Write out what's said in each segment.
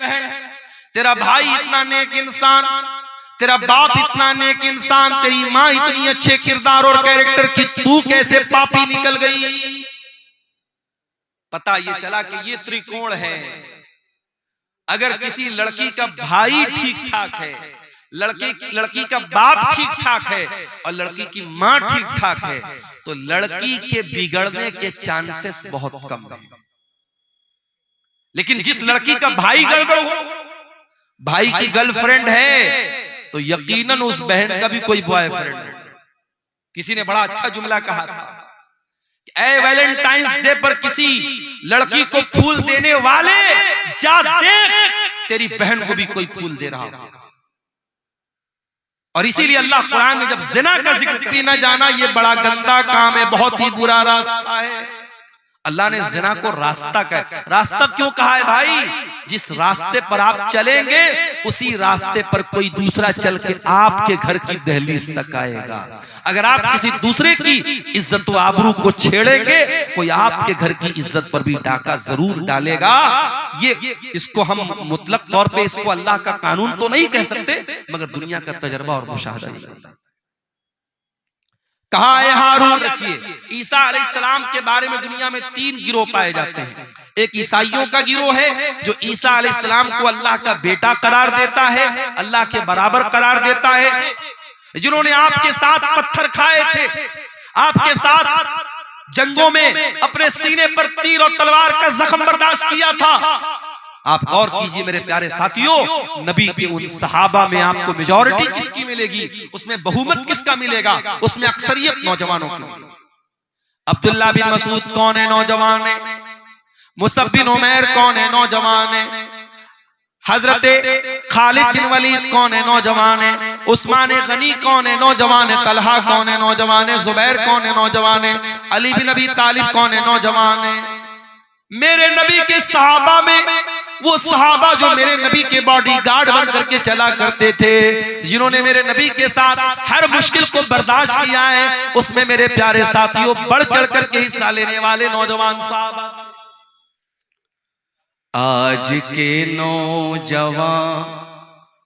बहन, तेरा भाई इतना नेक इंसान, तेरा बाप इतना नेक इंसान, तेरी माँ इतनी अच्छे किरदार और कैरेक्टर की, तू कैसे पापी निकल गई? पता ये चला कि ये त्रिकोण है। अगर किसी लड़की का भाई ठीक ठाक है, लड़की का बाप ठीक ठाक है और लड़की की माँ ठीक ठाक है, तो लड़की के बिगड़ने के चांसेस बहुत कम है। लेकिन जिस लड़की का भाई गड़बड़ हो, भाई की गर्लफ्रेंड है, तो यकीनन उस बहन का भी कोई बॉयफ्रेंड है। किसी ने बड़ा अच्छा जुमला कहा था, ऐ वैलेंटाइंस डे पर किसी लड़की को फूल देने वाले, जा देख तेरी बहन को भी कोई फूल दे रहा होगा। और इसीलिए अल्लाह कुरान में जब जिना का जिक्र न जाना, ये बड़ा गंदा काम है, बहुत ही बुरा रास्ता है। अल्लाह ने जिना को रास्ता कहा। रास्ता क्यों कहा है भाई? जिस रास्ते पर आप चलेंगे उसी रास्ते पर कोई दूसरा चल के आपके घर की दहलीज तक आएगा। अगर आप किसी दूसरे की इज्जत व आबरू को छेड़ेंगे, कोई आपके घर की इज्जत पर भी डाका जरूर डालेगा। ये इसको हम मुतलक तौर पे इसको अल्लाह का कानून तो नहीं कह सकते, मगर दुनिया का तजर्बा और मुशाहदा ही होता है। कहा है हारून रखिए, ईसा अलैहिस्सलाम के बारे में दुनिया में 3 गिरोह पाए जाते हैं। एक ईसाइयों का गिरोह है जो ईसा अलैहिस्सलाम को अल्लाह का बेटा करार देता है, अल्लाह के बराबर करार देता है, जिन्होंने आपके साथ पत्थर खाए थे, आपके साथ जंगों में अपने सीने पर तीर और तलवार का जख्म बर्दाश्त किया था। आप गौर कीजिए मेरे प्यारे साथियों, नबी के उन सहाबा में आपको मेजॉरिटी किसकी मिलेगी, उसमें बहुमत किसका मिलेगा? उसमें अक्सरियत नौजवानों की। अब्दुल्ला बिन मसूद कौन है? नौजवान है। मुसअब बिन उमैर कौन है? नौजवान है। हजरत खालिद बिन वलीद कौन है? नौजवान है। उस्मान गनी कौन है? नौजवान है। तलहा कौन है? नौजवान है। जुबैर कौन है? नौजवान है। अली बिन अबी तालिब कौन है? नौजवान है। मेरे नबी के सहाबा में वो सहाबा जो मेरे नबी के बॉडीगार्ड बन करके चला करते थे, जिन्होंने मेरे नबी के साथ हर मुश्किल को बर्दाश्त किया है, उसमें मेरे प्यारे साथियों बढ़ चढ़ करके हिस्सा लेने वाले नौजवान सहाबा। आज के नौजवान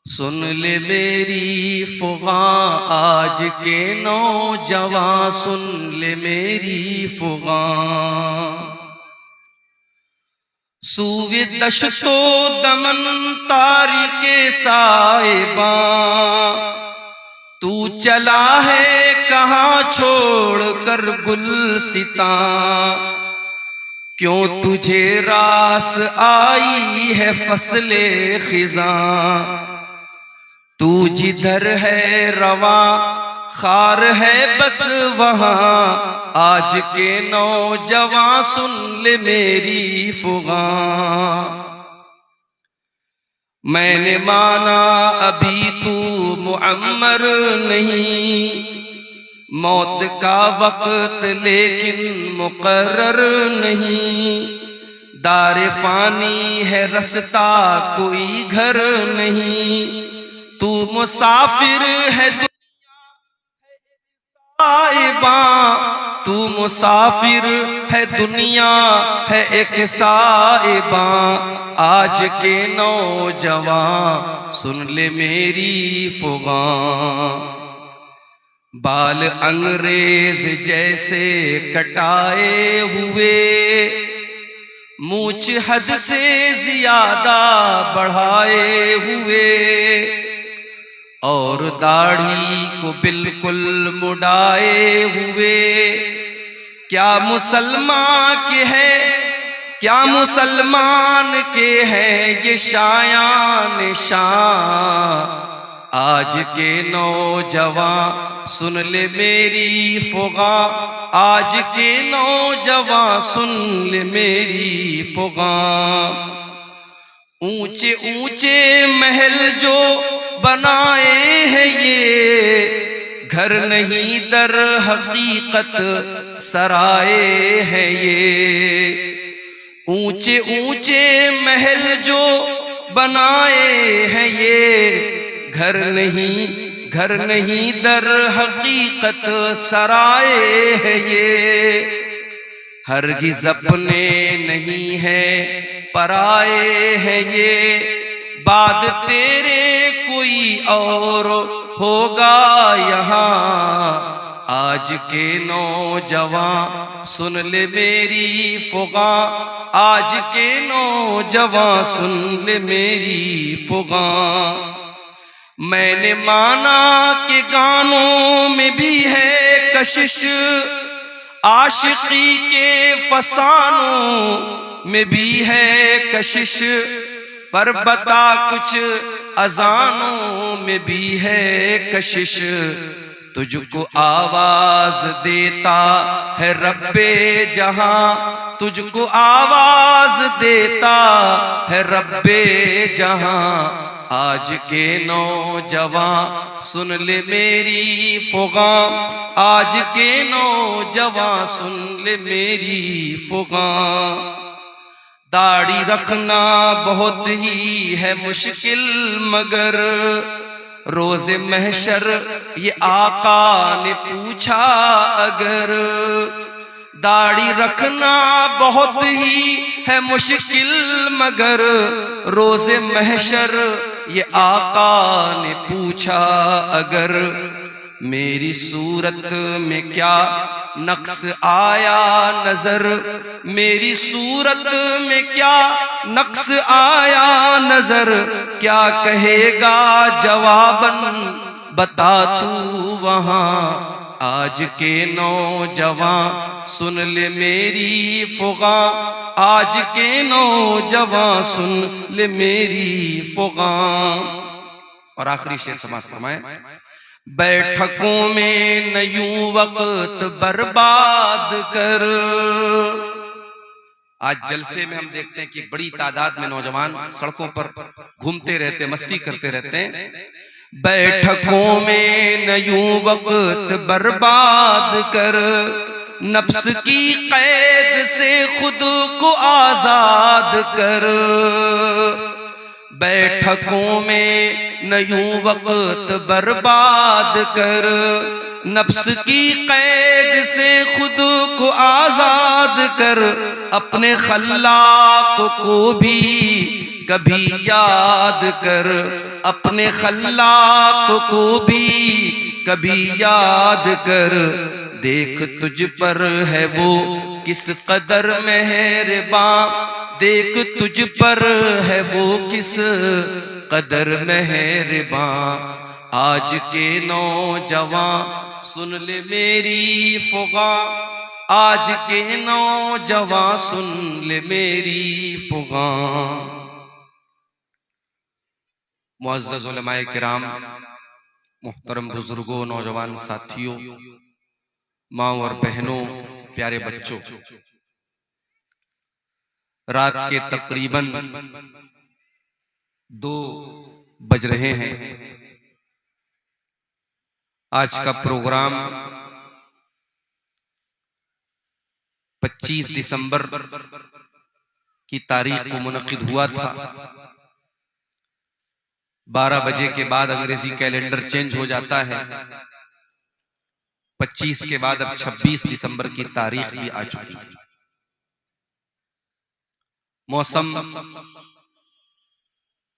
सुन ले मेरी फुगा, आज के नौजवान सुन ले मेरी फुगा। सूवे दश्तो दमन तारिके साहिबा, तू चला है कहाँ छोड़ कर गुलसिता, क्यों तुझे रास आई है फसले खिजा, तू जिधर है रवा खार है बस वहां, आज के नौजवान सुन ले मेरी फुगा। मैंने माना अभी तू मुअम्मर नहीं, मौत का वक्त लेकिन मुकर्रर नहीं, दारे फानी है रस्ता कोई घर नहीं, तू मुसाफिर है साहिबा, तू मुसाफिर है दुनिया है एक साहिबा, आज के नौजवान सुन ले मेरी फुगा। बाल अंग्रेज जैसे कटाए हुए, मूछ हद से ज्यादा बढ़ाए हुए, और दाढ़ी को बिल्कुल मुड़ाए हुए, क्या मुसलमान के है, क्या मुसलमान के है ये शायान शान, आज के नौजवान सुन ले मेरी फुगा, आज के नौजवान सुन ले मेरी फुगा। ऊंचे ऊंचे महल जो बनाए हैं ये, घर नहीं दर हकीकत सराए हैं ये, ऊंचे ऊंचे महल जो बनाए हैं ये, घर नहीं दर हकीकत सराए हैं ये, हरगिज़ अपने नहीं है पराए हैं ये, बाद तेरे कोई और होगा यहाँ। आज के नौजवान सुन ले मेरी फुगा, आज के नौजवान सुन ले मेरी फुगा। मैंने माना कि गानों में भी है कशिश, आशिकी के फसानों में भी है कशिश, पर बता कुछ अजानों में भी है कशिश। तुझको आवाज देता है रब्बे जहां, तुझको आवाज देता है रब्बे जहां। आज के नौजवान सुन ले मेरी फुगा, आज के नौजवान सुन ले मेरी फुगा। दाढ़ी रखना बहुत ही है मुश्किल, मगर रोज़े महशर ये आका ने पूछा अगर। दाढ़ी रखना बहुत ही है मुश्किल, मगर रोज़े महशर ये आका ने पूछा अगर। मेरी सूरत में क्या नक्स आया नजर, मेरी सूरत में क्या नक्स आया नजर। क्या कहेगा जवाबन बता तू वहां। आज के नौजवान सुन ले मेरी फुगा, आज के नौजवान सुन ले मेरी फुगा। और आखिरी शेर समाप्त फरमाए। बैठकों में न यूं वक्त बर्बाद कर। आज जलसे में हम देखते हैं कि बड़ी तादाद में नौजवान सड़कों पर घूमते रहते, मस्ती करते रहते हैं। बैठकों में न यूं वक्त बर्बाद कर, नफ्स की कैद से खुद को आजाद कर। बैठकों में न यूं वक्त बर्बाद कर, नफ्स की कैद से खुद को आजाद कर। अपने खल्लाक को भी कभी याद कर, अपने खल्लाक को भी कभी याद कर। देख तुझ पर है वो किस कदर मेहरबान, देख तुझ पर है वो किस कदर मेहरबान। आज के नौजवान सुन ले मेरी फुगा, आज के नौजवान सुन ले मेरी फुगा। मुअज़्ज़ज़ उलमाए किराम, मुहतरम बुजुर्गों, नौजवान साथियों, माँ और बहनों, प्यारे बच्चों, रात के तकरीबन 2 बज रहे हैं। आज का प्रोग्राम 25 दिसंबर की तारीख को मुनक़िद हुआ था। 12 बजे के बाद अंग्रेजी कैलेंडर चेंज हो जाता है। 25 के बाद अब 26 दिसंबर की तारीख भी आ चुकी है। मौसम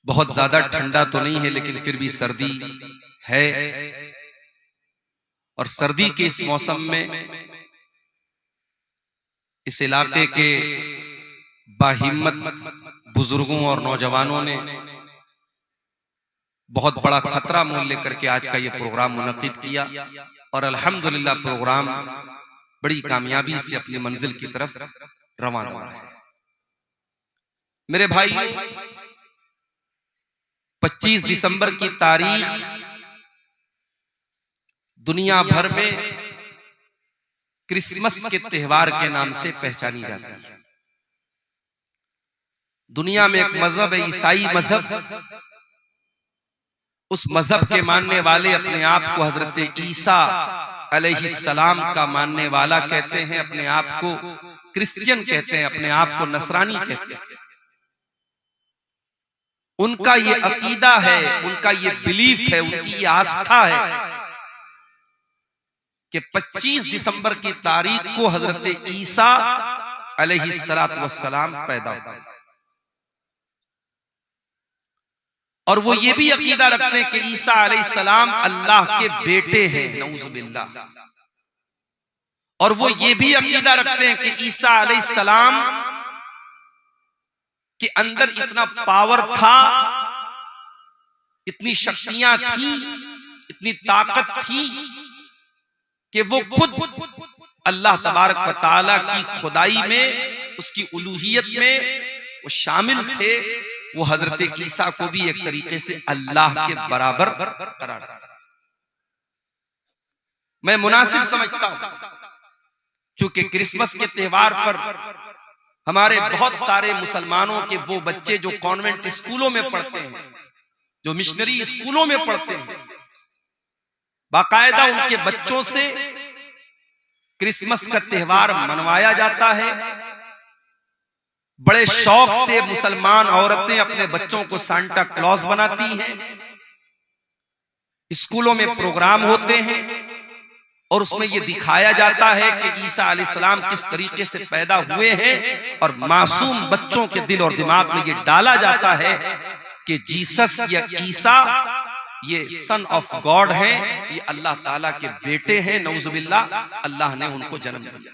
बहुत ज्यादा ठंडा तो नहीं है, लेकिन फिर भी सर्दी है। और सर्दी के इस मौसम में इस इलाके के बाहिम्मत बुजुर्गों और नौजवानों ने बहुत बड़ा खतरा मोल लेकर के आज का ये प्रोग्राम मुनक़िद किया। और अल्हम्दुलिल्लाह प्रोग्राम बड़ी कामयाबी से अपनी मंजिल की तरफ रवाना हुआ है। मेरे भाई, 25 दिसंबर की तारीख दुनिया भर में क्रिसमस के त्योहार के नाम से पहचानी जाती है। दुनिया में एक मजहब है, ईसाई मजहब। उस मजहब के मानने वाले अपने आप को हजरत ईसा अलैहिस्सलाम का मानने वाला कहते हैं, अपने आप को क्रिश्चियन कहते हैं, अपने आप को नसरानी कहते हैं। उनका ये अकीदा है, उनका ये बिलीफ है, उनकी ये आस्था है कि 25 दिसंबर की तारीख को हजरत ईसा अलैहिस्सलाम पैदा हुए। और वो ये भी अकीदा रखते हैं कि ईसा अलैहिस्सलाम अल्लाह के बेटे हैं, नऊजुबिल्लाह। और वो ये भी अकीदा रखते हैं कि ईसा अलैहिस्सलाम के अंदर इतना पावर था, इतनी शक्तियां थी, इतनी ताकत थी कि वो खुद अल्लाह तबारक व तआला की खुदाई में, उसकी उलूहियत में वो शामिल थे। वो हजरत ईसा को भी एक तरीके से अल्लाह के बराबर करार दिया। मैं मुनासिब समझता हूं, चूंकि क्रिसमस के त्योहार पर हमारे बहुत सारे मुसलमानों के वो बच्चे जो कॉन्वेंट स्कूलों में पढ़ते हैं, जो मिशनरी स्कूलों में पढ़ते हैं, बाकायदा उनके बच्चों से क्रिसमस का त्योहार मनवाया जाता है। बड़े शौक से मुसलमान औरतें अपने बच्चों को सांता क्लॉज बनाती हैं। स्कूलों में प्रोग्राम होते हैं और उसमें यह दिखाया जाता है कि ईसा अलैहिस्सलाम किस तरीके से पैदा हुए हैं, और मासूम बच्चों के दिल और दिमाग में यह डाला जाता है कि जीसस या ईसा ये सन ऑफ गॉड हैं, ये अल्लाह ताला के बेटे हैं, नऊजुबिल्लाह, अल्लाह ने उनको जन्म दिया।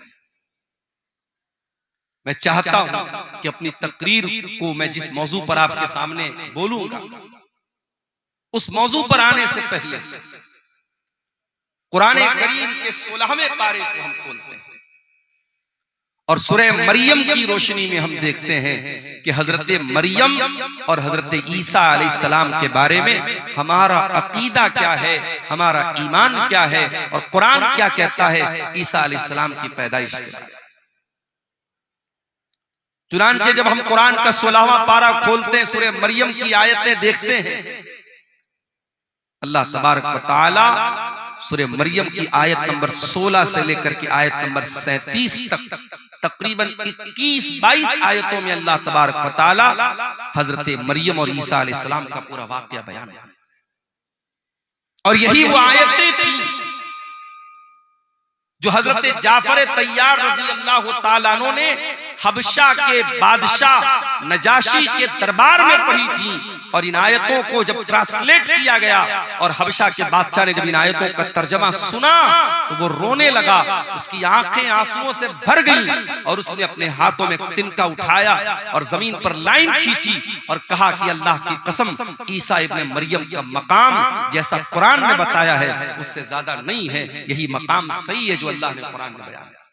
मैं चाहता हूं कि अपनी तकरीर को मैं जिस मौजू पर आपके सामने बोलूंगा, उस मौजू पर आने से पहले कुरान करीम के 16वें पारे को हम खोलते हैं और सूरह मरियम की रोशनी में हम देखते हैं कि हजरत मरियम और हजरत ईसा अलैहिस्सलाम के बारे में हमारा अकीदा क्या है, हमारा ईमान क्या है, और कुरान क्या कहता है ईसा अलैहिस्सलाम की पैदाइश के बारे में। चुनांचे जब हम कुरान का 16वां पारा खोलते हैं, सूरह मरियम की आयतें देखते हैं, अल्लाह तबारक व तआला सूरह मरियम की आयत नंबर 16 से लेकर के आयत नंबर 37 तक तकरीबन 21-22 आयतों में अल्लाह तबारक व तआला हजरत मरियम और ईसा अलैहिस्सलाम का पूरा वाकया बयान है। और यही वो आयतें थी जो हजरत जाफर तैयार रज़ी अल्लाह तआला अन्हु ने हबशा के बादशाह नजाशी के दरबार में पढ़ी थी। और इन आयतों को जब ट्रांसलेट किया गया और हबशा के बादशाह ने जब इन आयतों का तर्जमा सुना तो वो रोने लगा, उसकी आंखें आंसुओं से भर गईं और उसने अपने हाथों में तिनका उठाया और जमीन पर लाइन खींची और कहा कि अल्लाह की कसम, ईसा इब्ने मरियम का मकाम जैसा कुरान ने बताया है उससे ज्यादा नहीं है, यही मकाम सही है जो अल्लाह ने कुरान में बयान किया।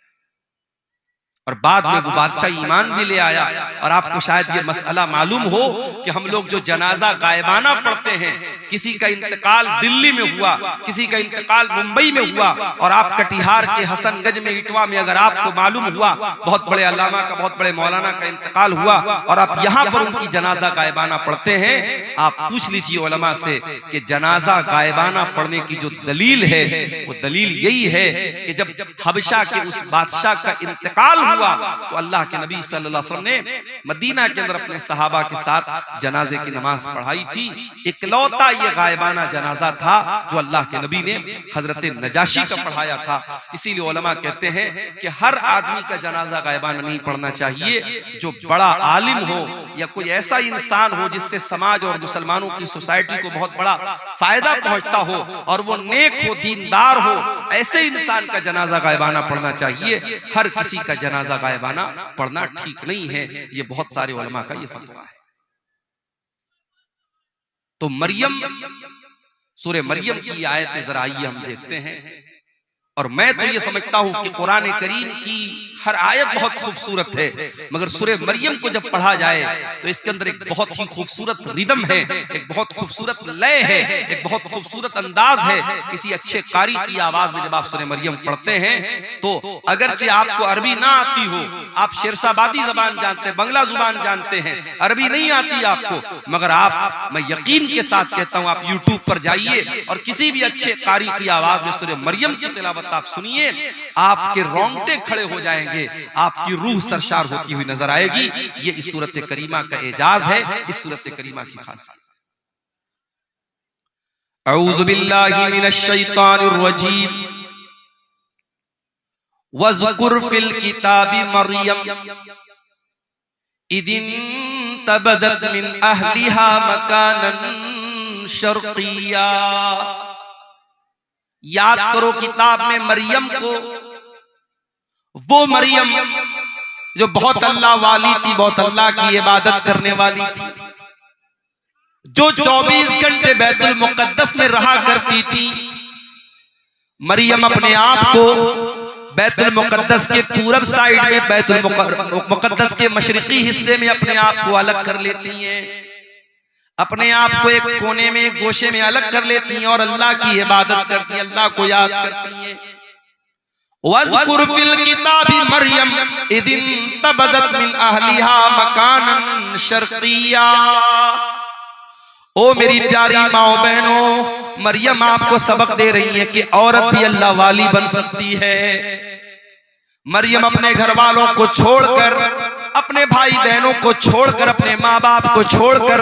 और बाद में वो बादशाह ईमान भी ले आया। और आपको शायद ये मसला मालूम हो कि हम लोग जो जनाजा गायबाना पढ़ते हैं, किसी का इंतकाल दिल्ली में हुआ, किसी का इंतकाल मुंबई में हुआ, और आप कटिहार के हसनगंज में इटवा में अगर आपको मालूम हुआ बहुत बड़े अल्लामा का, बहुत बड़े मौलाना का इंतकाल हुआ और आप यहाँ पर उनकी जनाजा गायबाना पढ़ते हैं, आप पूछ लीजिए उलमा से कि जनाजा गायबाना पढ़ने की जो दलील है वो दलील यही है कि जब हबशा के उस बादशाह का इंतकाल हुआ तो अल्लाह के नबी सल्लल्लाहु अलैहि वसल्लम ने मदीना के अंदर अपने सहाबा के साथ जनाजे की नमाज पढ़ाई थी। इकलौता ये गायबाना जनाजा था जो अल्लाह के नबी ने हजरत नजाशी का पढ़ाया था। इसीलिए उलमा कहते हैं कि हर आदमी का जनाजा गायबाना नहीं पढ़ना चाहिए, जो बड़ा आलिम हो या कोई ऐसा इंसान हो जिससे समाज और मुसलमानों की सोसाइटी को बहुत बड़ा फायदा पहुंचता हो और वो नेक हो, दीनदार हो, ऐसे इंसान का जनाजा गायबाना पढ़ना चाहिए। हर किसी का जनाजा गायबाना पढ़ना ठीक नहीं है, ये बहुत सारे उलमा का ये फतवा है। तो मरियम, सूरह मरियम की आयतें जरा आइए हम देखते हैं। और मैं तो ये समझता हूं कि कुरान करीम की हर आयत बहुत खूबसूरत है, मगर सूरह मरियम को जब पढ़ा जाए तो इसके अंदर एक बहुत ही खूबसूरत रिदम है, एक बहुत खूबसूरत लय है, एक बहुत खूबसूरत अंदाज है। किसी अच्छे कारी की आवाज में जब आप सूरह मरियम पढ़ते हैं तो अगरचे आपको अरबी ना आती हो, आप शेरशाबादी जबान जानते हैं, बंगला जुबान जानते हैं, अरबी नहीं आती आपको, मगर आप, मैं यकीन के साथ कहता हूं, आप यूट्यूब पर जाइए और किसी भी अच्छे कारी की आवाज में सूरह मरियम की तिलावत आप सुनिए, आपके रोंगटे खड़े हो जाएंगे, आपकी रूह सरशार होती हुई नजर आएगी। ये इस सूरत करीमा का एजाज है, इस सूरत करीमा की खासियत। औज़ु बिल्लाहि मिनश शैतानिर रजीम। वज़कुर फिल किताबि मरियम इदिन तबदत मिन अहलिहा मकानन शर्किया। याद करो किताब में मरियम को, वो मरियम जो बहुत अल्लाह वाली थी, बहुत अल्लाह की इबादत करने वाली थी, जो 24 घंटे बैतुल मुकद्दस में रहा करती थी। मरियम अपने आप को बैतुल मुकद्दस के पूरब साइड में, बैतुल मुकद्दस के मशरिकी हिस्से में अपने आप को अलग कर लेती हैं, अपने आप को एक कोने में, एक गोशे में अलग कर लेती हैं और अल्लाह की इबादत करती हैं, अल्लाह को याद करती हैं। वज़कुर फिल किताबी मरियम इदिन तबदत मिन अहलिहा मकानन शर्किया। ओ मेरी प्यारी माओ बहनों, मरियम आपको सबक दे रही है कि औरत भी अल्लाह वाली बन सकती है। मरियम अपने घर वालों को छोड़कर, अपने भाई बहनों को छोड़कर, अपने माँ बाप को छोड़कर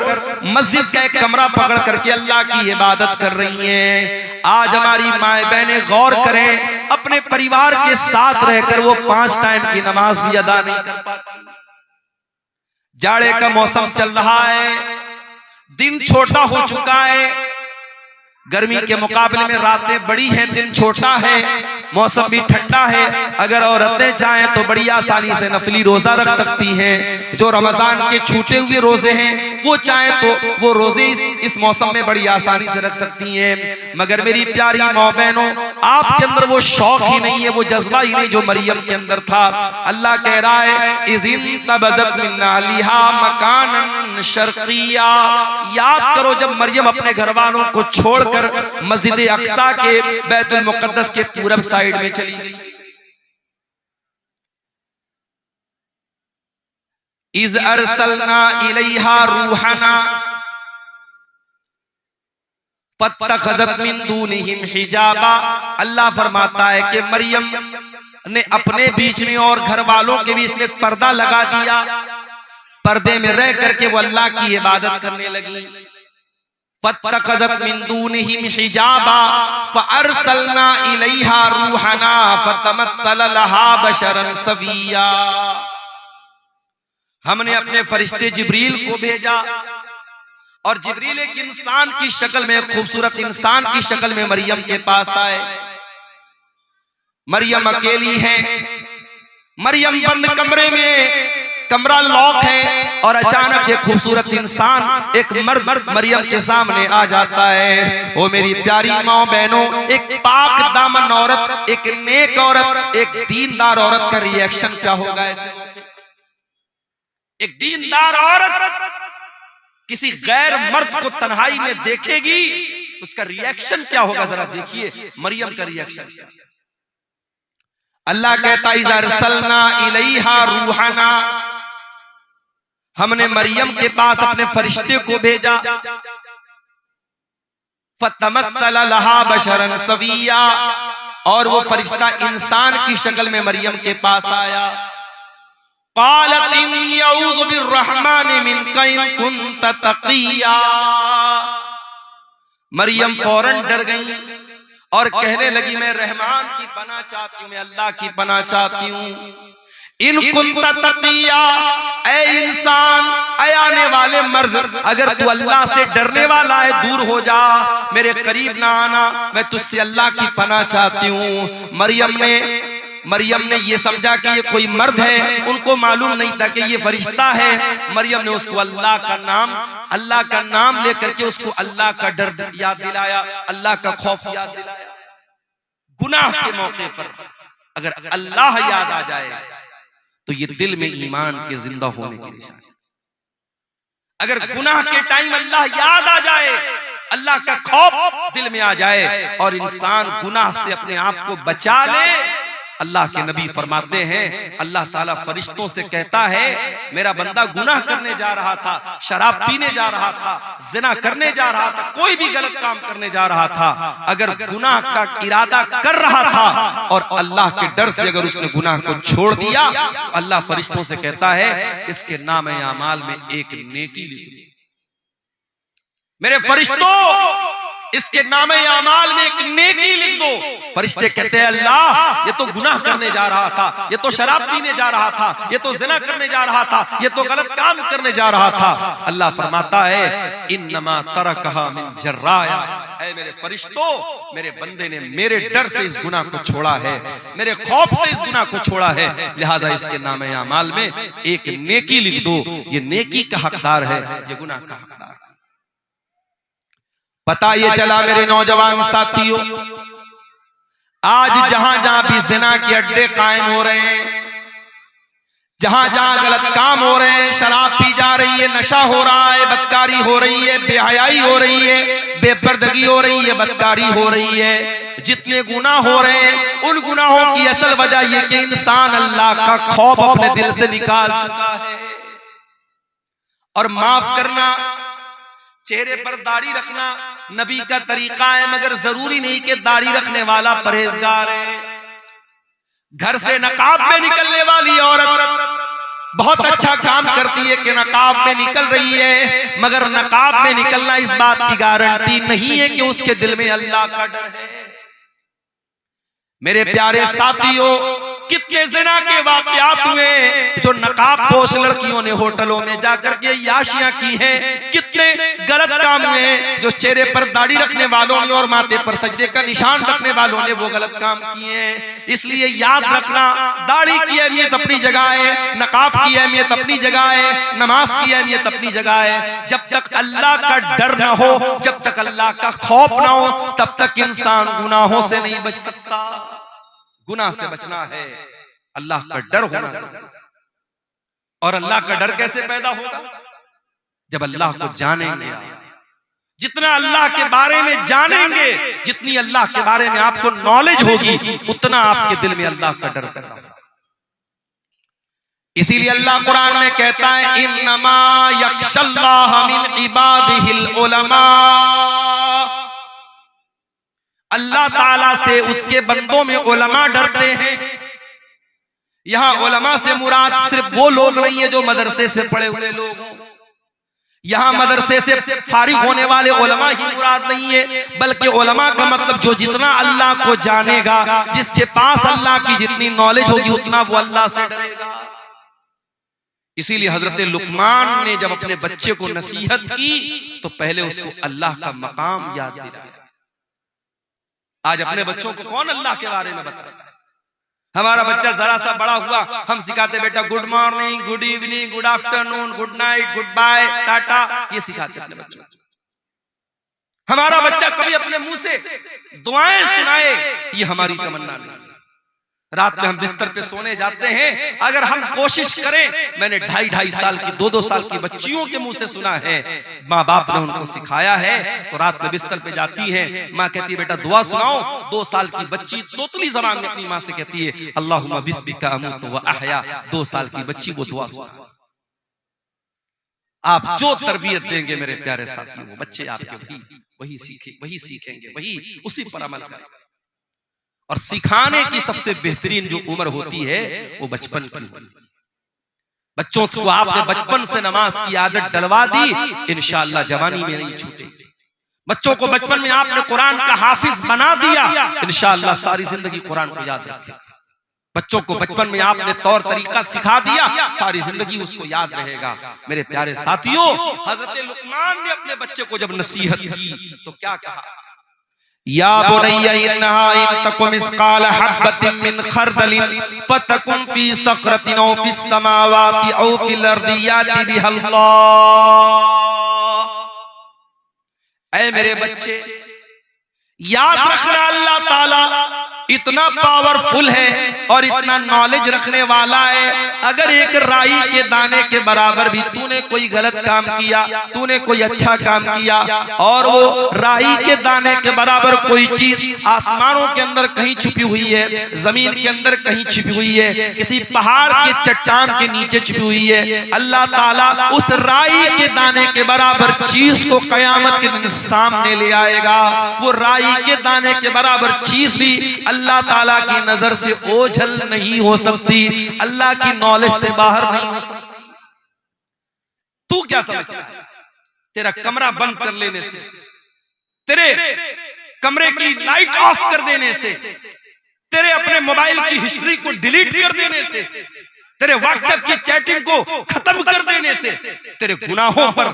मस्जिद का एक कमरा पकड़ करके अल्लाह की इबादत कर रही हैं। आज हमारी माए बहनें गौर करें, अपने परिवार के साथ रहकर वो 5 टाइम की नमाज भी अदा नहीं कर पाती। जाड़े का मौसम चल रहा है, दिन छोटा हो चुका है, गर्मी के मुकाबले में रातें बड़ी हैं, दिन छोटा है, मौसम भी ठंडा है। अगर औरतें चाहें तो बड़ी आसानी से नफली रोजा रख सकती हैं। जो रमजान के छूटे हुए रोजे हैं वो चाहें तो वो रोजे इस मौसम में बड़ी आसानी से रख सकती हैं। मगर मेरी प्यारी माँ बहनों, आपके अंदर वो शौक ही नहीं है, वो जज्बा ही नहीं जो मरियम के अंदर था। अल्लाह कह रहा है इज़िन तबज़त मिन अहलिहा मकानन शर्किया। याद करो जब मरियम अपने घर वालों को छोड़कर मस्जिद अक्सा के बैतुल मुकद्दस के पूरब साइड में चली गई। इज़ अरसलना इलैहा रूहना फत्तखज़त मिन दूनिहिम हिजाबा। अल्लाह फरमाता है कि मरियम ने अपने बीच में और घर वालों के बीच में पर्दा लगा दिया, पर्दे में रह करके वो अल्लाह की इबादत करने लगी। फत्तखज़त मिन दूनिहिम हिजाबा फअरसलना इलैहा रूहना फतमस्सल लहा बशरन सविया। हमने अपने फरिश्ते जिब्रील को भेजा और जिब्रील एक इंसान की शक्ल में, खूबसूरत इंसान की शक्ल में मरियम के पास आए। मरियम अकेली है, मरियम बंद कमरे में, कमरा लॉक है और अचानक एक खूबसूरत इंसान, एक मर्द मरियम के सामने आ जाता है। ओ मेरी प्यारी माँ बहनों, एक पाक दामन औरत, एक नेक औरत, एक दीनदार औरत का रिएक्शन क्या होगा ऐसे? एक दीनदार औरत किसी गैर मर्द को तन्हाई में देखेगी तो उसका रिएक्शन क्या होगा, जरा देखिए मरियम का रिएक्शन। अल्लाह कहता इज़ अरसलना इलैहा रूहना, हमने मरियम के पास अपने फरिश्ते को भेजा। फतमस्सल लहा बशरन सविया, और वो फरिश्ता इंसान की शक्ल में मरियम के पास आया। क़ालत इन्नी अऊज़ु बिर्रहमानि मिनका इन कुन्त तक़िया। मरियम फौरन डर गई और कहने लगी मैं रहमान की पनाह चाहती हूँ, मैं अल्लाह की पनाह चाहती हूँ। इन कुन्त तक़िया, ऐ इंसान, ऐ आने वाले मर्द, अगर तू अल्लाह से डरने वाला है दूर हो जा, मेरे करीब ना आना, मैं तुझसे अल्लाह की पनाह चाहती हूँ। मरियम ने ये समझा कि ये कोई मर्द है, उनको मालूम नहीं था कि ये फरिश्ता है। मरियम ने उसको अल्लाह का नाम लेकर के उसको अल्लाह का डर याद दिलाया, अल्लाह का खौफ याद दिलाया। गुनाह के मौके पर अगर अल्लाह याद आ जाए तो ये दिल में ईमान के जिंदा होने की निशानी। अगर गुनाह के टाइम अल्लाह याद आ जाए, अल्लाह का खौफ दिल में आ जाए और इंसान गुनाह से अपने आप को बचा ले, अल्लाह के नबी फरमाते हैं अल्लाह ताला फरिश्तों से कहता है मेरा बंदा गुनाह करने जा रहा था, शराब पीने जा रहा था, जिना करने जा रहा था, कोई भी गलत काम करने जा रहा था, अगर गुनाह का इरादा कर रहा था और अल्लाह के डर से अगर उसने गुनाह को छोड़ दिया, अल्लाह फरिश्तों से कहता है इसके नाम अमाल में एक नेकी लिख दी। मेरे फरिश्तों, इसके नामे आमाल में एक नेकी लिख दो। फरिश्ते कहते हैं अल्लाह ये तो गुनाह करने जा रहा था, ये तो शराब पीने जा रहा था, ये तो ज़िना करने जा रहा था, ये तो गलत काम करने जा रहा था। अल्लाह फरमाता है इन्नमा तरकहा मिन जर्राया, ऐ मेरे फरिश्तों, मेरे बंदे ने मेरे डर से इस गुनाह को छोड़ा है, मेरे खौफ से इस गुनाह को छोड़ा है, लिहाजा इसके नामे आमाल में एक नेकी लिख दो। ये नेकी का हकदार है, ये गुनाह का हकदार है। पता ये चला मेरे नौजवान साथियों, आज जहां जहां भी ज़िना के अड्डे कायम हो रहे हैं, जहां जहां गलत काम हो रहे हैं, शराब पी जा रही है, नशा हो रहा है, बदकारी हो रही है, बेहयाई हो रही है, बेपर्दगी हो रही है, बदकारी हो रही है, जितने गुनाह हो रहे हैं उन गुनाहों की असल वजह यह कि इंसान अल्लाह का खौफ अपने दिल से निकाल चुका है। और माफ करना, चेहरे पर दाढ़ी रखना नबी का तरीका है, मगर जरूरी नहीं कि दाढ़ी रखने वाला परहेजगार है। घर से नकाब में निकलने वाली औरत बहुत अच्छा काम करती है कि नकाब में निकल रही है, मगर नकाब में निकलना इस बात की गारंटी नहीं है कि उसके दिल में अल्लाह का डर है। मेरे प्यारे साथियों, कितने ज़िना के वाक़यात हुए जो नकाब पोश लड़कियों ने होटलों में जाकर के याशियां की हैं, कितने गलत काम हुए जो चेहरे पर दाढ़ी रखने वालों ने और माथे पर सजदे का निशान रखने वालों ने वो गलत काम किए हैं। इसलिए याद रखना, दाढ़ी की अहमियत अपनी जगह है, नकाब की अहमियत अपनी जगह है, नमाज की अहमियत अपनी जगह है। जब तक अल्लाह का डर न हो, जब तक अल्लाह का खौफ न हो, तब तक इंसान गुनाहों से नहीं बच सकता। गुनाह से बचना है, अल्लाह का डर होना चाहिए। और अल्लाह का डर कैसे पैदा होगा? जब अल्लाह को जानेंगे। जितना अल्लाह के बारे में जानेंगे, जितनी अल्लाह के बारे में आपको नॉलेज होगी, उतना आपके दिल में अल्लाह का डर पैदा होगा। इसीलिए अल्लाह कुरान में कहता है इन्नमा यख्शल्लाह मिन इबादिहिल उलमा, अल्लाह ताला से उसके बंदों में उलमा डरते हैं। यहां उलमा से मुराद सिर्फ वो लोग नहीं है जो मदरसे से पढ़े हुए लोग हों, यहां मदरसे से फारिग होने वाले उलमा ही मुराद नहीं है, बल्कि उलमा का मतलब जो जितना अल्लाह को जानेगा, जिसके पास अल्लाह की जितनी नॉलेज होगी उतना वो अल्लाह से डरेगा। इसीलिए हजरत लुकमान ने जब अपने बच्चे को नसीहत की तो पहले उसको अल्लाह का मकाम याद दिलाया। आज अपने बच्चों को कौन अल्लाह के बारे में बताता है? हमारा बच्चा जरा सा बड़ा हुआ, हम सिखाते बेटा good morning, good evening, good afternoon, good night, goodbye, tata, ये सिखाते अपने बच्चों को। हमारा बच्चा कभी अपने मुंह से दुआएं सुनाए, ये हमारी तमन्ना नहीं। रात में हम बिस्तर पे सोने जाते हैं, अगर हम कोशिश करें, मैंने 2.5 साल की 2-2 साल की बच्चियों के मुंह से सुना है, माँ बाप ने उनको सिखाया है, तो रात में बिस्तर पे जाती है, माँ कहती है बेटा दुआ सुनाओ। 2 साल की बच्ची तोतली ज़बान में अपनी माँ से कहती है अल्लाहुम्मा बिस्मिका अमूतु व अहया। 2 साल की बच्ची वो दुआ सुना। आप जो तरबियत देंगे मेरे प्यारे साथियों, वो बच्चे आपके वही सीखेंगे, वही उसी पर अमल करेंगे। और सिखाने की सबसे बेहतरीन जो उम्र होती है वो बचपन की होती है। बच्चों को आपने बचपन से नमाज की आदत डलवा दी, इंशाअल्लाह जवानी में नहीं छूटेगी। बच्चों को बचपन में आपने कुरान का हाफिज बना दिया, इंशाअल्लाह सारी जिंदगी कुरान को याद रखेगा। बच्चों को बचपन में आपने तौर तरीका सिखा दिया, सारी जिंदगी उसको याद रहेगा। मेरे प्यारे साथियों, हजरत लुकमान ने अपने बच्चे को जब नसीहत की तो क्या कहा? या बुनय्या इन्नहा इन तकुम मिस्काल हब्बतिन मिन खरदलिन फतकुन फी सखरतिन औ फिस समावाति औ फिल अर्दि याति बिहल्लाह। ऐ मेरे बच्चे, याद रखना अल्लाह ताला इतना पावरफुल है और इतना नॉलेज रखने वाला है। अगर एक राई के दाने के बराबर भी तूने कोई गलत काम किया, तूने कोई अच्छा काम किया, और वो राई के दाने के बराबर कोई चीज आसमानों के अंदर कहीं छुपी हुई है, जमीन के अंदर कहीं छुपी हुई है, किसी पहाड़ के चट्टान के नीचे छुपी हुई है, अल्लाह ताला उस राई के दाने के बराबर चीज को कयामत के दिन सामने ले आएगा। वो राई के दाने के बराबर चीज भी अल्लाह ताला की नजर से ओझल नहीं हो सकती, अल्लाह की नॉलेज से बाहर नहीं हो सकती। तू क्या समझता है तेरा कमरा बंद कर लेने से, तेरे कमरे की लाइट ऑफ कर देने से, तेरे अपने मोबाइल की हिस्ट्री को डिलीट कर देने से, तेरे व्हाट्सएप की चैटिंग को खत्म कर देने से तेरे गुनाहों पर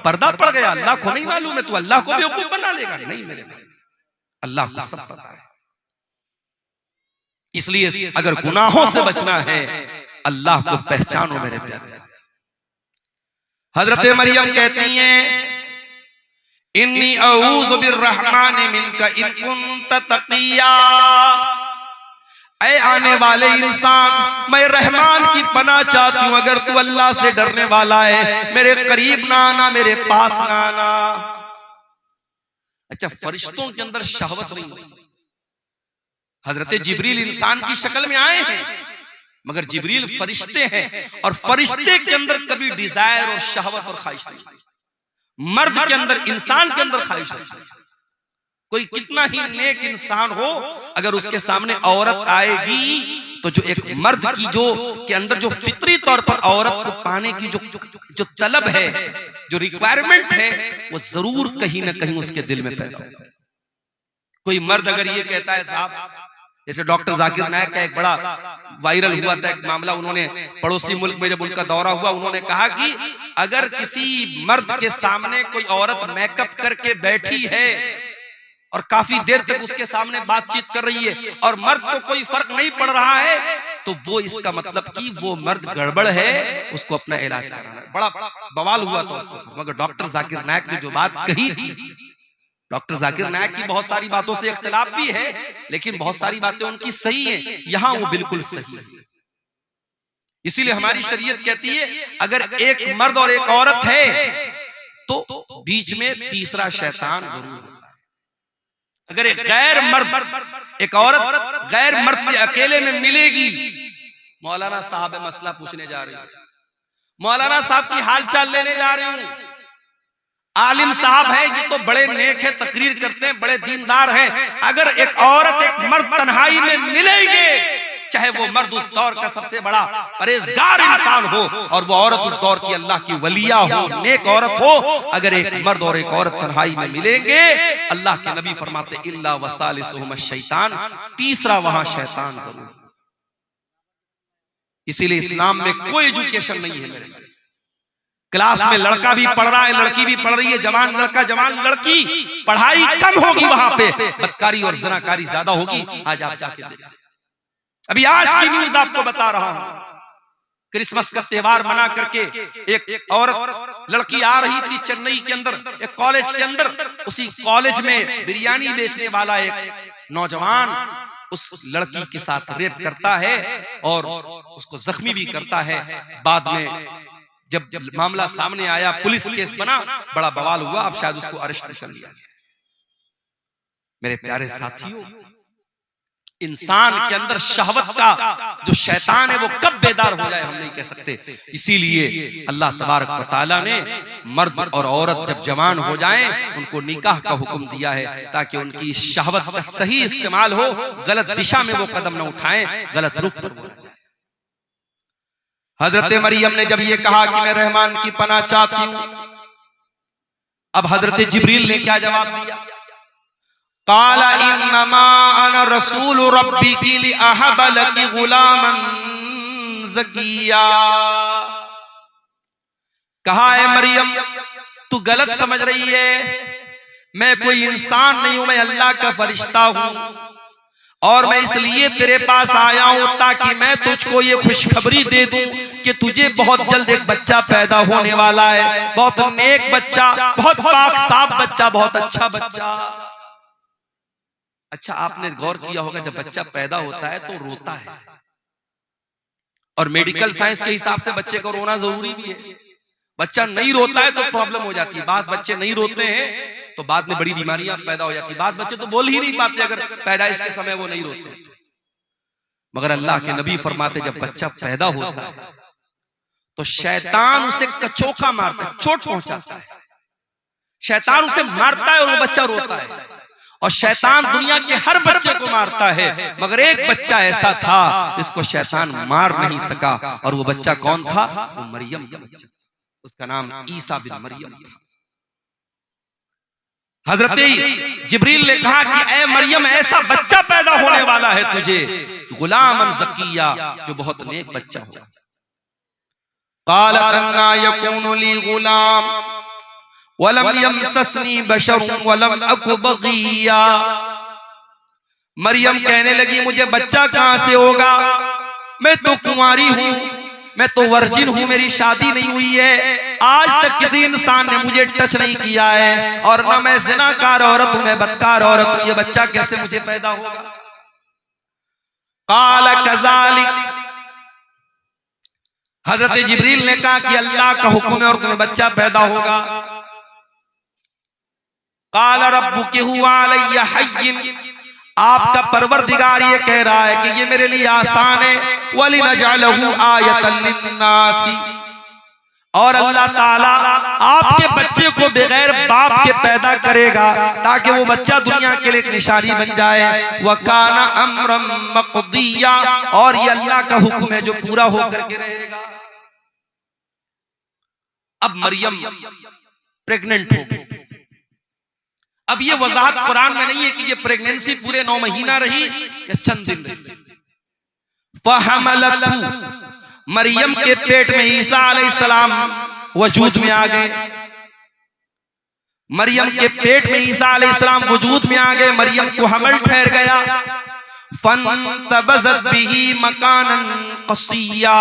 पर्दा पड़ गया। अल्लाह को नहीं मालूम है, तू अल्लाह को बेवकूफ बना लेगा? नहीं मेरे भाई, अल्लाह को सब पता है। इसलिए अगर गुनाहों से बचना है, अल्लाह को पहचानो मेरे प्यारे साथी। हजरत मरियम कहती हैं, इन्नी अऊज़ु बिर्रहमानि मिनका इन कुन्त तक़िया। ऐ आने वाले इंसान, मैं रहमान की पनाह चाहती हूं, अगर तू अल्लाह से डरने वाला है, मेरे करीब ना आना, मेरे पास ना आना। अच्छा, फरिश्तों के अंदर शहवत नहीं होती। हजरत जिब्रील इंसान की शक्ल में आए हैं, मगर जिब्रील फरिश्ते हैं, और फरिश्ते के अंदर कभी डिजायर और शहवत और ख्वाहिश नहीं। मर्द के अंदर, इंसान के अंदर ख्वाहिश होती है। कोई कितना ही नेक इंसान हो, अगर उसके सामने औरत आएगी तो जो एक मर्द की जो के अंदर जो फितरी तौर पर औरत को पाने की जो तलब है, जो रिक्वायरमेंट है, वो जरूर कहीं ना कहीं उसके दिल में पैदा होगा। कोई मर्द अगर ये कहता है, साहब, जैसे डॉक्टर जाकिर नायक का एक बड़ा वायरल हुआ था एक मामला, उन्होंने पड़ोसी मुल्क में जब उनका दौरा हुआ, उन्होंने कहा कि अगर किसी मर्द के सामने कोई औरत मेकअप करके बैठी है और काफी देर तक उसके सामने बातचीत कर रही है और मर्द को कोई फर्क नहीं पड़ रहा है, तो वो इसका मतलब कि वो मर्द गड़बड़ है, उसको अपना इलाज कराना है। बड़ा बवाल हुआ था उसको। मगर डॉक्टर जाकिर नायक ने जो बात कही थी, डॉक्टर जाकिर नायक की बहुत सारी बातों से इख्तिलाफ भी है, लेकिन बहुत सारी बातें उनकी सही हैं, यहां वो बिल्कुल सही है। इसीलिए हमारी शरीयत कहती है, अगर एक मर्द और एक औरत है तो बीच में तीसरा शैतान जरूर होता है। अगर एक गैर मर्द, एक औरत गैर मर्द से अकेले में मिलेगी, मौलाना साहब मसला पूछने जा रही हूं, मौलाना साहब की हालचाल लेने जा रही हूं, आलिम साहब है, ये तो बड़े नेक है, तकरीर करते हैं, बड़े दीनदार हैं, अगर एक औरत एक मर्द तन्हाई में मिलेंगे, चाहे वो मर्द उस दौर का सबसे बड़ा परहेजगार इंसान हो और वो औरत उस दौर की अल्लाह की वलिया हो, नेक औरत हो, अगर एक मर्द और एक औरत तन्हाई में मिलेंगे, अल्लाह के नबी फरमाते इल्ला वसालिसुहुम शैतान, तीसरा वहां शैतान जरूर। इसीलिए इस्लाम में कोई एजुकेशन नहीं है मेरे। क्लास में लड़का भी पढ़ रहा है, लड़की भी पढ़ रही है, जवान लड़का जवान लड़की, पढ़ाई कम होगी वहां पे, बदकारी और ज़नाकारी ज्यादा होगी। आज आप जाके देखिए, अभी आज की न्यूज आपको बता रहा हूं, क्रिसमस का त्योहार मना करके एक औरत लड़की आ रही थी चेन्नई के अंदर, एक कॉलेज के अंदर, उसी कॉलेज में बिरयानी बेचने वाला एक नौजवान उस लड़की के साथ रेप करता है और उसको जख्मी भी करता है। बाद में जब मामला सामने आया, पुलिस केस बना, बड़ा बवाल हुआ, अब शायद उसको अरेस्ट कर लिया गया। मेरे प्यारे साथियों, इंसान के अंदर शहवत का जो शैतान है वो कब बेदार हो जाए हम नहीं कह सकते। इसीलिए अल्लाह तबारक व तआला ने मर्द और औरत जब जवान हो जाएं, उनको निकाह का हुक्म दिया है, ताकि उनकी शहवत का सही इस्तेमाल हो, गलत दिशा में वो कदम न उठाएं, गलत रुख पर वो न जाए। हजरत मरियम ने जब ये कहा कि मैं रहमान की पनाह चाहती हूं, अब हजरत जिब्रील ने क्या जवाब दिया? काला इन्नमा अना रसूल रब्बिकी लिअहब लकी गुलामन ज़किया। कहा है मरियम, तू गलत समझ रही है, मैं कोई इंसान नहीं हूं, मैं अल्लाह का फरिश्ता हूं, और मैं इसलिए तेरे पास आया हूं ताकि मैं तुझको ये खुशखबरी दे दूं कि तुझे बहुत जल्द एक बच्चा पैदा होने वाला है, बहुत नेक बच्चा, बहुत पाक साफ बच्चा, बहुत अच्छा बच्चा। अच्छा, आपने गौर किया होगा, जब बच्चा पैदा होता है तो रोता है, और मेडिकल साइंस के हिसाब से बच्चे को रोना जरूरी भी है। बच्चा नहीं रोता है तो प्रॉब्लम हो जाती है, बाज बच्चे नहीं रोते हैं तो बाद में बड़ी बीमारियां पैदा हो जाती है, बाज बच्चे तो बोल ही नहीं पाते अगर पैदाइश के समय वो नहीं रोते। मगर अल्लाह के नबी फरमाते जब बच्चा पैदा होता है तो शैतान उसे कचोका मारता है, चोट पहुंचाता है, शैतान उसे मारता है और वो बच्चा रोता है। और शैतान दुनिया के हर बच्चे को मारता है, मगर एक बच्चा ऐसा था जिसको शैतान मार नहीं सका, और वो बच्चा कौन था? वो मरियम का बच्चा, उसका नाम ईसा बिन मरियम था। हजरत जिब्रील ने कहा कि ऐ मरियम, ऐसा बच्चा पैदा होने वाला है तुझे, गुलामन ज़किया, जो बहुत नेक बच्चा हो। क़ालत अन्ना यकूनु ली गुलाम वलम यमससनी बशरुन वलम अकु बग़िया। मरियम कहने लगी, मुझे बच्चा कहां से होगा, मैं तो कुंवारी हूं, मैं तो वर्जिन हूं, मेरी शादी नहीं हुई है, आज तक किसी इंसान ने मुझे टच नहीं किया है, और न मैं ज़िनाकार औरत हूं, मैं बदकार औरत हूं, ये बच्चा कैसे मुझे पैदा होगा। क़ाल कज़ालिक, हजरत जिब्रील ने कहा कि अल्लाह का हुक्म है और तुम्हें बच्चा पैदा होगा। क़ाल रब्बुकी हुवा अलैया हय्यिन, आपका परवरदिगार ये कह रहा है कि ये मेरे लिए आसान है, वलिनजअलहु आयतन लिन्नासी, और अल्लाह ताला आपके बच्चे को बगैर बाप के पैदा करेगा ताकि वो बच्चा दुनिया के लिए एक निशानी बन जाए। वकाना अम्रम मक़दिया, और ये अल्लाह का हुक्म है जो पूरा होकर के रहेगा। अब मरियम प्रेग्नेंट हो गई। अब ये वजाहत कुरान में नहीं है कि ये प्रेगनेंसी पूरे 9 महीना रही या चंद दिन रही। फहमलतहु, मरियम के पेट में ईसा अलैहिस्सलाम वजूद में आ गए। मरियम के पेट में ईसा अलैहिस्सलाम वजूद में आ गए, मरियम को हमल ठहर गया। फंतबज़त बिही मकानन क़सिया,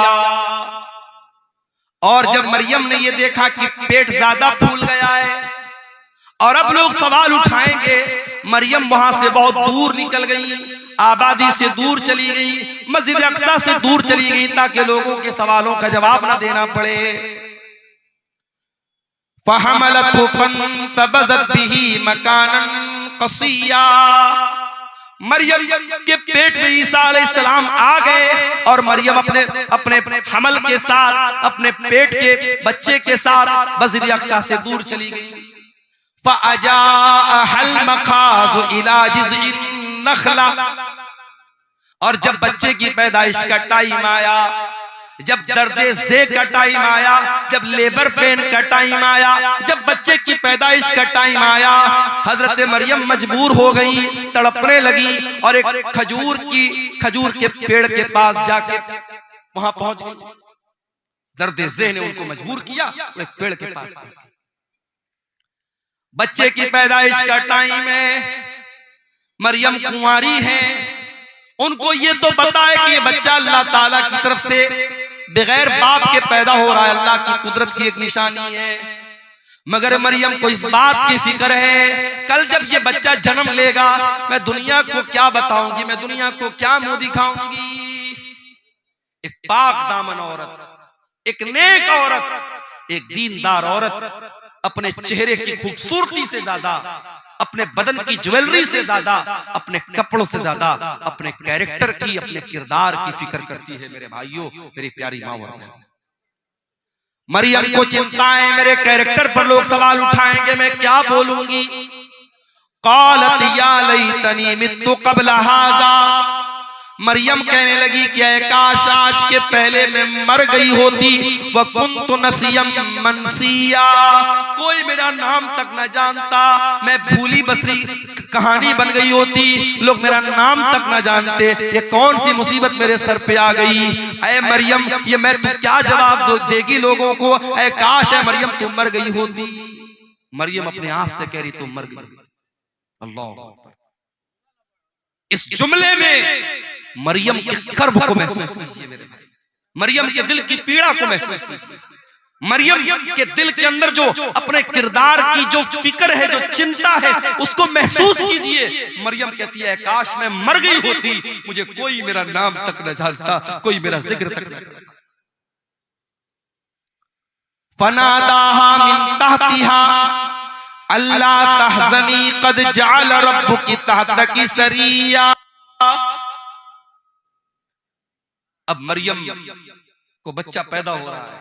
और जब मरियम ने ये देखा कि पेट ज्यादा फूल गया है और अब लोग सवाल उठाएंगे, मरियम वहां से बहुत दूर निकल गई, आबादी से दूर चली गई, मस्जिद अक्सा से दूर चली गई ताकि लोगों के सवालों का जवाब ना देना पड़े। फहमलतहु फंतबज़त बिही मकानन क़सिया, मरियम के पेट में ईसा अलैहिस्सलाम आ गए और मरियम अपने अपने हमल के साथ, अपने पेट के बच्चे के साथ मस्जिद अक्सा से दूर चली गई। फ़अजाअहल मखाज़ु इला जिज़इन नख़ला, और जब बच्चे की पैदाइश का टाइम आया, जब दर्दे ज़े का टाइम आया, जब लेबर पेन का टाइम आया, जब बच्चे की पैदाइश का टाइम आया, हजरत मरियम मजबूर हो गई, तड़पने लगी और एक खजूर के पेड़ के पास जाके वहां पहुंच गई। दर्दे ज़े ने उनको मजबूर किया, वो एक पेड़ के पास पहुंच गई। बच्चे की पैदाइश का टाइम है, मरियम कुंवारी है, उनको ये तो पता है कि ये बच्चा अल्लाह ताला की तरफ से बगैर बाप के पैदा हो रहा है, अल्लाह की कुदरत की एक निशानी है। मगर मरियम को इस बात की फिक्र है, कल जब ये बच्चा जन्म लेगा मैं दुनिया को क्या बताऊंगी, मैं दुनिया को क्या मुंह दिखाऊंगी। एक पाक दामन औरत, एक नेक औरत, एक दीनदार औरत अपने चेहरे की खूबसूरती से ज्यादा, अपने बदन की ज्वेलरी से ज्यादा, अपने कपड़ों से ज्यादा अपने कैरेक्टर की, अपने किरदार की फिक्र करती है। मेरे भाइयों, मेरी प्यारी माँ और बहनों, मरियम को चिंता है मेरे कैरेक्टर पर लोग सवाल उठाएंगे, मैं क्या बोलूंगी। क़ालत या लैतनी मित्तु क़ब्ल हाज़ा, मरियम कहने लगी कि काश आज के पहले मैं मर गई होती। व कुन्तु नसियम मनसिया, कोई मेरा नाम तक न जानता, मैं भूली बसरी कहानी बन गई होती, लोग मेरा नाम तक न जानते। ये कौन सी मुसीबत मेरे सर पे आ गई। ऐ मरियम, ये मैं तू क्या जवाब देगी लोगों को। ऐ काश है मरियम तुम मर गई होती। मरियम अपने आप से कह रही तुम मर गई। अल्लाह, इस जुमले में मरियम के कर्ब को महसूस कीजिए मेरे भाई, मरियम के दिल की पीड़ा को महसूस कीजिए, मरियम के दिल के अंदर जो अपने किरदार की जो फिक्र है, जो चिंता है, उसको महसूस कीजिए। मरियम कहती है काश मैं मर गई होती, मुझे कोई मेरा नाम तक न जानता, कोई मेरा जिक्र तक न करता। फनादाहा मिन तहतिहा अल्ला तहज़नी क़द जअल रब्बुकी तहतकी सरिया। अब मरियम को बच्चा पैदा हो रहा है।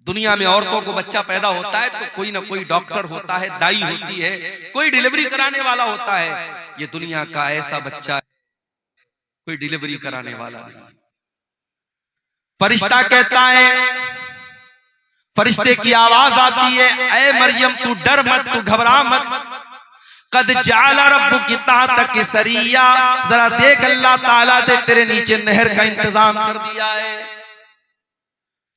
दुनिया में औरतों को बच्चा पैदा होता है तो कोई ना कोई डॉक्टर होता है, दाई होती है, कोई डिलीवरी कराने वाला होता है। ये दुनिया का ऐसा बच्चा है, कोई डिलीवरी कराने वाला नहीं। फरिश्ता कहता है फरिश्ते की आवाज आती है, ऐ मरियम तू डर मत, तू घबरा मत, कद जाला रब्बुकी तहतकी सरिया, जरा देख अल्लाह ताला ने तेरे नीचे नहर का इंतजाम कर दिया है,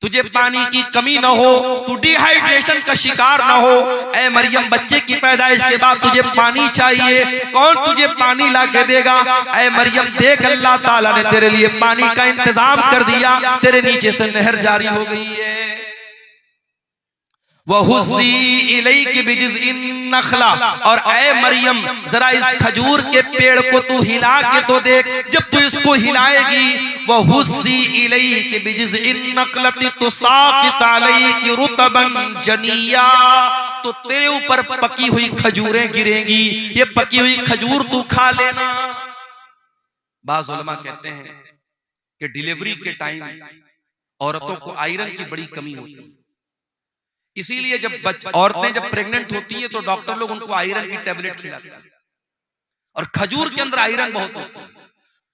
तुझे पानी की कमी न हो, तू डिहाइड्रेशन का शिकार न हो। ऐ मरियम बच्चे की पैदाइश के बाद तुझे पानी चाहिए, कौन तुझे पानी ला के देगा? ऐ मरियम देख अल्लाह ताला ने तेरे लिए पानी का इंतजाम कर दिया, तेरे नीचे से नहर जारी हो गई है। वहुज़्ज़ी इलैकी बिजिज़्इन नख़ला, और ऐ मरियम जरा इस खजूर के पेड़ को तू हिला के तो देख, जब तू इसको हिलाएगी, वहुज़्ज़ी इलैकी बिजिज़्इन नख़लति तुसाक़ित अलैकी रुतबन जनिया, तो तेरे ऊपर पकी हुई खजूरें गिरेंगी, ये पकी हुई खजूर तू खा लेना। बाज़ उलमा कहते हैं कि डिलीवरी के टाइम औरतों को आयरन की बड़ी कमी होती है, इसीलिए जब औरतें जब प्रेग्नेंट होती हैं तो डॉक्टर लोग उनको आयरन की टेबलेट खिलाते हैं, और खजूर के अंदर आयरन बहुत होता है।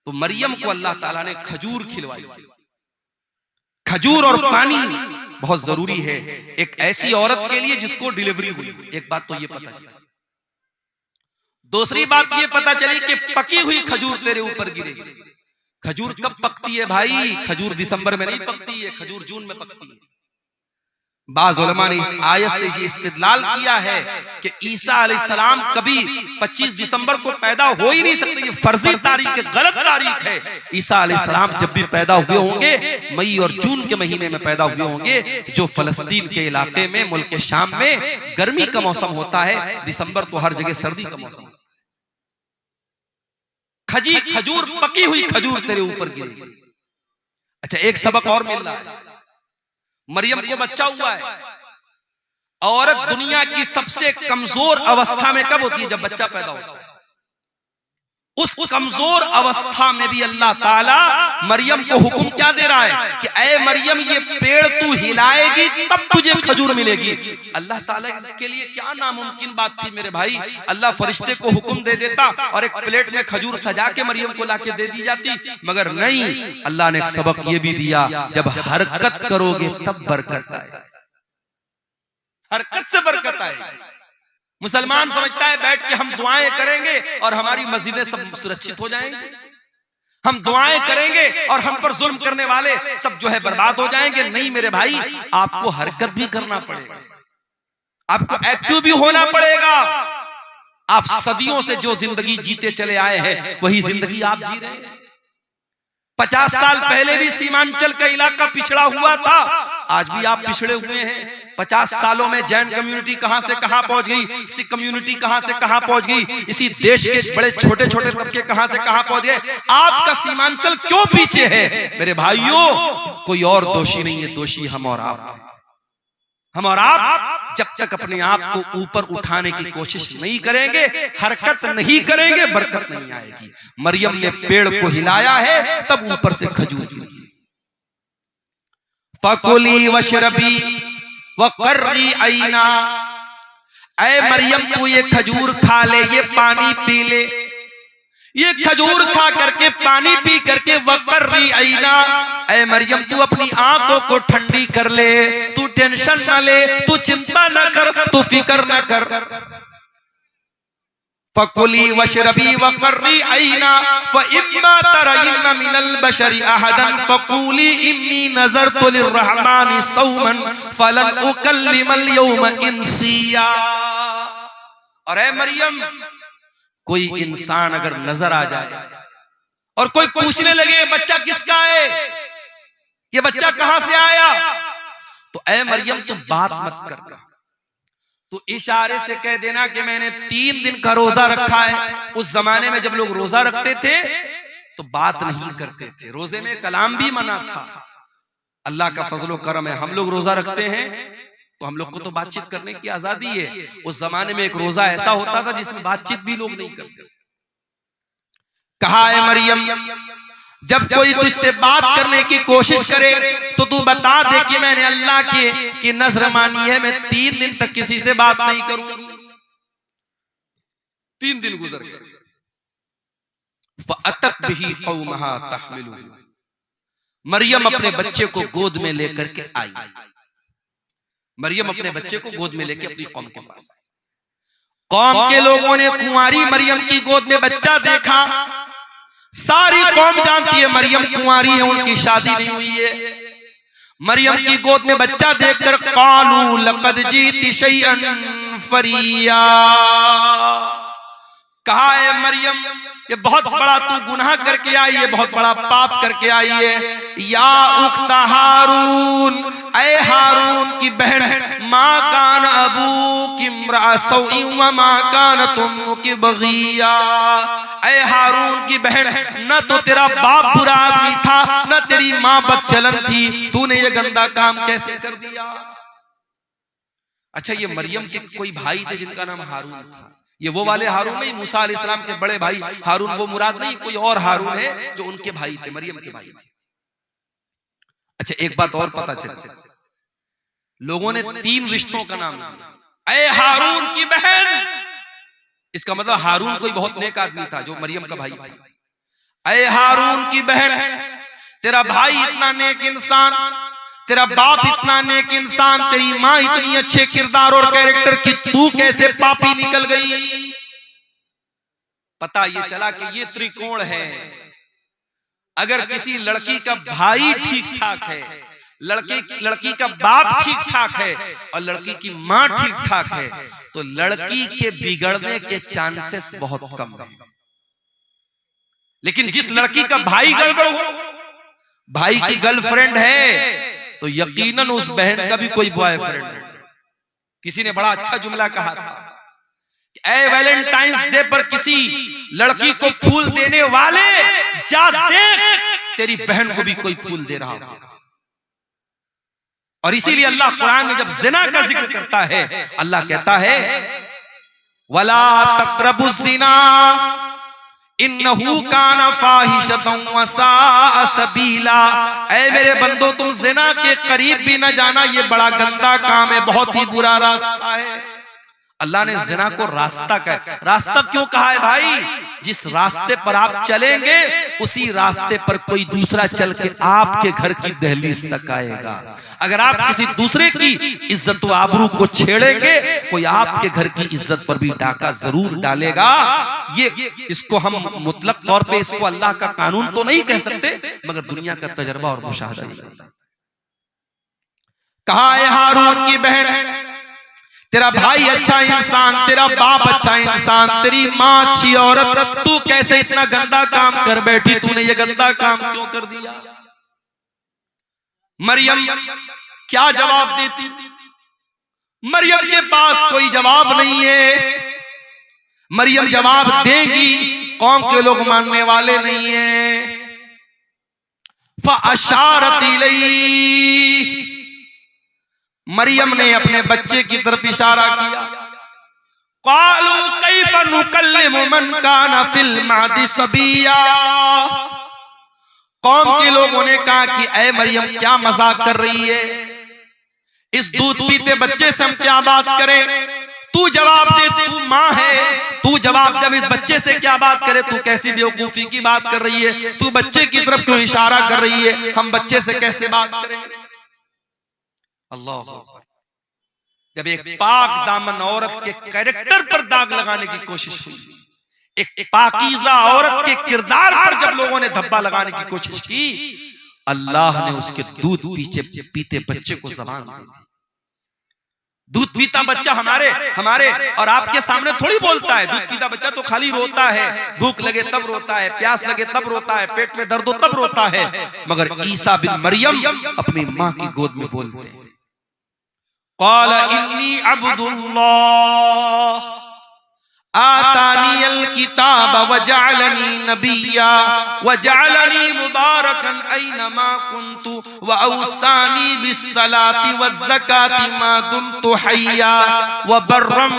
तो मरियम को अल्लाह ताला ने खजूर खिलवाई। खजूर और पानी बहुत जरूरी है एक ऐसी औरत के लिए जिसको डिलीवरी हुई। एक बात तो ये पता चली, दूसरी बात ये पता चली कि पकी हुई खजूर तेरे ऊपर गिरेगी। खजूर कब पकती है भाई? खजूर दिसंबर में नहीं पकती है, खजूर जून में पकती है। बाज़ उलमा ने इस आयत से ये इस्तिदलाल किया है कि ईसा अलैहिस्सलाम कभी 25 दिसंबर को पैदा हो ही नहीं सकते, ये फर्जी तारीख है, गलत तारीख है। ईसा अलैहिस्सलाम जब भी पैदा हुए होंगे मई और जून के महीने में पैदा हुए होंगे, जो फलस्तीन के इलाके में मुल्क के शाम में गर्मी का मौसम होता है, दिसंबर तो हर जगह सर्दी का मौसम। खजूर पकी हुई खजूर तेरे ऊपर गिरेगी। अच्छा, एक सबक और मिल रहा है, मरियम को बच्चा हुआ है। औरत दुनिया की सबसे कमजोर अवस्था में कब होती है? जब बच्चा पैदा होता है। उस कमजोर अवस्था में भी अल्लाह ताला मरियम को हुक्म क्या दे रहा है कि ऐ मरियम ये पेड़ तू हिलाएगी तब तुझे खजूर मिलेगी। अल्लाह ताला के लिए क्या नामुमकिन बात थी मेरे भाई। अल्लाह फरिश्ते को हुक्म दे देता और एक प्लेट में खजूर सजा के मरियम को लाके दे दी जाती, मगर नहीं, अल्लाह ने एक सबक ये भी दिया, जब हरकत करोगे तब बरकत आए, हरकत से बरकत आए। मुसलमान समझता है बैठ के हम दुआएं करेंगे और हमारी मस्जिदें सब सुरक्षित हो जाएंगी, हम दुआएं करेंगे और हम पर जुल्म करने वाले सब जो है बर्बाद हो जाएंगे। नहीं मेरे भाई, आपको हरकत भी करना पड़ेगा, आपको एक्टिव भी होना पड़ेगा। आप सदियों से जो जिंदगी जीते चले आए हैं वही जिंदगी आप जी रहे हैं। 50 साल पहले भी सीमांचल का इलाका पिछड़ा हुआ था, आज भी आप पिछड़े हुए हैं। 50 सालों में जैन कम्युनिटी कहां से कहां पहुंच गई, सिख कम्युनिटी कहां से कहां पहुंच गई, इसी देश के बड़े छोटे छोटे तबके कहां से कहां पहुंच गए। आपका सीमांचल क्यों पीछे है? मेरे भाइयों, कोई और दोषी नहीं है, दोषी हम और आप हैं। हम और आप जब तक अपने आप को ऊपर उठाने की कोशिश नहीं करेंगे, हरकत नहीं करेंगे, बरकत नहीं आएगी। मरियम ने पेड़ को हिलाया है तब ऊपर से खजूर गिरी। फकुली वशरबी वक़र्री ऐना, ऐ मरियम तू ये खजूर खा ले, ये पानी पी ले, ये खजूर खा करके पानी पी करके वक़र्री ऐना, ऐ मरियम तू अपनी आंखों को ठंडी कर ले, तू टेंशन न ले, तू चिंता न कर, तू फिक्र न कर। फकुली वशरबी वक़र्री ऐना फ़इम्मा तरयिन्ना मिनल बशरि अहदन फ़क़ूली इन्नी नज़रतु लिर्रहमानि सौमन फ़लन उकल्लिमल यौम इंसिया। और ऐ मरियम, कोई इंसान अगर नजर आ जाए और कोई पूछने लगे बच्चा किसका है, ये बच्चा कहां से आया, तो ऐ मरियम तू बात मत करना, तो इशारे से कह देना कि मैंने 3 दिन का रोजा रखा है। उस जमाने में जब लोग रोजा रखते थे तो बात नहीं करते थे, रोजे में कलाम भी मना था। अल्लाह का फजलो करम है, हम लोग रोजा रखते हैं तो हम लोग को तो बातचीत करने की आजादी है। उस जमाने में एक रोजा ऐसा होता था जिसमें बातचीत भी लोग नहीं करते थे। कहा है मरियम, जब कोई तुझसे बात करने की कोशिश करे तो तू बता दे कि मैंने अल्लाह की नजर मानी है, मैं 3 दिन तक किसी से बात नहीं करूंगी। 3 दिन गुजर गए। फ़अतत बिही क़ौमहा तहमिलुहु, मरियम अपने बच्चे को गोद में लेकर के आई। मरियम अपने बच्चे को गोद में लेके अपनी कौम के पास, कौम के लोगों ने कुंवारी मरियम की गोद में बच्चा देखा। सारी कौम जानती है मरियम कुंवारी है, उनकी शादी नहीं हुई है। मरियम की गोद में बच्चा देखकर कालू लक़द जीती शैअन फरिया, कहा है मरियम ये बहुत बड़ा तू गुनाह करके आई है, बहुत बड़ा पाप करके आई है। या उख्ता हारून, ऐ हारून की बहन, माँ कान अबू की इम्राअ व माँ कान तुम्मुकी बगिया, ऐ हारून की बहन, न तो तेरा बाप बुरा आदमी था, न तेरी माँ बदचलन थी, तूने ये गंदा काम कैसे कर दिया। अच्छा, ये मरियम के कोई भाई थे जिनका नाम हारून था। ये वो वाले हारून नहीं, मूसा अलैहिस्सलाम के बड़े भाई हारून, वो मुराद नहीं, कोई और हारून है जो उनके भाई थे, मरियम के भाई थे। अच्छा, एक बात और पता चली, लोगों ने 3 रिश्तों का नाम दिया। ऐ हारून की बहन, इसका मतलब हारून कोई बहुत नेक आदमी था जो मरियम का भाई था। ऐ हारून की बहन, तेरा भाई इतना नेक इंसान, तेरा बाप इतना नेक इंसान, तेरी माँ इतनी अच्छे किरदार और कैरेक्टर की, तू कैसे पापी निकल गई। पता ये चला कि ये त्रिकोण है। अगर किसी लड़की का भाई ठीक ठाक है, लड़की का बाप ठीक ठाक है और लड़की की माँ ठीक ठाक है, तो लड़की के बिगड़ने के चांसेस बहुत कम है। लेकिन जिस लड़की का भाई गड़बड़ हो, भाई की गर्लफ्रेंड है, तो यकीनन उस बहन का भी कोई बॉयफ्रेंड है। किसी ने बड़ा अच्छा जुमला कहा था कि ऐ वैलेंटाइंस डे पर किसी लड़की को फूल देने वाले, जा देख तेरी बहन को भी कोई फूल दे रहा हो। और इसीलिए अल्लाह कुरान में जब जिना का जिक्र करता है, अल्लाह कहता है वला तक़रबुज़ ज़िना इन्नहु काना फाहिशतन व साअ सबीला। ऐ मेरे बंदो, तुम ज़िना के करीब भी न जाना, ये बड़ा गंदा काम है, बहुत ही बुरा रास्ता है। अल्लाह ने ज़िना को रास्ता कहा। रास्ता क्यों कहा है भाई? जिस रास्ते पर आप चलेंगे उसी रास्ते पर कोई दूसरा चल के आपके घर की दहलीज तक आएगा। अगर आप किसी दूसरे की इज्जत व आबरू को छेड़ेंगे, कोई आपके घर की इज्जत पर भी डाका जरूर डालेगा। ये इसको हम मुतलक तौर पे इसको अल्लाह का कानून तो नहीं कह सकते, मगर दुनिया का तजर्बा और मुशाहदा ही है। कहा है हारून की बहन, तेरा भाई अच्छा इंसान, तेरा बाप अच्छा इंसान, तेरी माँ अच्छी औरत, तू कैसे इतना गंदा काम कर बैठी, तूने ये गंदा काम क्यों कर दिया। मरियम क्या जवाब देती? मरियम के पास कोई जवाब नहीं है। मरियम जवाब देगी, कौम के लोग मानने वाले नहीं है। फ़अशारत इलैहि, मरियम ने अपने बच्चे की तरफ इशारा किया। क़ालू कैफ़ नुकल्लिमु मन काना फ़िल महदी सबिया। कौम के लोगों ने कहा कि ऐ मरियम, क्या मजाक कर रही है, इस दूध पीते बच्चे से हम क्या बात करें? तू जवाब दे, तू माँ है, तू जवाब जब इस बच्चे से क्या बात करे, तू कैसी बेवकूफी की बात कर रही है, तू बच्चे की तरफ क्यों इशारा कर रही है, हम बच्चे से कैसे बात करें। अल्लाह, जब एक पाक दामन औरत के कैरेक्टर पर दाग लगाने की कोशिश हुई, एक पाकीज़ा औरत के किरदार पर जब लोगों ने धब्बा लगाने की कोशिश की, अल्लाह ने उसके दूध पीते बच्चे को ज़बान दी थी। दूध पीता बच्चा हमारे और आपके सामने थोड़ी बोलता है। दूध पीता बच्चा तो खाली रोता है, भूख लगे तब रोता है, प्यास लगे तब रोता है, पेट में दर्द हो तब रोता है। मगर ईसा बिन मरियम अपनी माँ की गोद में बोलते हैं, क़ाल इन्नी अब्दुल्लाह आतानियल किताब वजअलनी नबिय्या वजअलनी मुबारकन ऐनमा कुन्तु वअवसानी बिस्सलाति वज़्ज़काति मा दुमतु हय्या वबर्रम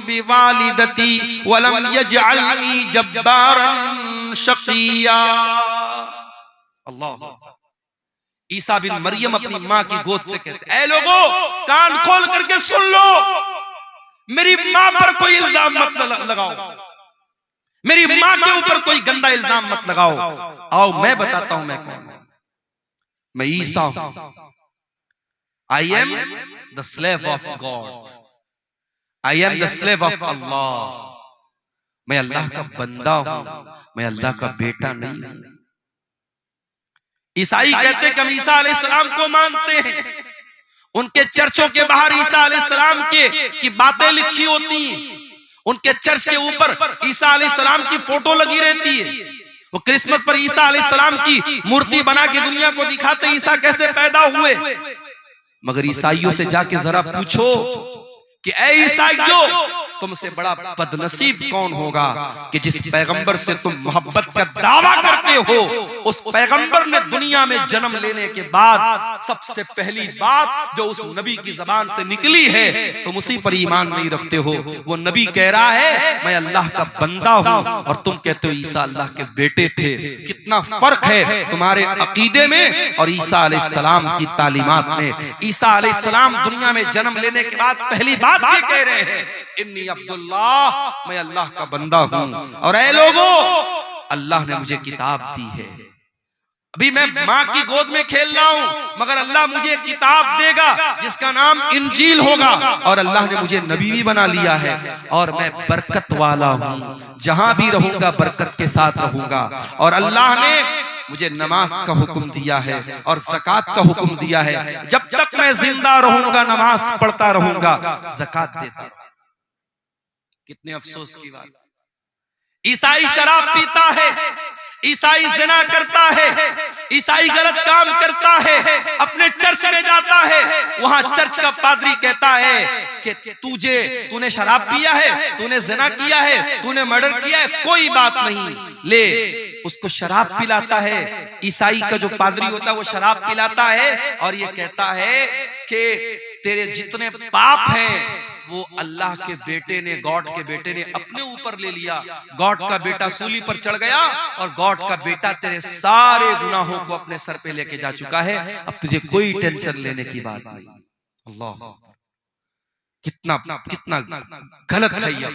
बिवालिदती वलम यजअलनी जब्बारन शक़िय्या। अल्लाह, ईसा बिन मरियम अपनी माँ की गोद से कहते, ऐ लोगों, कान खोल करके सुन लो, मेरी माँ पर कोई इल्जाम मत लगाओ, मेरी माँ के ऊपर कोई गंदा इल्जाम मत लगाओ। आओ मैं बताता हूं मैं कौन हूं। मैं ईसा हूं, I am the slave of God, I am the slave of Allah. मैं अल्लाह का बंदा हूं, मैं अल्लाह का बेटा नहीं हूं। ईसाई कहते हैं कि हम ईसा अलैहिस्सलाम को मानते हैं, उनके चर्चों के बाहर ईसा अलैहिस्सलाम की बातें लिखी होती हैं, उनके चर्च के ऊपर ईसा अलैहिस्सलाम की फोटो लगी रहती है। वो क्रिसमस पर ईसा अलैहिस्सलाम की मूर्ति बना के दुनिया को दिखाते ईसा कैसे पैदा हुए। मगर ईसाइयों से जाके जरा पूछो कि ऐ ईसाइयों, तुमसे बड़ा बदनसीब कौन होगा कि जिस पैगंबर से तुम मोहब्बत का दावा करते हो, उस पैगंबर ने दुनिया में जन्म लेने के बाद सबसे पहली बात जो उस नबी की जबान से निकली है, तुम उसी पर ईमान नहीं रखते हो। वो नबी कह रहा है मैं अल्लाह का बंदा हूं और तुम कहते हो ईसा अल्लाह के बेटे थे। कितना फर्क है तुम्हारे अकीदे में और ईसा अलैहिस्सलाम की तालीमात में। ईसा अलैहिस्सलाम दुनिया में जन्म लेने के बाद पहली बात ये कह रहे हैं, इन्नी अब्दुल्लाह, मैं अल्लाह का बंदा हूं और ऐ लोगों, अल्लाह ने मुझे किताब दी है। अभी मैं माँ की गोद में खेल रहा हूं, मगर अल्लाह मुझे किताब देगा जिसका नाम इंजील होगा और अल्लाह ने मुझे नबी भी बना लिया है और मैं बरकत वाला हूं, जहां भी रहूंगा बरकत के साथ रहूंगा। और अल्लाह ने मुझे नमाज का हुक्म दिया है और ज़कात का हुक्म दिया है। जब तक मैं जिंदा रहूंगा नमाज पढ़ता रहूंगा, ज़कात देता रहूंगा। कितने अफसोस की बात। ईसाई शराब पीता है, ईसाई जिना करता है, ईसाई गलत काम करता है, अपने चर्च में जाता है, वहां चर्च का पादरी कहता है कि तूने शराब पिया है, तूने जिना किया है, तूने मर्डर किया है, कोई बात नहीं, ले उसको शराब पिलाता है। ईसाई का जो पादरी होता है वो शराब पिलाता है और ये कहता है कि तेरे जितने पाप हैं वो अल्लाह के बेटे ने, गॉड के बेटे ने अपने ऊपर ले लिया। गॉड का बेटा सूली पर चढ़ गया और गॉड का बेटा तेरे सारे गुनाहों को अपने सर पे लेके जा चुका है, अब तुझे कोई टेंशन लेने की बात नहीं। अल्लाह, कितना कितना गलत है ये।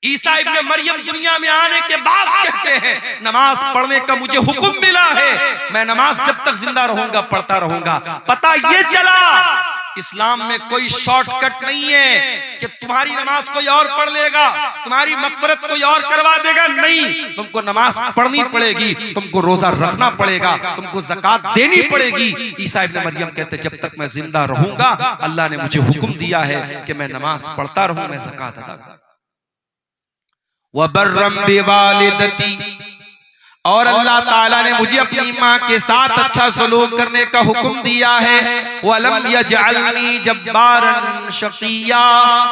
ईसा इब्ने मरियम दुनिया में आने के बाद कहते हैं नमाज पढ़ने का मुझे हुक्म मिला है, मैं नमाज जब तक जिंदा रहूंगा पढ़ता रहूंगा। पता ये चला इस्लाम में कोई शॉर्टकट नहीं है कि तुम्हारी नमाज कोई और पढ़ लेगा, तुम्हारी मग़फ़िरत कोई और करवा देगा। नहीं, तुमको नमाज पढ़नी पड़ेगी, तुमको रोजा रखना पड़ेगा, तुमको ज़कात देनी पड़ेगी। ईसा इब्ने मरियम कहते जब तक मैं जिंदा रहूंगा अल्लाह ने मुझे हुक्म दिया है कि मैं नमाज पढ़ता रहूं, मैं ज़कात अदा करूं। वबर्रम बिवालिदती, और अल्लाह ताला ने मुझे अपनी माँ के साथ अच्छा सलूक करने का हुक्म दिया है। वलम यजअलनी जब्बारन शक़िया,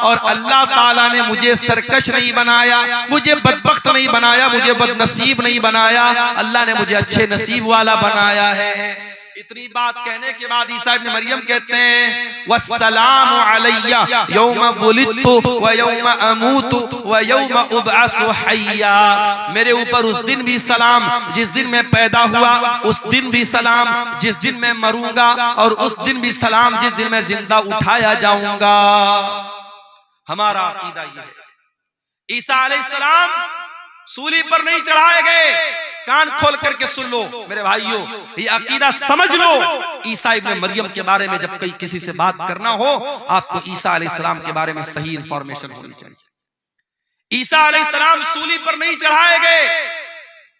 और अल्लाह ताला ने मुझे सरकश नहीं बनाया, मुझे बदबख्त नहीं बनाया, मुझे बदनसीब नहीं बनाया, अल्लाह ने मुझे अच्छे नसीब वाला बनाया है। इतनी बात कहने के बाद ईसा इब्ने मरियम कहते हैं वस्सलामु अलैया यौमा वुलिदतु व यौमा अमूतु व यौमा उबअसु हय्या, मेरे ऊपर उस दिन भी सलाम जिस दिन मैं पैदा हुआ, उस दिन भी सलाम जिस दिन मैं मरूंगा, और उस दिन भी सलाम जिस दिन मैं जिंदा उठाया जाऊंगा। हमारा अकीदा ये है, ईसा अलैहिस्सलाम सूली पर नहीं चढ़ाए गए। कान खोल करके सुन लो मेरे भाइयों, ये अकीदा समझ लो। ईसा इब्ने मरियम के बारे में जब कहीं किसी से बात करना हो, आपको ईसा अलैहिस्सलाम के बारे में सही इंफॉर्मेशन होनी चाहिए। ईसा अलैहिस्सलाम सूली पर नहीं चढ़ाए गए,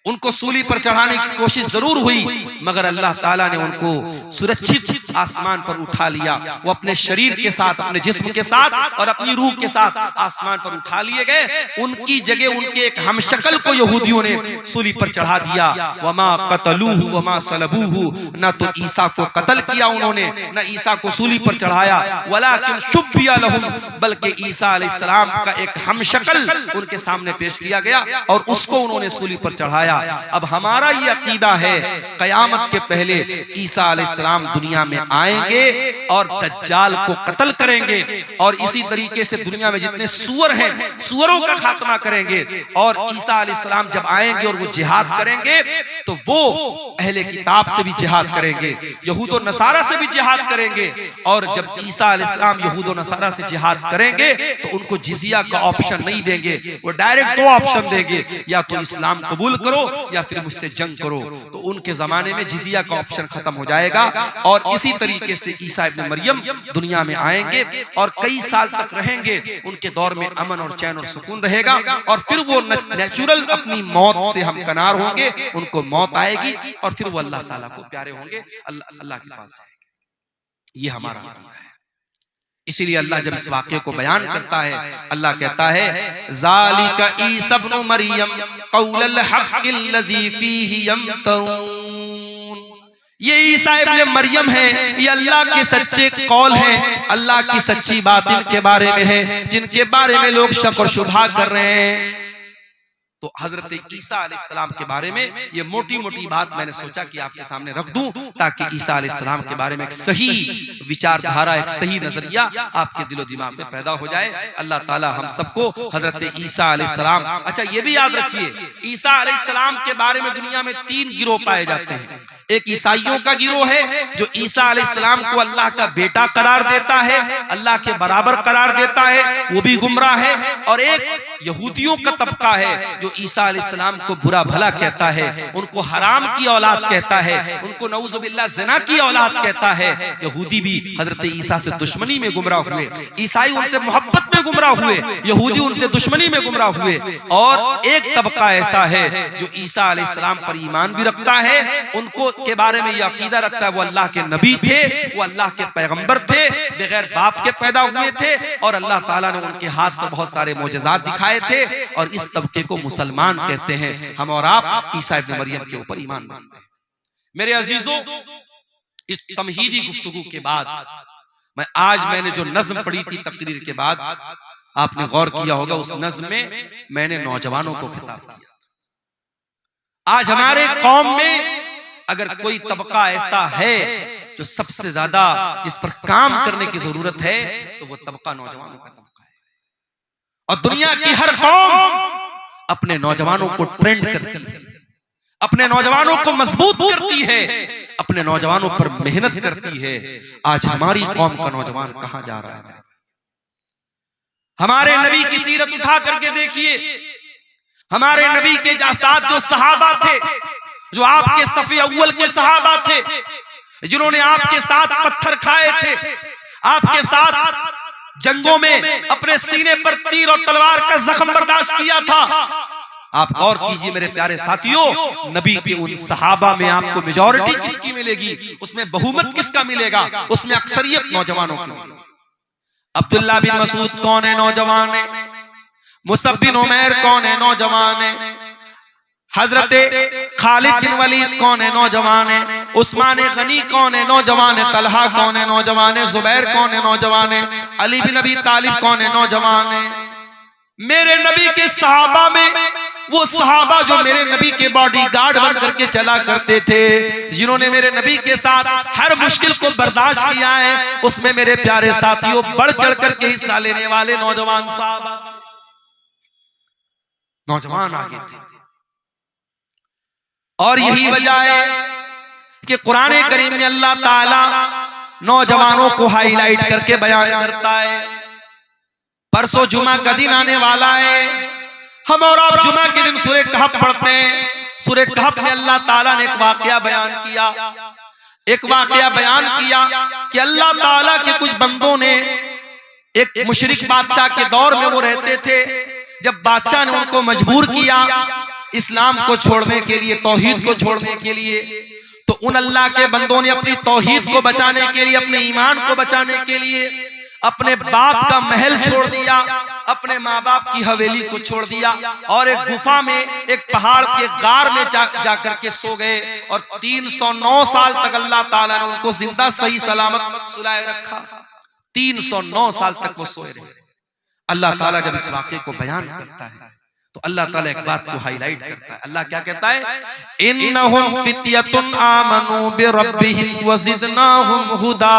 उनको सूली पर चढ़ाने की कोशिश जरूर हुई, मगर अल्लाह ताला ने उनको सुरक्षित आसमान पर उठा लिया। वो अपने शरीर के साथ, अपने जिस्म के साथ और अपनी रूह के साथ आसमान पर उठा लिए गए। उनकी जगह उनके एक हमशक्ल को यहूदियों ने सूली पर चढ़ा दिया। वमा क़तलूहु वमा सलबूहु, न तो ईसा को कत्ल किया उन्होंने, न ईसा को सूली पर चढ़ाया। वलाकिन शुब्बिया लहुम, बल्कि ईसा अलैहिस्सलाम का एक हमशक्ल उनके सामने पेश किया गया और उसको उन्होंने सूली पर चढ़ाया। अब हमारा ये अकीदा है कयामत के पहले ईसा अलैहिस्सलाम दुनिया में आएंगे और दज्जाल को कत्ल करेंगे, और इसी तरीके से दुनिया में जितने सूअर हैं सूअरों का खात्मा करेंगे। और ईसा अलैहिस्सलाम जब आएंगे और वो जिहाद करेंगे तो वो अहले किताब से भी जिहाद करेंगे, यहूद और नसारा से भी जिहाद करेंगे। और जब ईसा अलैहिस्सलाम यहूद और नसारा से जिहाद करेंगे तो उनको जिजिया का ऑप्शन नहीं देंगे, वो डायरेक्ट दो ऑप्शन देंगे, या तो इस्लाम कबूल करो करो या फिर मुझसे जंग करो। तो उनके जमाने में जिजिया का ऑप्शन खत्म हो जाएगा और इसी तरीके से ईसा इब्न मरियम दुनिया में आएंगे और कई साल तक रहेंगे। उनके दौर में अमन और चैन और सुकून रहेगा और फिर वो नेचुरल अपनी मौत से हम कनार होंगे, उनको मौत आएगी और फिर वो अल्लाह ताला को प्यारे होंगे, अल्लाह के पास जाएंगे। ये हमारा अकीदा है। इसीलिए अल्लाह जब इस वाक्य को बयान करता है, अल्लाह कहता है ज़ालिका ईसा इब्न मरियम क़ौलुल हक़्क़िल लज़ी फ़ीही यम्तरून। ये ईसा इब्न मरियम है, ये अल्लाह के सच्चे कौल हैं, अल्लाह की सच्ची बात इनके बारे में है जिनके बारे में लोग शक और शुबहा कर रहे हैं। तो हजरत ईसा अलैहिस्सलाम के बारे में ये मोटी मोटी बात मैंने सोचा कि आपके सामने रख दूं ताकि ईसा अलैहिस्सलाम के बारे में एक सही विचारधारा, एक सही नजरिया आपके दिलो दिमाग में पैदा हो जाए। अल्लाह ताला हम सबको हजरत ईसा अलैहिस्सलाम, अच्छा ये भी याद रखिए ईसा अलैहिस्सलाम के बारे में दुनिया में 3 गिरोह पाए जाते हैं। एक ईसाइयों का गिरोह है जो ईसा अलैहिस्सलाम को अल्लाह का बेटा करार देता है, अल्लाह के बराबर करार देता है, वो भी गुमराह है। और एक यहूदियों का तबका है जो ईसा अलैहिस्सलाम को बुरा भला कहता है, उनको हराम की औलाद कहता है, उनको नऊजुबिल्लाह ज़िना की औलाद कहता है। यहूदी भी हजरत ईसा से दुश्मनी में गुमराह हुए, ईसाई उनसे मोहब्बत में गुमराह हुए, यहूदी उनसे दुश्मनी में गुमराह हुए। और एक तबका ऐसा है जो ईसा अलैहिस्सलाम पर ईमान भी रखता है, उनको के बारे में यह अकीदा रखता है वो अल्लाह के नबी थे, वो अल्लाह के पैगंबर थे, बगैर बाप के पैदा हुए थे और अल्लाह ताला ने उनके हाथ पर बहुत सारे मोजज़ात दिखाए थे। और इस तबके को मुसलमान कहते हैं। हम और आप ईसा इब्न मरियम के ऊपर ईमान मानते हैं। मेरे अजीजों, इस तमहीदी गुफ्तगू के बाद मैंने जो नज़्म पढ़ी थी तकरीर के बाद, आपने गौर किया होगा उस नज़्म में मैंने नौजवानों को खिताब किया। आज हमारे कौम में अगर कोई तबका ऐसा है जो सबसे ज्यादा जिस पर काम करने की जरूरत है तो वो तबका नौजवानों का तबका है। और दुनिया की हर कौम अपने नौजवानों को ट्रेंड करती है, अपने नौजवानों को मजबूत करती है, अपने नौजवानों पर मेहनत करती है। आज हमारी कौम का नौजवान कहां जा रहा है? हमारे नबी की सीरत उठा करके देखिए, हमारे नबी के साथ जो सहाबा थे, जो आपके सफ़े अव्वल के सहाबा थे, जिन्होंने आपके साथ पत्थर खाए थे, आपके साथ जंगों में अपने सीने पर तीर और तलवार का जख्म बर्दाश्त किया था। आप गौर कीजिए मेरे प्यारे साथियों, नबी के उन सहाबा में आपको मेजॉरिटी किसकी मिलेगी, उसमें बहुमत किसका मिलेगा? उसमें अक्सरियत नौजवानों की मिलेगी। अब्दुल्ला बिन मसूद कौन है? नौजवान है। मुसअब बिन उमैर कौन है? नौजवान है। हजरत खालिद बिन वलीद कौन है? नौजवान है। उस्मान गनी कौन है? नौजवान है। तलहा कौन है? नौजवान है। जुबैर कौन है? नौजवान है। अली बिन अबी तालिब कौन है? नौजवान है। मेरे नबी के सहाबा में वो सहाबा जो मेरे नबी के बॉडीगार्ड बन करके चला करते थे, जिन्होंने मेरे नबी के साथ हर मुश्किल को बर्दाश्त किया है, उसमें मेरे प्यारे साथियों बढ़ चढ़ करके हिस्सा लेने वाले नौजवान सहाबा, नौजवान आगे थे। और यही वजह है कि कुरान करीम में अल्लाह ताला नौजवानों को हाईलाइट करके बयान करता है। परसों जुमा का दिन आने वाला है, हम और आप जुमा के दिन सूरह कहफ पढ़ते हैं। सूरह कहफ में अल्लाह ताला ने एक वाकया बयान किया कि अल्लाह ताला के कुछ बंदों ने, एक मुशरिक बादशाह के दौर में वो रहते थे, जब बादशाह ने उनको मजबूर किया इस्लाम को छोड़ने के लिए, तौहीद को छोड़ने के लिए, तो उन अल्लाह के बंदों ने अपनी तौहीद को बचाने के लिए, अपने ईमान को बचाने के लिए अपने बाप का महल छोड़ दिया, अपने माँ बाप की हवेली को छोड़ दिया और एक गुफा में, एक पहाड़ के गार में जाकर के सो गए। और 309 साल तक अल्लाह ताला ने उनको जिंदा सही सलामत सुलाए रखा। 309 साल तक वो सोए रहे। अल्लाह ताला जब इस वाक़े को बयान करता है तो अल्लाह ताला एक बात को हाईलाइट करता है। अल्लाह क्या कहता है? इन्नहुम फित्यतुन आमनू बिरब्बिहिम वज़िदनाहुम हुदा।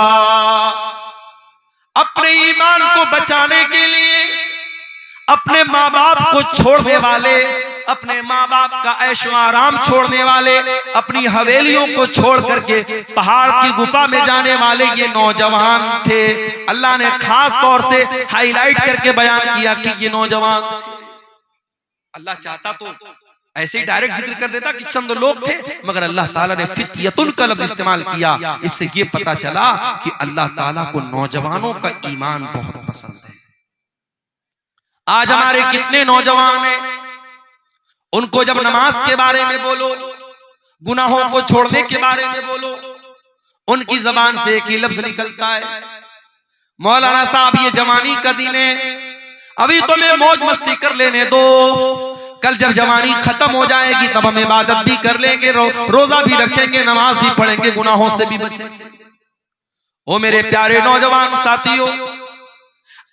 अपने ईमान को बचाने के लिए अपने माँ बाप को छोड़ने वाले, अपने माँ बाप का ऐशो आराम छोड़ने वाले, अपनी हवेलियों को छोड़ करके पहाड़ की गुफा में जाने वाले ये नौजवान थे। अल्लाह ने खास तौर से हाईलाइट करके बयान किया कि ये नौजवान थे। अल्लाह चाहता तो ऐसे ही डायरेक्ट जिक्र कर देता कि चंद लोग थे, मगर अल्लाह ताला ने फित्यतुन का लफ्ज इस्तेमाल किया। इससे ये पता चला कि अल्लाह ताला को नौजवानों का ईमान बहुत पसंद है। आज हमारे कितने नौजवान हैं, उनको जब नमाज के बारे में बोलो, गुनाहों को छोड़ने के बारे में बोलो, उनकी जबान से एक ही लफ्ज निकलता है, मौलाना साहब ये जवानी का दिन है, अभी तो मैं मौज मस्ती कर लेने दो, कल जब जवानी खत्म हो जाएगी तब हम इबादत भी कर लेंगे, रोजा भी रखेंगे, नमाज भी पढ़ेंगे, गुनाहों से भी बचेंगे। ओ मेरे प्यारे नौजवान साथियों,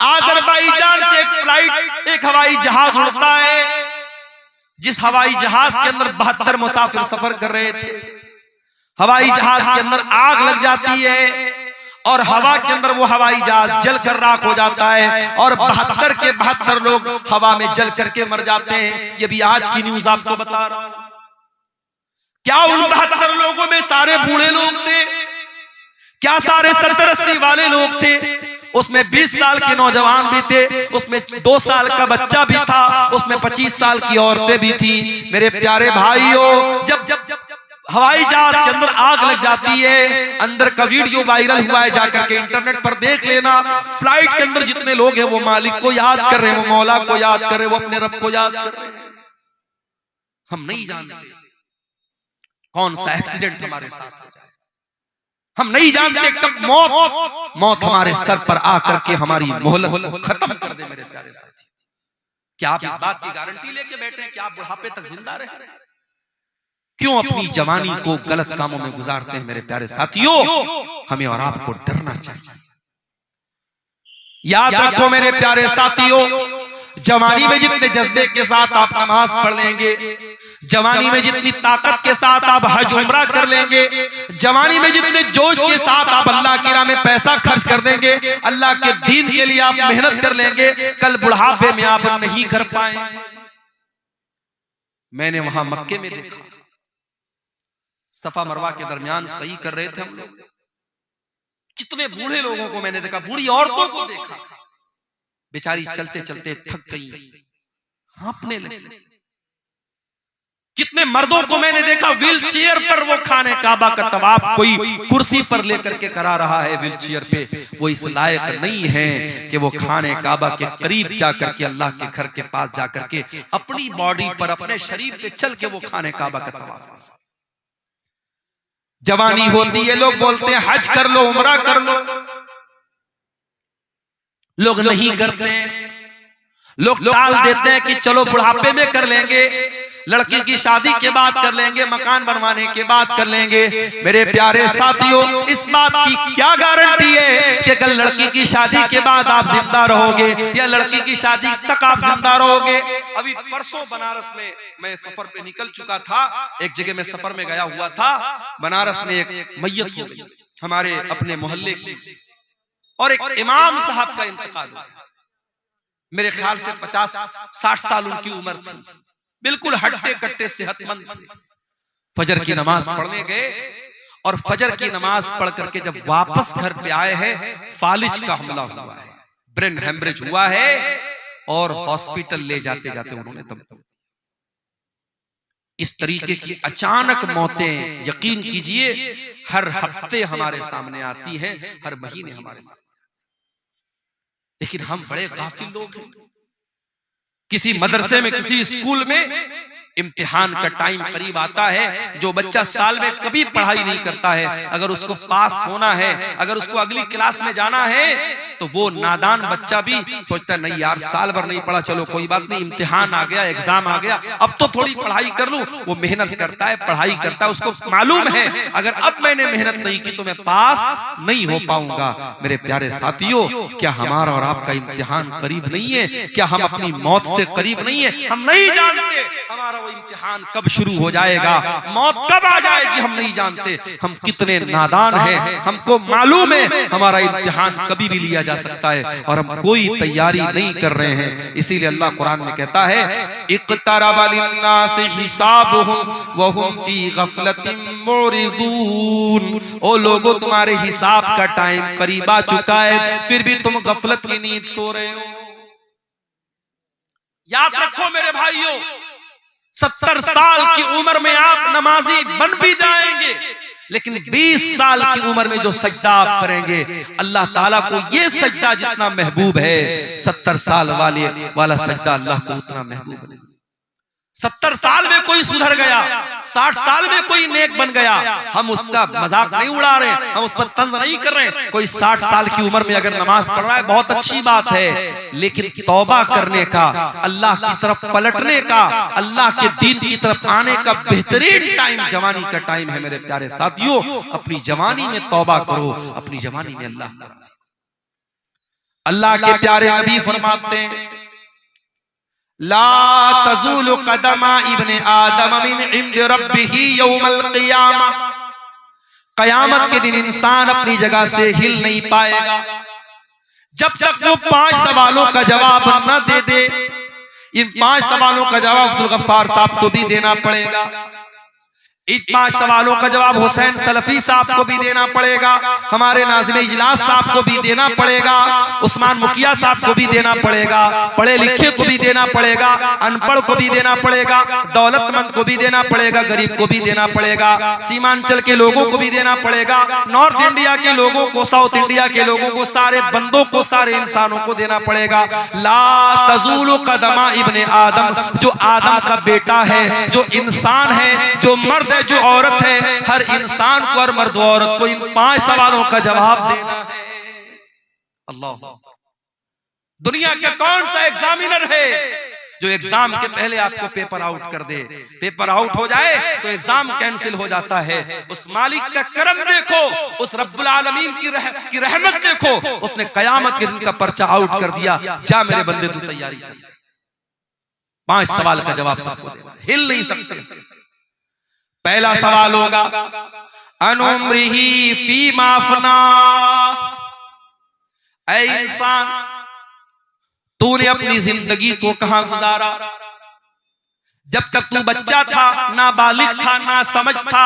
अज़रबैजान से एक फ्लाइट, एक हवाई जहाज उड़ता है, जिस हवाई जहाज के अंदर 72 मुसाफिर सफर कर रहे थे। हवाई जहाज के अंदर आग लग जाती है और हवा के अंदर वो हवाई जहाज जलकर राख हो जाता है और 72 के 72 लोग हवा में जल करके मर जाते हैं। ये भी आज की न्यूज आपको बता रहा हूं। क्या उन 72 लोगों में सारे बूढ़े लोग थे? क्या सारे 70-80 वाले लोग थे? उसमें 20 साल के नौजवान भी थे, उसमें 2 साल का बच्चा भी था, उसमें 25 साल की औरतें भी थी। मेरे प्यारे भाइयों, जब हवाई जहाज के अंदर आग लग जाती है, अंदर का वीडियो वायरल हुआ है, जाकर के इंटरनेट पर देख लेना। फ्लाइट के अंदर जितने लोग हैं वो मालिक को याद कर रहे हैं, वो मौला को याद कर रहे हैं, वो अपने रब को याद कर रहे हैं। हम नहीं जानते कौन सा एक्सीडेंट हमारे साथ हो जाए, हम नहीं जानते कब मौत हमारे सर पर आकर के हमारी मोहलत खत्म कर दे। मेरे प्यारे साथी, क्या आप इस बात की गारंटी लेके बैठे हैं कि आप बुढ़ापे तक जिंदा रहे? क्यों अपनी जवानी को गलत कामों में गुजारते हैं? मेरे प्यारे साथियों, हमें और आपको डरना चाहिए। याद रखो मेरे प्यारे साथियों, जवानी में जितने जज्बे के साथ आप नमाज पढ़ लेंगे, जवानी में जितनी ताकत के साथ आप हज उम्रा कर लेंगे, जवानी में जितने जोश के साथ आप अल्लाह की राह में पैसा खर्च कर देंगे, अल्लाह के दीन के लिए आप मेहनत कर लेंगे, कल बुढ़ापे में आप नहीं कर पाएंगे। मैंने वहां मक्के में देखा, सफा मरवा के दरमियान सही कर रहे थे हम लोग, कितने बूढ़े लोगों को मैंने देखा, बूढ़ी औरतों को देखा, बेचारी चलते चलते थक गई, हाँफने लगी। कितने मर्दों को मैंने देखा व्हील चेयर पर, वो खाने काबा का तवाफ कोई कुर्सी पर लेकर के करा रहा है व्हील चेयर पे। वो इस लायक नहीं है कि वो खाने काबा के करीब जाकर के, अल्लाह के घर के पास जाकर के अपनी बॉडी पर, अपने शरीर पे चल के वो खाने काबा का तवाफ कर। जवानी होती है, लोग बोलते हैं हज कर लो, उम्रा कर लो, लोग नहीं करते हैं, लोग टाल देते हैं कि चलो बुढ़ापे में कर लेंगे, लड़की की शादी के बाद कर लेंगे, मकान बनवाने के बाद कर लेंगे। मेरे प्यारे साथियों, इस बात की क्या गारंटी है कि कल लड़की की शादी के बाद आप जिंदा रहोगे या लड़की की शादी तक आप जिंदा रहोगे? अभी परसों बनारस में मैं सफर पे निकल चुका था, एक जगह में सफर में गया हुआ था, बनारस में एक मैयत हो गई हमारे अपने मोहल्ले की, और एक इमाम साहब का इंतकाल हुआ। मेरे ख्याल से 50-60 साल उनकी उम्र थी, बिल्कुल हट्टे कट्टे सेहतमंद थे। फजर की नमाज पढ़ने गए और फजर की नमाज पढ़ करके जब वापस घर पे आए हैं, फालिज का हमला हुआ है, ब्रेन हेमरेज हुआ है और हॉस्पिटल ले जाते जाते उन्होंने दम तोड़। इस तरीके की अचानक मौतें, यकीन कीजिए, हर हफ्ते हमारे सामने आती हैं, हर महीने हमारे सामने। लेकिन हम बड़े गाफिल लोग हैं। किसी मदरसे में, किसी स्कूल में इम्तिहान का टाइम करीब आता है, जो बच्चा साल में कभी पढ़ाई नहीं करता है, अगर उसको पास होना है, अगर उसको अगली क्लास में जाना है, तो वो नादान बच्चा भी सोचता है नहीं यार, साल भर नहीं पढ़ा, चलो कोई बात नहीं, इम्तिहान आ गया, एग्जाम आ गया, अब तो थोड़ी पढ़ाई कर लूं। वो मेहनत करता है, पढ़ाई करता है, उसको मालूम है अगर अब मैंने मेहनत नहीं की तो मैं पास नहीं हो पाऊंगा। मेरे प्यारे साथियों, क्या हमारा और आपका इम्तिहान करीब नहीं है? क्या हम अपनी मौत से करीब नहीं है? हम नहीं जानते हमारा इम्तिहान कब शुरू हो जाएगा, मौत कब आ जाएगी, हम नहीं जानते। हम कितने नादान हैं, हमको मालूम है हमारा इम्तिहान कभी भी लिया जा सकता है और हम कोई तैयारी नहीं कर रहे हैं। इसीलिए अल्लाह कुरान में कहता है, इक़्तरब लिन्नासि हिसाबुहुम व हुम फी गफलतिन मुरिदून। ओ लोगों, तुम्हारे हिसाब का टाइम करीब आ चुका है, फिर भी तुम गफलत की नींद सो रहे हो। याद रखो मेरे भाइयों, 70 साल की उम्र में आप नमाजी बन भी जाएंगे, लेकिन 20 साल की उम्र में जो सजदा आप करेंगे अल्लाह ताला को ये सजदा जितना महबूब है, 70 साल वाला सजदा अल्लाह को उतना महबूब नहीं। 70 साल में कोई सुधर गया, 60 साल में कोई नेक बन गया, हम उसका मजाक नहीं उड़ा रहे, हम उस पर तंज नहीं कर रहे। कोई 60 साल की उम्र में अगर नमाज पढ़ रहा है बहुत अच्छी बात है, लेकिन तौबा करने का, अल्लाह की तरफ पलटने का, अल्लाह के दीन की तरफ आने का बेहतरीन टाइम जवानी का टाइम है। मेरे प्यारे साथियों, अपनी जवानी में तौबा करो, अपनी जवानी में अल्लाह के प्यारे नबी फरमाते हैं, ला तज़ूलु क़दमा इब्ने आदम मिन इंद रब्बिही यौमल क़ियामा। क़यामत के दिन इंसान अपनी जगह से हिल नहीं पाएगा जब तक वो 5 सवालों का जवाब न दे दे। इन 5 सवालों का जवाब अब्दुल गफ्फार साहब को भी देना पड़ेगा, इन 5 सवालों का जवाब हुसैन सलफी साहब को भी देना पड़ेगा, हमारे नाज़िम इजलास साहब को भी देना पड़ेगा, उस्मान मुखिया साहब को भी देना पड़ेगा, पढ़े लिखे को भी देना पड़ेगा, अनपढ़ को भी देना पड़ेगा, दौलतमंद को भी देना पड़ेगा, गरीब को भी देना पड़ेगा, सीमांचल के लोगों को भी देना पड़ेगा, नॉर्थ इंडिया के लोगों को, साउथ इंडिया के लोगों को, सारे बंदों को, सारे इंसानों को देना पड़ेगा। ला तज़ूलु क़दमा इब्ने आदम, जो आदम का बेटा है, जो इंसान है, जो मर्द, जो औरत है, हर इंसान को, हर मर्द औरत को इन 5 सवालों का जवाब देना है। अल्लाह, दुनिया का कौन सा एग्जामिनर है जो एग्जाम के पहले आपको पेपर आउट कर दे? पेपर आउट हो जाए तो एग्जाम कैंसिल हो जाता है। उस मालिक का करम देखो, उस रब्बुल आलमीन की रहमत देखो, उसने कयामत के दिन का पर्चा आउट कर दिया। जा मेरे बंदे तू तैयारी कर, 5 सवाल का जवाब सबको देना, हिल नहीं सकते। पहला सवाल होगा अनुम्रिही फीमा अफना। ऐ इंसान, तूने अपनी जिंदगी को कहां गुजारा? जब तक तू बच्चा था, ना बालिग था, ना समझ था,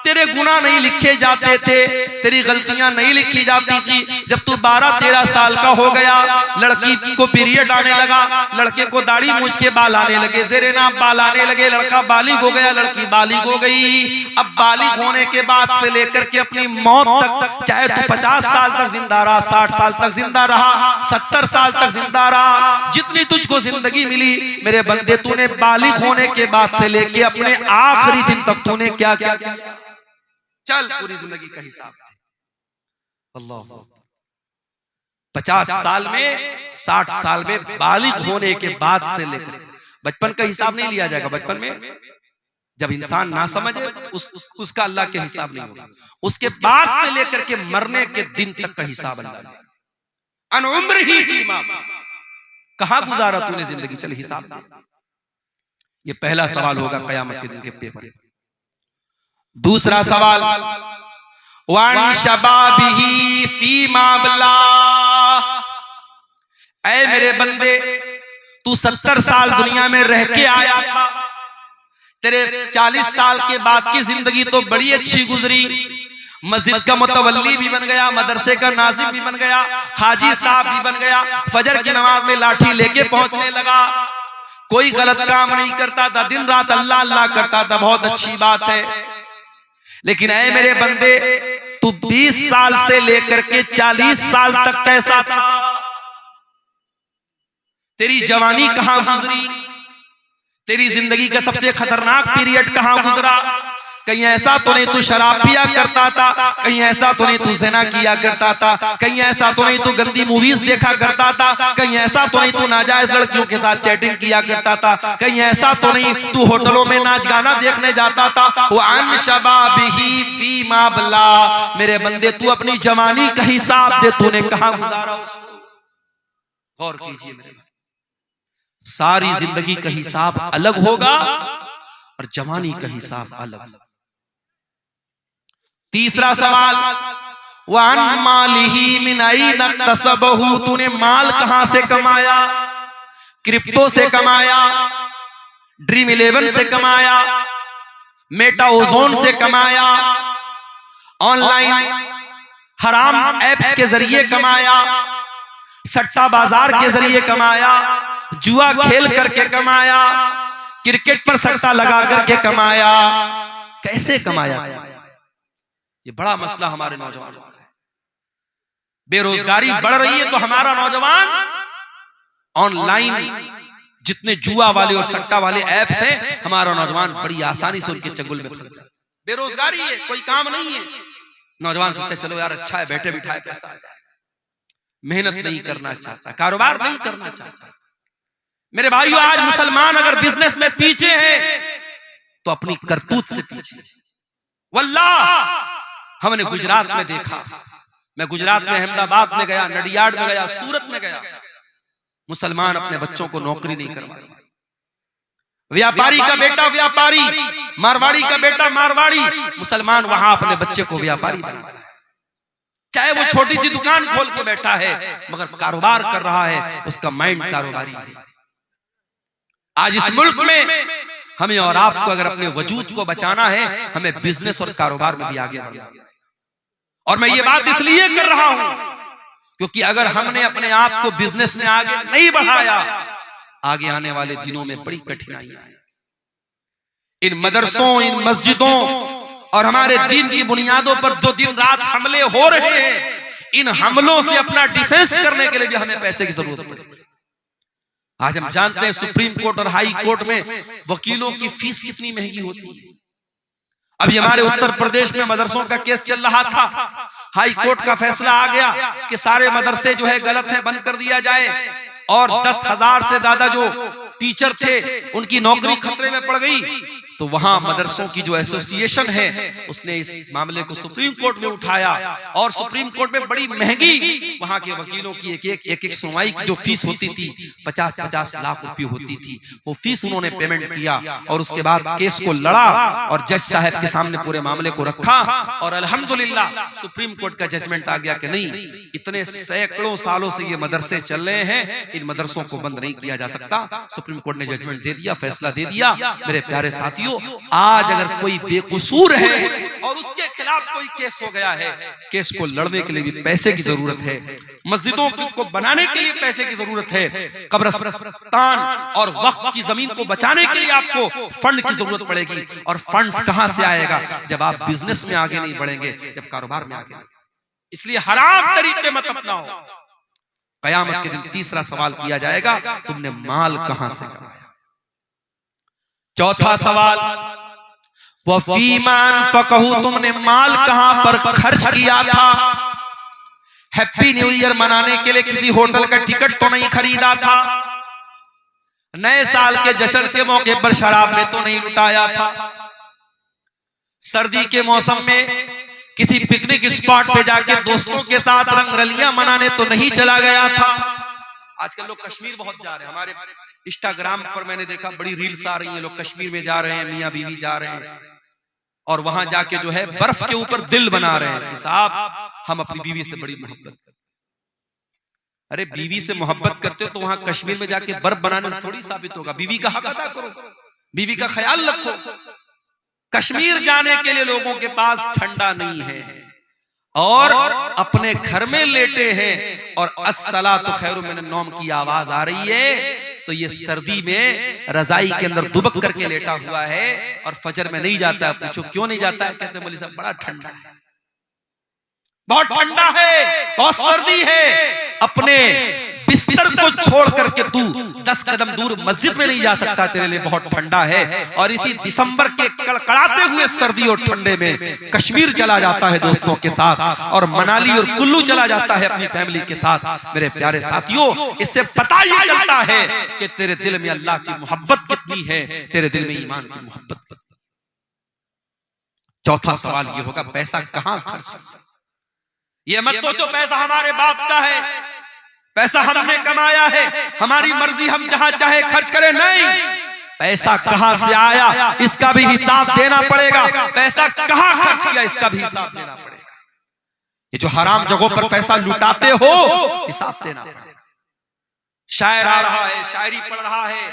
तेरे गुनाह नहीं लिखे जाते थे, तेरी गलतियां नहीं लिखी जाती थी। जब तू 12-13 साल का हो गया, लड़की को पीरियड आने लगा, लड़के को दाढ़ी मूछ के बाल आने लगे, ज़ेरे नाप बाल आने लगे, लड़का बालिग हो गया, लड़की बालिग हो गई। अब बालिग होने के बाद से लेकर के अपनी मौत तक, चाहे तू 50 साल तक जिंदा रहा, 60 साल तक जिंदा रहा, 70 साल तक जिंदा रहा, जितनी तुझको जिंदगी मिली मेरे बंदे, तूने बालिग होने के बाद से लेके अपने आखिरी दिन तक तूने क्या क्या किया? चल पूरी जिंदगी का हिसाब दे। अल्लाह, 50 साल में, 60 साल में, बालिग होने के बाद से लेकर, बचपन का हिसाब नहीं लिया जाएगा। बचपन में जब इंसान ना समझे उसका अल्लाह के हिसाब नहीं होगा। उसके बाद से लेकर के मरने के दिन तक का हिसाब अल्लाह ने। अन उम्र ही फीमा, कहां गुजारा तूने जिंदगी, चल हिसाब दे। ये पहला सवाल होगा कयामत के दिन के पेपर। दूसरा सवाल वान शबाबिही फीमा अबला। ऐ मेरे बंदे, तू 70 साल दुनिया में रह के आया था, तेरे 40 साल के बाद की जिंदगी तो बड़ी अच्छी गुजरी। मस्जिद का मुतवल्ली भी बन गया, मदरसे का नाजिम भी बन गया, हाजी साहब भी बन गया, फजर की नमाज में लाठी लेके पहुंचने लगा, कोई गलत काम नहीं करता था, दिन रात अल्लाह अल्लाह करता था, बहुत अच्छी बात है। लेकिन ऐ मेरे बंदे, तू 20 साल से लेकर के 40 साल तक कैसा था? तेरी जवानी कहां गुजरी? तेरी जिंदगी का सबसे खतरनाक पीरियड कहां गुजरा? कहीं ऐसा तो नहीं तू शराब पिया करता था, कहीं ऐसा तो नहीं तू ज़िना किया करता था, कहीं ऐसा तो नहीं तू गंदी मूवीज देखा करता था, कहीं ऐसा तो नहीं तू नाजायज लड़कियों के साथ चैटिंग किया करता था, कहीं ऐसा तो नहीं तू होटलों में नाच गाना देखने जाता था। वान शबाबिही फीमा अबला, मेरे बंदे तू अपनी जवानी का हिसाब दे, तूने कहां गुजारा उसको? गौर कीजिए मेरे भाई, सारी जिंदगी का हिसाब अलग होगा और जवानी का हिसाब अलग। तीसरा सवाल वान मालिही मिन ऐन इक्तसबहू, तूने माल कहां से कमाया? क्रिप्टो से कमाया, ड्रीम 11 से कमाया, मेटा ओजोन से कमाया, ऑनलाइन हराम एप्स के जरिए कमाया, सट्टा बाजार के जरिए कमाया, जुआ खेल करके कमाया, क्रिकेट पर सट्टा लगा करके कमाया, कैसे कमाया? ये बड़ा मसला हमारे नौजवानों का है। बेरोजगारी बढ़ रही है तो हमारा नौजवान ऑनलाइन जितने जुआ वाले और सट्टा वाले ऐप्स हैं, हमारा नौजवान बड़ी आसानी से उनके चंगुल में फंस जाता है। बेरोजगारी है, कोई काम नहीं है, नौजवान सोचते चलो यार अच्छा है, बैठे बिठाए पैसा आ जाए। मेहनत नहीं करना चाहता, कारोबार नहीं करना चाहता। मेरे भाइयों, आज मुसलमान अगर बिजनेस में पीछे हैं तो अपनी करतूत से पीछे। वल्लाह हमने गुजरात में देखा, मैं गुजरात में अहमदाबाद में गया, नडियाड में गया, सूरत में गया, मुसलमान अपने बच्चों को नौकरी नहीं करवाते। व्यापारी का बेटा व्यापारी, मारवाड़ी का बेटा मारवाड़ी, मुसलमान वहां अपने बच्चे को व्यापारी बनाता है। चाहे वो छोटी सी दुकान खोल के बैठा है, मगर कारोबार कर रहा है, उसका माइंड कारोबारी है। आज इस मुल्क में हमें और आपको अगर अपने वजूद को बचाना है, हमें बिजनेस और कारोबार में भी आगे बढ़ना है। और मैं ये बात इसलिए कर रहा हूं क्योंकि अगर हमने अपने आप को बिजनेस में आगे नहीं बढ़ाया, आगे आने वाले दिनों में बड़ी कठिनाइयां हैं। इन मदरसों, इन मस्जिदों और हमारे दीन की बुनियादों पर जो दिन रात हमले हो रहे हैं, इन हमलों से अपना डिफेंस करने के लिए भी हमें पैसे की जरूरत पड़ेगी। आज हम जानते हैं सुप्रीम कोर्ट और हाई कोर्ट में वकीलों की फीस कितनी महंगी होती है। अभी हमारे उत्तर प्रदेश में मदरसों का केस चल रहा था, हाई कोर्ट का फैसला आ गया कि सारे मदरसे जो है गलत है, बंद कर दिया जाए, और 10,000 से ज्यादा जो टीचर थे उनकी नौकरी खतरे में पड़ गई। तो वहां मदरसों की जो एसोसिएशन है उसने इस मामले को सुप्रीम कोर्ट में उठाया, और सुप्रीम कोर्ट में बड़ी महंगी वहां के वकीलों की एक सुनवाई की जो फीस होती थी 50-50 लाख रुपए होती थी, वो फीस उन्होंने पेमेंट किया और उसके बाद केस को लड़ा और जज साहब के सामने पूरे मामले को रखा। और अल्हम्दुलिल्लाह सुप्रीम कोर्ट का जजमेंट आ गया कि नहीं, इतने सैकड़ों सालों से ये मदरसे चल रहे हैं, इन मदरसों को बंद नहीं किया जा सकता। सुप्रीम कोर्ट ने जजमेंट दे दिया, फैसला दे दिया। मेरे प्यारे साथियों, आज अगर कोई बेकसूर है और उसके खिलाफ कोई केस हो गया है, केस को लड़ने के लिए भी पैसे की जरूरत है, मस्जिदों को बनाने के लिए पैसे की जरूरत है, कब्रिस्तान और वक्फ की जमीन को बचाने के लिए आपको फंड की जरूरत पड़ेगी। और फंड कहां से आएगा? जब आप बिजनेस में आगे नहीं बढ़ेंगे, जब कारोबार में आगे नहीं। इसलिए हराम तरीके मत अपनाओ। कयामत के दिन तीसरा सवाल किया जाएगा, तुमने माल कहां से कमाया। चौथा सवाल, वफीमान फकहू, तुमने माल कहां पर खर्च किया था। हैप्पी न्यू ईयर मनाने के लिए किसी होटल का टिकट तो नहीं खरीदा था, नए साल के जश्न के मौके पर शराब में तो नहीं लुटाया था, सर्दी के मौसम में किसी पिकनिक स्पॉट पे जाके दोस्तों के साथ रंगरलियां मनाने तो नहीं चला गया था। आजकल लोग कश्मीर बहुत जा रहे हैं, हमारे इंस्टाग्राम पर मैंने देखा बड़ी रील्स आ रही हैं, लोग कश्मीर में जा रहे हैं, मियां बीवी जा रहे हैं और वहां जाके जो है बर्फ के ऊपर दिल बना रहे हैं कि साहब हम अपनी बीवी से बड़ी मोहब्बत करते हैं। अरे बीवी से मोहब्बत करते हो तो वहां कश्मीर में जाके बर्फ बनाने से थोड़ी साबित होगा। बीवी का हक अदा करो, बीवी का ख्याल रखो। कश्मीर जाने के लिए लोगों के पास ठंडा नहीं है और अपने घर में लेटे हैं और अस्सलातु खैरुम मिनन नौम की आवाज आ रही है, तो ये सर्दी में रजाई के अंदर दुबक करके लेटा हुआ है और फजर में नहीं जाता है। पूछो क्यों नहीं जाता है? कहते मौलवी साहब बड़ा ठंडा है, बहुत ठंडा है, बहुत सर्दी है। अपने बिस्तर को छोड़ करके तू 10 कदम दूर मस्जिद में नहीं जा सकता, तेरे लिए बहुत ठंडा है। और इसी दिसंबर के कड़कड़ाते हुए सर्दी और ठंडे में कश्मीर चला जाता है दोस्तों के साथ, और मनाली और कुल्लू चला जाता है अपनी फैमिली के साथ। मेरे प्यारे साथियों, इससे पता ये चलता है कि तेरे दिल में अल्लाह की मोहब्बत कितनी है, तेरे दिल में ईमान की मोहब्बत कितनी। चौथा सवाल ये होगा, पैसा कहां खर्च। ये मत सोचो पैसा हमारे बाप का है, पैसा हमने कमाया है, हमारी मर्जी हम जहां चाहे खर्च करें। नहीं, पैसा कहां से आया इसका भी हिसाब देना पड़ेगा, पैसा कहां खर्च किया इसका भी हिसाब देना पड़ेगा। ये जो हराम जगहों पर पैसा लुटाते हो, हिसाब देना पड़ेगा। शायर आ रहा है, शायरी पढ़ रहा है।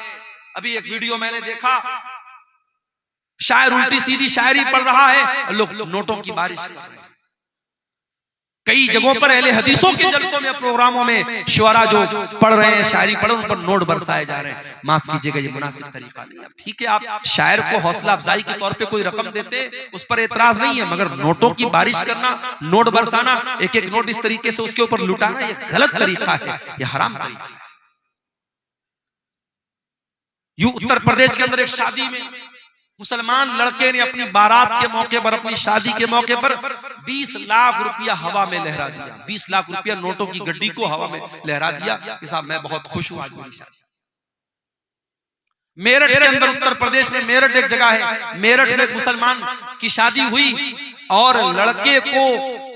अभी एक वीडियो मैंने देखा, शायर उल्टी सीधी शायरी पढ़ रहा है, लोग नोटों की बारिश कर रहे हैं। कई जगहों पर अहले हदीसों के जलसों में, प्रोग्रामों में शुअरा जो पढ़ रहे हैं, शायरी पढ़, उन पर नोट बरसाए जा रहे हैं। माफ कीजिएगा, ये मुनासिब तरीका नहीं है। ठीक है, आप शायर को हौसला अफजाई के तौर पे कोई रकम देते, उस पर एतराज नहीं है, मगर नोटों की बारिश करना, नोट बरसाना, एक एक नोट इस तरीके से उसके ऊपर लुटाना, ये गलत तरीका है, ये हराम तरीका है। यूं उत्तर प्रदेश के अंदर एक शादी में मुसलमान लड़के ने अपनी बारात के मौके पर, अपनी शादी के मौके पर 20 लाख रुपया हवा में लहरा दिया। 20 लाख रुपया नोटों की गड्डी को हवा में लहरा दिया कि साहब मैं बहुत खुश हूं आज मेरी शादी। मेरठ के अंदर, उत्तर प्रदेश में मेरठ एक जगह है, मेरठ में एक मुसलमान की शादी हुई और लड़के को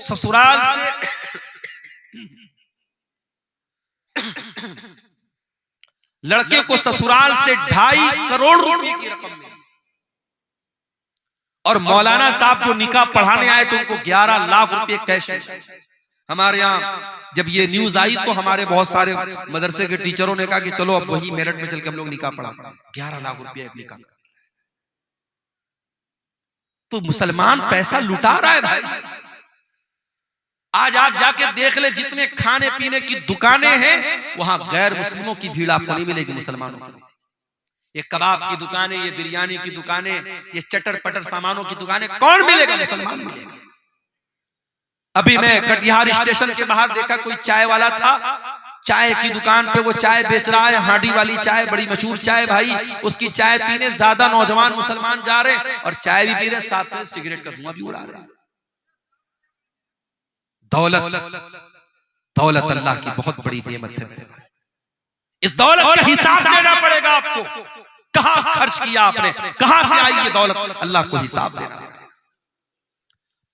ससुराल से लड़के को ससुराल से 2.5 करोड़ रुपए की रकम मिली और मौलाना साहब जो निकाह पढ़ाने आए तो उनको 11 लाख रुपए कैश। हमारे यहाँ जब ये न्यूज आई तो हमारे बहुत सारे मदरसे के टीचरों ने कहा कि चलो अब वही मेरठ में चल के हम लोग निकाह पढ़ाते हैं। 11 लाख रुपया एक निकाह। तो मुसलमान पैसा लुटा रहा है भाई। आज आप जाके देख ले, जितने खाने पीने की दुकानें हैं वहां गैर मुस्लिमों की भीड़ आपको नहीं मिलेगी, मुसलमानों की। ये कबाब की दुकानें, ये बिरयानी की दुकानें, ये चटर पटर सामानों की दुकानें कौन मिलेगा? मुसलमान मिलेगा। अभी मैं कटिहार स्टेशन के बाहर देखा, कोई चाय वाला था, चाय की दुकान पे वो चाय बेच रहा है, हांडी वाली चाय, बड़ी मशहूर चाय भाई। उसकी चाय पीने ज्यादा नौजवान मुसलमान जा रहे हैं और चाय भी पी रहे, साथ में सिगरेट का धुआं भी उड़ा रहे हैं। दौलत अल्लाह की बहुत बड़ी नेमत है। इस दौलत का हिसाब देना पड़ेगा आपको। कहां खर्च किया आपने, कहां से आई ये दौलत, अल्लाह को हिसाब देना पड़ेगा।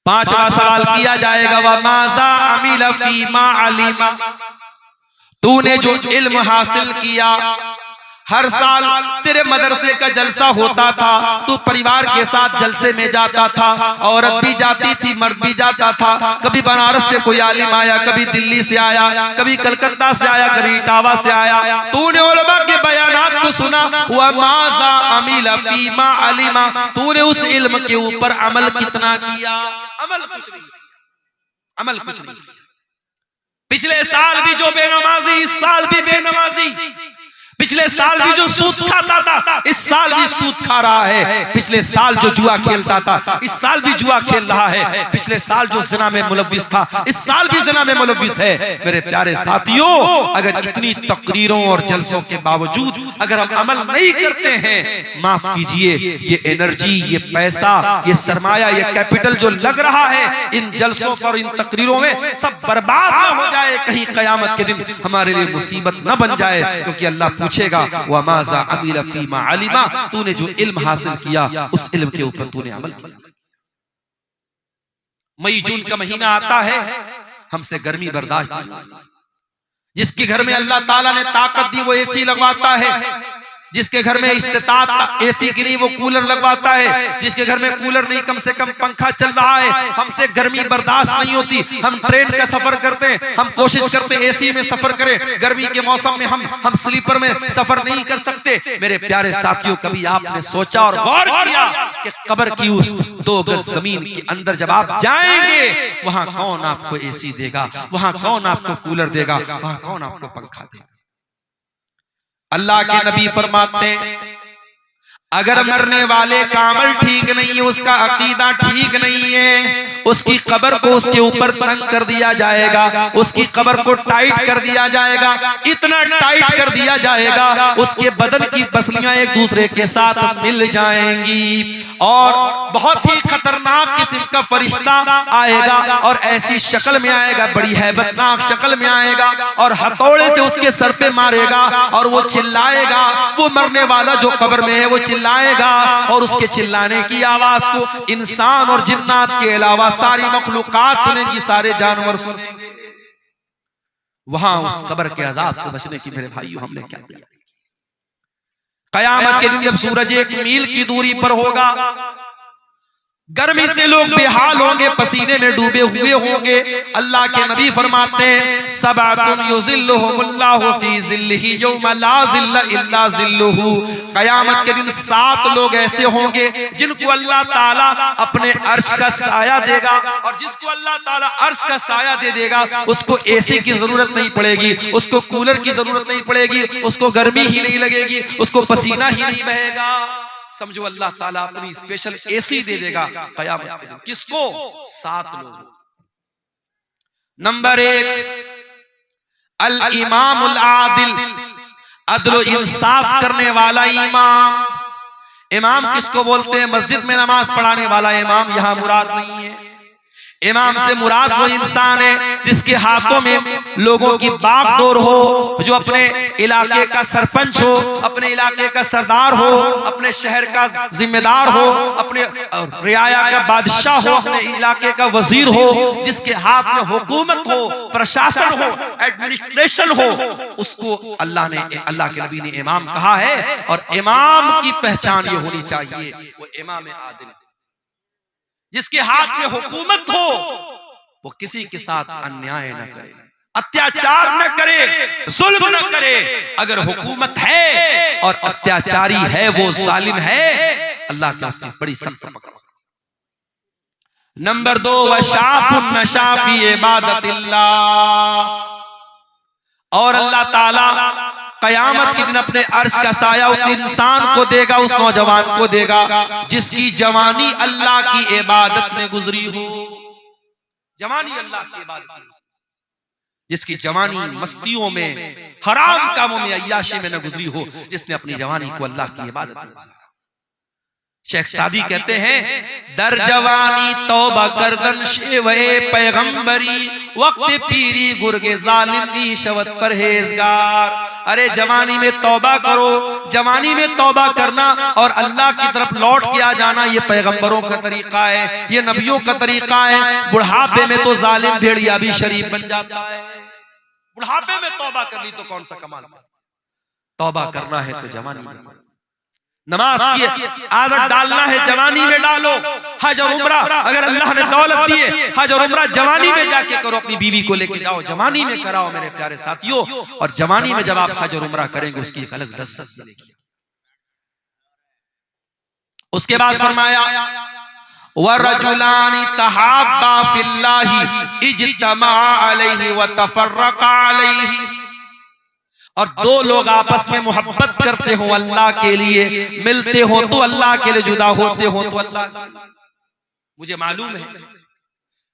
5वां सवाल किया जाएगा, व माज़ा अमिल फीमा अलिमा, तूने जो इल्म हासिल किया, हर साल तेरे मदरसे का जलसा होता था, तू परिवार के साथ जलसे में जाता था, औरत भी जाती थी, मर्द भी जाता था। कभी बनारस से कोई आलिम आया, कभी दिल्ली से आया, कभी कलकत्ता से आया, कभी इटावा से आया। तूने उलमा के बयानात को सुना, व माज़ा अमिल फीमा अलिमा, तूने उस इल्म के ऊपर अमल कितना किया? अमल कुछ नहीं, अमल कुछ नहीं। पिछले साल भी जो बेनमाजी, इस साल भी बेनमाजी। पिछले साल भी जो सूद खाता था, इस साल भी सूद खा रहा है। पिछले साल जो जुआ खेलता था, इस साल भी जुआ खेल रहा है। पिछले साल जो ज़िना में मुलव्विस था, इस साल भी ज़िना में मुलव्विस है। मेरे प्यारे साथियों, अगर इतनी तकरीरों और जलसों के बावजूद अगर हम अमल नहीं करते हैं, माफ कीजिए, ये एनर्जी, ये पैसा, ये सरमाया, ये कैपिटल जो लग रहा है इन जलसों पर, इन तकरीरों में, सब बर्बाद ना हो जाए, कहीं क़यामत के दिन हमारे लिए मुसीबत न बन जाए। क्योंकि अल्लाह पूछेगा, व माज़ा अमिल फीमा अलिमा, तूने जो इल्म हासिल किया उस इल्म के ऊपर तूने अमल किया। मई जून का महीना आता है, हमसे गर्मी बर्दाश्त नहीं होती। जिसके घर में अल्लाह ताला ने ताकत दी वो एसी लगवाता है, जिसके घर में इस्तिताअत एसी की नहीं वो कूलर लगवाता है, जिसके घर में कूलर नहीं कम से कम पंखा चल रहा है। हमसे गर्मी बर्दाश्त नहीं होती, हम ट्रेन का सफर करते हैं, हम कोशिश करते हैं एसी में सफर करें, गर्मी के मौसम में हम स्लीपर में सफर नहीं कर सकते। मेरे प्यारे साथियों, कभी आपने सोचा और गौर किया कि कब्र की उस 2 गज जमीन के अंदर जब आप जाएंगे, वहां कौन आपको एसी देगा, वहां कौन आपको कूलर देगा, वहां कौन आपको पंखा देगा? अल्लाह के नबी फरमाते हैं, अगर मरने वाले का अमल ठीक नहीं है, उसका अकीदा ठीक नहीं है, उसकी कब्र को उसके ऊपर तंग कर दिया जाएगा, उसकी कब्र को टाइट कर दिया जाएगा, इतना टाइट कर दिया जाएगा उसके बदन की पसलियां एक दूसरे के साथ मिल जाएंगी और बहुत ही खतरनाक किस्म का फरिश्ता आएगा और ऐसी शक्ल में आएगा, बड़ी हैबतनाक शक्ल में आएगा और हथौड़े से उसके सर पे मारेगा और वो चिल्लाएगा। वो मरने वाला जो कब्र में है वो चिल्लाएगा और उसके चिल्लाने की आवाज को इंसान और जिन्नात के अलावा सारी मखलूकात सुनेंगी, सारे जानवर सुनेंगे। वहां उस कब्र के अजाब से बचने की मेरे भाइयों हमने क्या किया? कयामत के दिन जब सूरज 1 मील की दूरी पर होगा, गर्मी से लोग बेहाल होंगे, पसीने में डूबे हुए होंगे। अल्लाह के नबी फरमाते हैं सबअतुन युज़िल्लुहुमुल्लाहु फी ज़िल्लिही यौमा ला ज़िल्ला इल्ला ज़िल्लुहु। क़यामत के दिन 7 लोग ऐसे होंगे जिनको अल्लाह ताला अपने अर्श का साया देगा, और जिसको अल्लाह ताला अर्श का साया दे देगा उसको एसी की जरूरत नहीं पड़ेगी, उसको कूलर की जरूरत नहीं पड़ेगी, उसको गर्मी ही नहीं लगेगी, उसको पसीना ही नहीं बहेगा। समझो अल्लाह ताला अपनी स्पेशल एसी दे देगा क़यामत के दिन। किसको? 7 लोग। नंबर 1 अल इमामुल आदिल, अदल इंसाफ करने वाला इमाम। इमाम किसको बोलते हैं? मस्जिद में नमाज पढ़ाने वाला इमाम यहां मुराद नहीं है। इमाम से मुराद वो इंसान है जिसके हाथों में लोगों की बागडोर हो, जो अपने इलाके का सरपंच हो, अपने इलाके का सरदार हो, अपने शहर का जिम्मेदार हो, अपने रियाया का बादशाह हो, अपने इलाके का वजीर हो, जिसके हाथ में हुकूमत हो, प्रशासन हो, एडमिनिस्ट्रेशन हो, उसको अल्लाह के नबी ने इमाम कहा है। और इमाम की पहचान ये होनी चाहिए, वो इमाम आदिल, जिसके हाथ में हुकूमत हो, वो किसी के साथ अन्याय न करे, अत्याचार न करे, जुल्म न करे। अगर हुकूमत है और अत्याचारी है, वो जालिम है, अल्लाह के उसकी बड़ी सख्त पकड़। नंबर 2 वशाफुन नशा फी इबादतिल्लाह, और अल्लाह ताला क़यामत के दिन अपने अर्श का साया उस इंसान को देगा, उस नौजवान को देगा जिसकी जवानी अल्लाह की इबादत में गुजरी हो। जवानी अल्लाह की इबादत में, जिसकी जवानी मस्तियों में, हराम कामों में, अय्याशी में न गुजरी हो, जिसने अपनी जवानी को अल्लाह की इबादत में गुजारा। शेख सादी कहते हैं दर जवानी तौबा करदन शेवे पैगंबरी, वक्त पीरी गुर्गे जालिमी शवत परहेजगार। अरे जवानी में तौबा करो, जवानी में तौबा करना और अल्लाह की तरफ लौट के आ जाना, ये पैगंबरों का तरीका है, ये नबियों का तरीका है। बुढ़ापे में तो जालिम भेड़िया भी शरीफ बन जाता है। बुढ़ापे में तौबा कर ली तो कौन सा कमाल। तौबा करना है तो जवानी में करो। नमाज की आदत डालना है, जवानी में डालो। हज और उम्रा अगर अल्लाह ने दौलत दी है, हज और उम्रा जवानी में जाके करो, अपनी बीवी को लेके जाओ, जवानी में कराओ मेरे प्यारे साथियों। और जवानी में जब आप हज और उम्रा करेंगे उसकी एक अलग लज्जत मिलेगी। उसके बाद फरमाया वरजुलानी तहाब्बा फिल्लाहि इज्तमा अलैहि व तफर्रका अलैहि, और 2 लोग आपस में मोहब्बत करते हो अल्लाह के लिए, मिलते हो तो अल्लाह के लिए, जुदा होते हो तो अल्लाह के लिए। मुझे मालूम है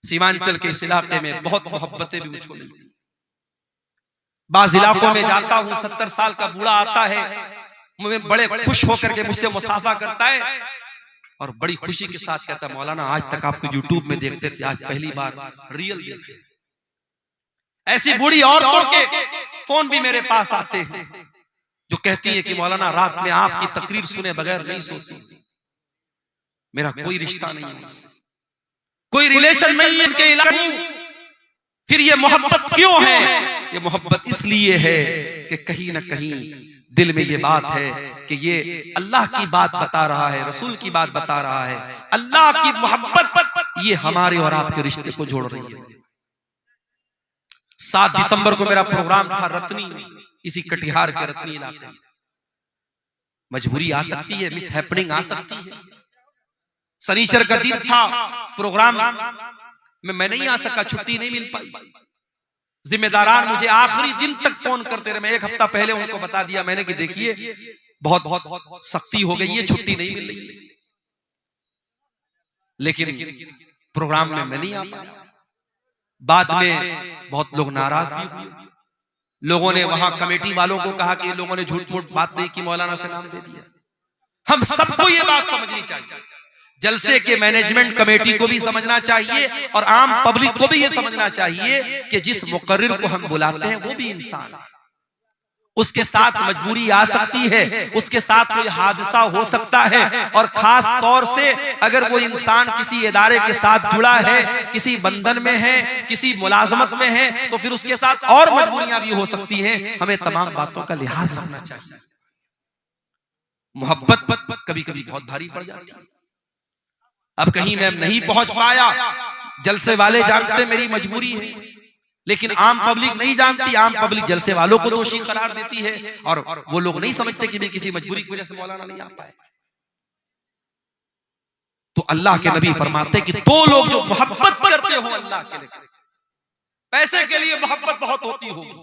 सीमांचल के इस इलाके में बहुत मोहब्बतें भी मुझको मिलती। बाज़ इलाकों में जाता हूँ, 70 साल का बूढ़ा आता है, मुझे बड़े खुश होकर के मुझसे मुसाफा करता है और बड़ी खुशी के साथ कहता है मौलाना आज तक आपको यूट्यूब में देखते थे, आज पहली बार रियल देखे। ऐसी बूढ़ी औरतों के फोन भी मेरे पास आते हैं जो कहती है कि मौलाना रात में आपकी तकरीर सुने बगैर नहीं सोती, मेरा कोई रिश्ता नहीं है, कोई रिलेशन नहीं है इनके इलाके। फिर ये मोहब्बत क्यों है? ये मोहब्बत इसलिए है कि कहीं ना कहीं दिल में ये बात है कि ये अल्लाह की बात बता रहा है, रसूल की बात बता रहा है। अल्लाह की मोहब्बत ये हमारे और आपके रिश्ते को जोड़ रही है। 7 दिसंबर को मेरा प्रोग्राम था रत्नी, इसी कटिहार के रत्नी इलाके में। मजबूरी आ सकती है, मिस हैपनिंग आ सकती है। शनिचर का दिन था, प्रोग्राम में मैं नहीं आ सका, छुट्टी नहीं मिल पाई। जिम्मेदारान मुझे आखिरी दिन तक फोन करते रहे। मैं 1 हफ्ता पहले उनको बता दिया मैंने कि देखिए बहुत बहुत सख्ती हो गई है, छुट्टी नहीं मिल रही। लेकिन प्रोग्राम में मैं नहीं आ पाया। बाद में बहुत लोग नाराज भी हुए। लोगों ने वहां कमेटी वालों को कहा कि लोगों ने झूठ मूठ बात नहीं की, मौलाना से नाम दे दिया। हम सबको ये बात समझनी चाहिए, जलसे के मैनेजमेंट कमेटी को भी समझना चाहिए और आम पब्लिक को भी ये समझना चाहिए कि जिस मुकर्रिर को हम बुलाते हैं वो भी इंसान है। उसके साथ मजबूरी आ सकती है, उसके साथ कोई हादसा हो सकता है, और खास तौर से अगर वो इंसान किसी इदारे के साथ जुड़ा है, किसी बंधन में है, किसी मुलाजमत में है, तो फिर उसके साथ और मजबूरियां भी हो सकती हैं। हमें तमाम बातों का लिहाज रखना चाहिए। मोहब्बत कभी कभी बहुत भारी पड़ जाती है। अब कहीं मैं नहीं पहुंच पाया, जलसे वाले जानते मेरी मजबूरी है, लेकिन आम पब्लिक नहीं जानती। आम पब्लिक जलसे वालों को दोषी करार देती है और वो लोग नहीं समझते कि मैं किसी मजबूरी की वजह से मौलाना नहीं आ पाए। तो अल्लाह के नबी फरमाते कि दो लोग जो मोहब्बत करते हो अल्लाह के लिए, पैसे के लिए मोहब्बत बहुत होती होगी,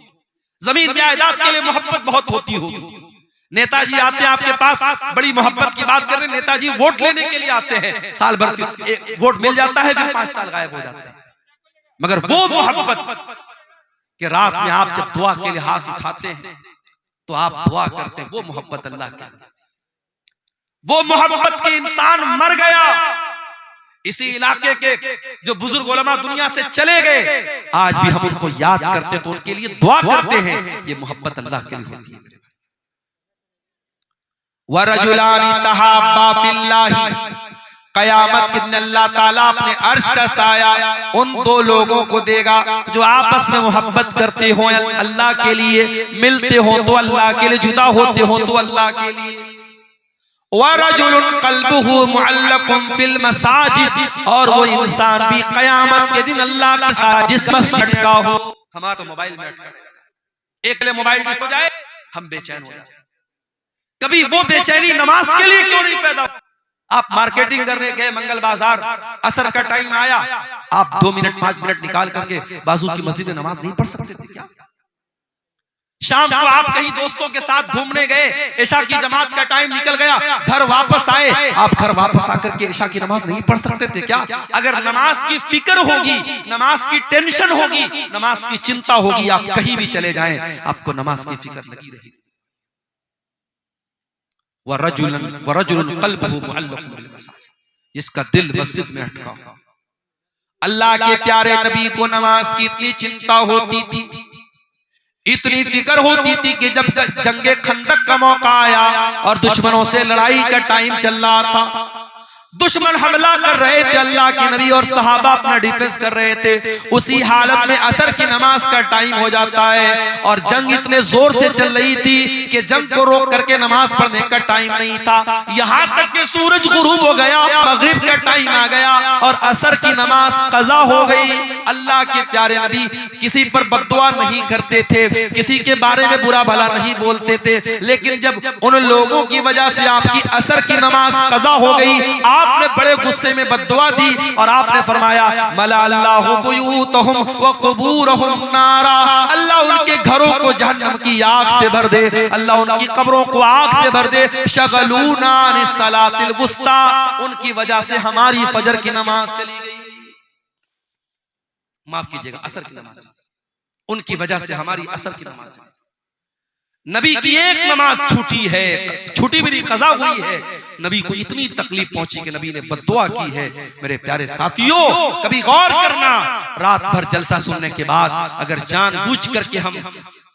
जमीन जायदाद के लिए मोहब्बत बहुत होती होगी। नेताजी आते हैं आपके पास, बड़ी मोहब्बत की बात कर रहे हैं, नेताजी वोट लेने के लिए आते हैं, साल भर वोट मिल जाता है, फिर 5 साल गायब हो जाते हैं। मगर वो मोहब्बत कि रात में आप जब दुआ के लिए हाथ उठाते हैं तो आप दुआ करते हैं, वो मोहब्बत अल्लाह की। वो मोहब्बत के इंसान मर गया, इसी इलाके के जो बुजुर्ग उलमा दुनिया से चले गए, आज भी हम उनको याद करते तो उनके लिए दुआ करते हैं। ये मोहब्बत अल्लाह के लिए होती है। वरजुलानी तहाब्बा फिल्लाही, कयामत के दिन अल्लाह ताला अपने अर्श का साया उन दो लोगों को देगा जो आपस में मोहब्बत करते हो अल्लाह के लिए, मिलते हो तो अल्लाह के लिए, जुदा होते हो तो अल्लाह के लिए। वरजुलुन क़ल्बुहु मुअल्लक़ुन फिल मसाजिद, और वो इंसान भी कयामत के दिन अल्लाह के साथ जिस मस्जिद का हो। हमारा तो मोबाइल में अटका रहता है, एक ले मोबाइल डिस्टर्ब हो जाए हम बेचैन हो जाते। कभी वो बेचैनी नमाज के लिए क्यों नहीं पैदा? आप मार्केटिंग करने गए मंगल बाजार, असर का टाइम आया, आप 2 मिनट 5 मिनट निकाल करके बाजू की मस्जिद में नमाज नहीं पढ़ सकते थे क्या? शाम को आप कहीं दोस्तों के साथ घूमने गए, इशा की जमात का टाइम निकल गया, घर वापस आए, आप घर वापस आकर के इशा की नमाज नहीं पढ़ सकते थे क्या? अगर नमाज की फिक्र होगी, नमाज की टेंशन होगी, नमाज की चिंता होगी, आप कहीं भी चले जाएं आपको नमाज की फिक्र लगी रहेगी। वरजुलन क़ल्बुहु मुअल्लक़ुन बिल मसाजिद, जिसका दिल मस्जिद में अटका हो। अल्लाह के प्यारे नबी को नमाज की इतनी चिंता होती थी, इतनी फिक्र होती थी कि जब जंगे खंदक का मौका आया और दुश्मनों से लड़ाई का टाइम चल रहा था, दुश्मन हमला कर रहे थे, अल्लाह के नबी और सहाबा अपना डिफेंस कर रहे थे, उसी हालत में असर की नमाज का टाइम हो जाता है और जंग इतने जोर से चल रही थी कि जंग को रोक करके नमाज पढ़ने का टाइम नहीं था। यहाँ तक कि सूरज गुरूब हो गया, मगरिब का टाइम आ गया और असर की नमाज कज़ा हो गई। अल्लाह के प्यारे नबी किसी पर बद्दुआ नहीं करते थे, किसी के बारे में बुरा भला नहीं बोलते थे, लेकिन जब उन लोगों की वजह से आपकी असर की नमाज कज़ा हो गई, आपने बड़े गुस्से में बद्दुआ दी और आपने फरमाया मला अल्लाहु बुयूतहुम व क़ुबूरहुम नारा, अल्लाह उनके घरों को जहन्नम की आग से भर दे, अल्लाह उनकी कब्रों को आग से भर दे। शगलूना अनिस सलातिल वुस्ता, उनकी वजह से हमारी फजर की नमाज चली गई, माफ कीजिएगा असर की नमाज, उनकी वजह से हमारी असर की नमाज चली। नबी की एक नमाज छूटी है, छूटी भी नहीं, कज़ा हुई है। नबी को इतनी तकलीफ पहुंची कि नबी ने बद्दुआ की है। मेरे प्यारे साथियों, कभी गौर करना, रात भर जलसा सुनने के बाद अगर जानबूझ करके हम